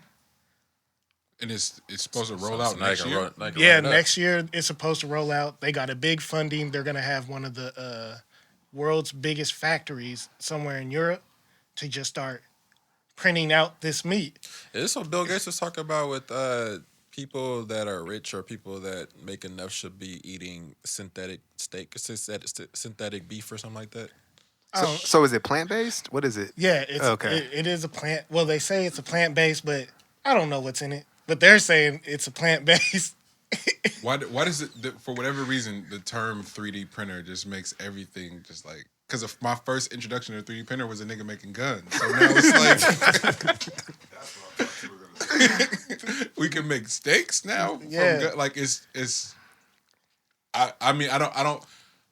And it's supposed to roll out next year? Next year it's supposed to roll out. They got a big funding. They're going to have one of the world's biggest factories somewhere in Europe to just start printing out this meat. Is this what Bill Gates was talking about with people that are rich or people that make enough should be eating synthetic steak, synthetic beef or something like that? So is it plant-based? What is it? Yeah, it is a plant. Well, they say it's a plant-based, but I don't know what's in it. But they're saying it's a plant-based. Why does it, for whatever reason, the term 3D printer just makes everything just like... Because of my first introduction to a 3D printer was a nigga making guns. So now it's like... we can make steaks now? Yeah. Like, it's... I mean, I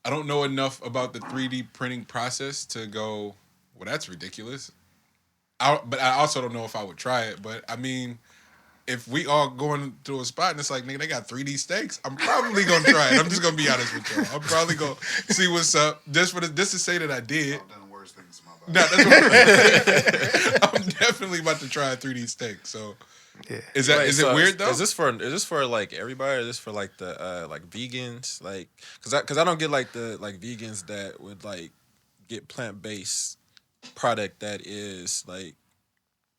don't know enough about the 3D printing process to go, well, that's ridiculous. But I also don't know if I would try it. But, I mean... If we all going to a spot and it's like, nigga, they got 3D steaks, I'm probably going to try it. I'm just going to be honest with y'all. I'm probably going to see what's up. Just to say that I did. I've done worse things to my body. No, that's what I'm definitely about to try a 3D steak. So, Yeah. is it weird though? Is this for like everybody? Or is this for like the like vegans? Like, cause I don't get like the like vegans that would like get plant-based product that is like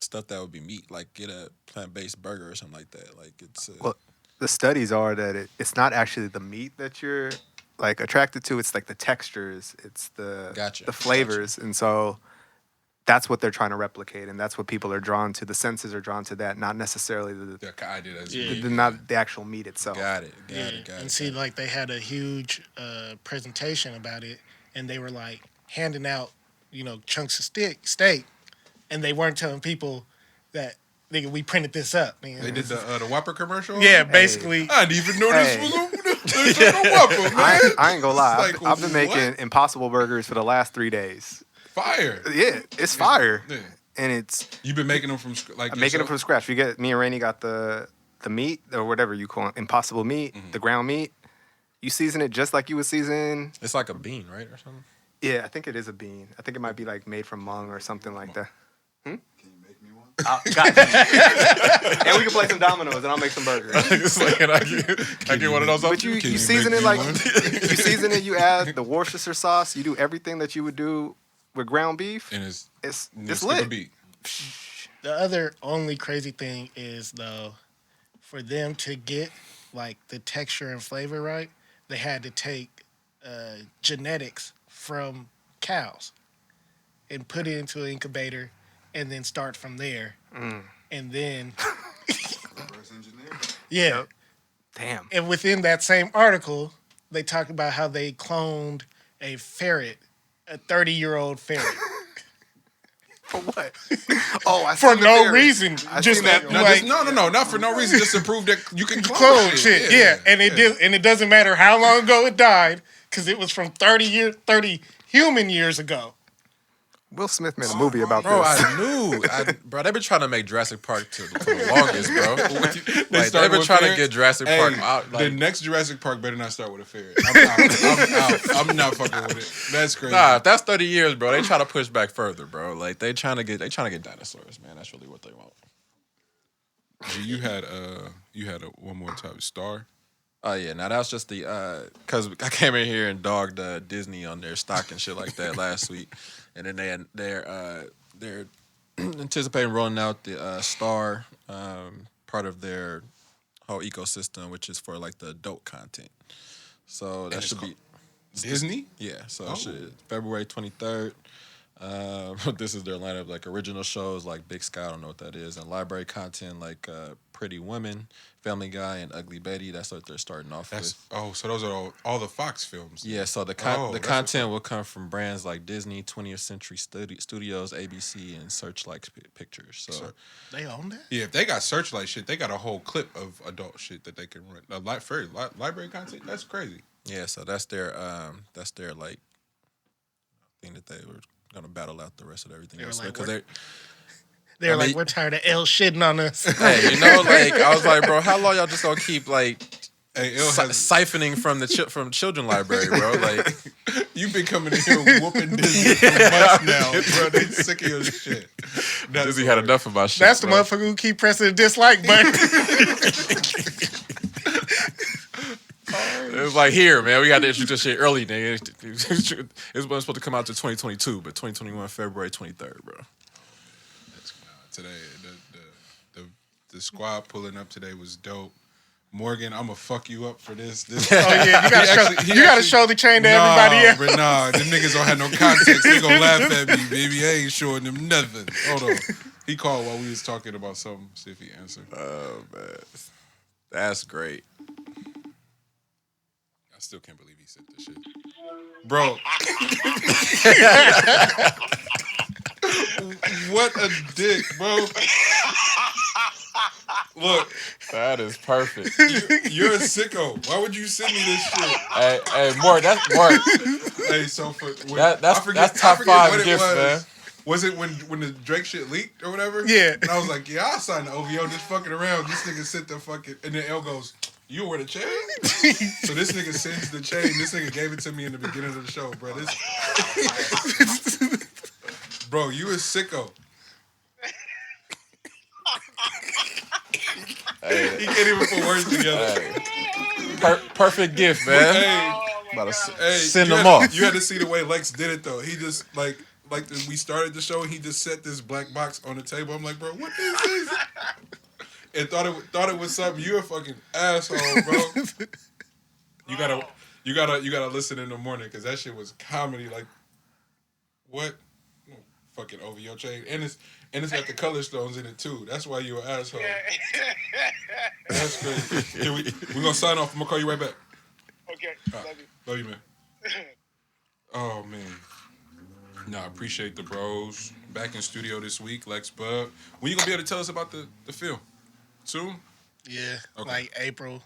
stuff that would be meat, like get a plant-based burger or something like that. Like it's Well, the studies are that it's not actually the meat that you're like attracted to. It's like the textures, it's the flavors, and so that's what they're trying to replicate, and that's what people are drawn to. The senses are drawn to that, not necessarily not the actual meat itself. Got it. And see, like they had a huge presentation about it, and they were like handing out, you know, chunks of steak. And they weren't telling people that, nigga, we printed this up. Man. They did the Whopper commercial? Yeah, basically. I didn't even know this was a Whopper, man. I ain't gonna lie. Like, I've been making Impossible Burgers for the last 3 days. Fire. Yeah, it's fire. Yeah. And it's... You've been making them from making them from scratch. Me and Rainey got the meat, or whatever you call it, Impossible meat, the ground meat. You season it just like you would season... It's like a bean, right, or something? Yeah, I think it is a bean. I think it might be like made from mung or something like that. Can you make me one? Got you. And we can play some dominoes, and I'll make some burgers. It's like, I get one of those. But you season it like you season it. You add the Worcestershire sauce. You do everything that you would do with ground beef. And it's skip lit. a beat. The other only crazy thing is though, for them to get like the texture and flavor right, they had to take genetics from cows and put it into an incubator. And then start from there, and then Reverse engineer. yeah, Yep. Damn. And within that same article, they talk about how they cloned a ferret, a 30-year-old ferret, For what? Oh, I for seen the no ferret. reason. I Just seen that. that, No, like, not for no reason. Just to prove that you can clone shit. Yeah, and it doesn't matter how long ago it died, because it was from 30 human years ago. Will Smith made a movie about Bro, this. I knew. Bro, they've been trying to make Jurassic Park for the longest, bro. Like, started they've been with trying to ferrets? get Jurassic Hey, Park out. the Like, next Jurassic Park better not start with a ferret. I'm out. I'm not fucking with it. That's crazy. nah, if that's 30 years, bro, they try to push back further, bro. Like they trying to get dinosaurs, man. That's really what they want. G, you had one more type of star. Oh yeah, now that was just the because I came in here and dogged Disney on their stock and shit like that last week, and then they're anticipating rolling out the Star part of their whole ecosystem, which is for like the adult content. So that should be Disney? Yeah, so shit, February 23rd. This is their lineup, like original shows like Big Sky, I don't know what that is, and library content like Pretty Woman, Family Guy, and Ugly Betty. That's what they're starting off with. So those are all the Fox films. Yeah, so the content will come from brands like Disney, 20th Century Studios, ABC, and Searchlight Pictures. So they own that? Yeah, if they got Searchlight shit, they got a whole clip of adult shit that they can run. Library content, that's crazy. Yeah, so that's their like thing that they were gonna battle out the rest of everything else because they're like, we're tired of L shitting on us. Hey, you know, like I was like, bro, how long y'all just gonna keep like siphoning from from children library, bro? Like you've been coming in here whooping Disney for months now, bro. They sick of your shit. Disney had enough of my shit. That's the motherfucker who keep pressing the dislike button. It was like, here, man, we got to introduce this shit early, nigga. It was supposed to come out to 2022, but 2021, February 23rd, bro. Today, the squad pulling up today was dope. Morgan, I'm gonna fuck you up for this. Oh yeah, you gotta show the chain to everybody else. But nah, them niggas don't have no context. They gonna laugh at me, baby. I ain't showing them nothing. Hold on. He called while we was talking about something. See if he answered. Oh man, that's great. I still can't believe he said this shit, bro. What a dick, bro. Look, that is perfect. You're a sicko. Why would you send me this shit? Hey, Mark, that's Mark. Hey, so that's top 5 gifts, man. Was it when the Drake shit leaked or whatever? Yeah. And I was like, yeah, I'll sign the OVO just fucking around. This nigga sent the fucking, and then L goes, you wear the chain? So this nigga sends the chain. This nigga gave it to me in the beginning of the show, bro. Bro, you a sicko. Hey. He can't even put words together. Hey. Perfect gift, man. Hey, send them off. You had to see the way Lex did it though. He just we started the show. He just set this black box on the table. I'm like, bro, what is this? And thought it was something. You a fucking asshole, bro. You gotta listen in the morning because that shit was comedy. Like, what? Fucking OVO chain, and it's got the color stones in it too. That's why you an asshole. That's crazy. Here, we gonna sign off. I'm gonna call you right back. Okay, love you, man. Oh man, I appreciate the bros. Back in studio this week, Lex Bub. When you gonna be able to tell us about the film? Soon? Yeah, okay. Like April,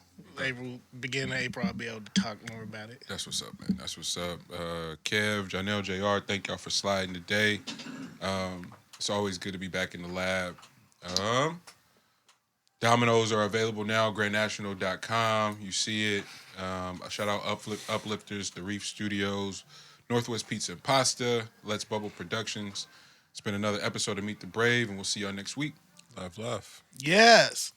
beginning of April, I'll be able to talk more about it. That's what's up, man. That's what's up. Kev, Jonel, JR, thank y'all for sliding today. It's always good to be back in the lab. Dominoes are available now, grandnationxl.com. You see it. Shout out Uplifters, the REEF Studios, Northwest Pizza and Pasta, Let's Bubble Productions. It's been another episode of Meet the Brave, and we'll see y'all next week. Love. Yes.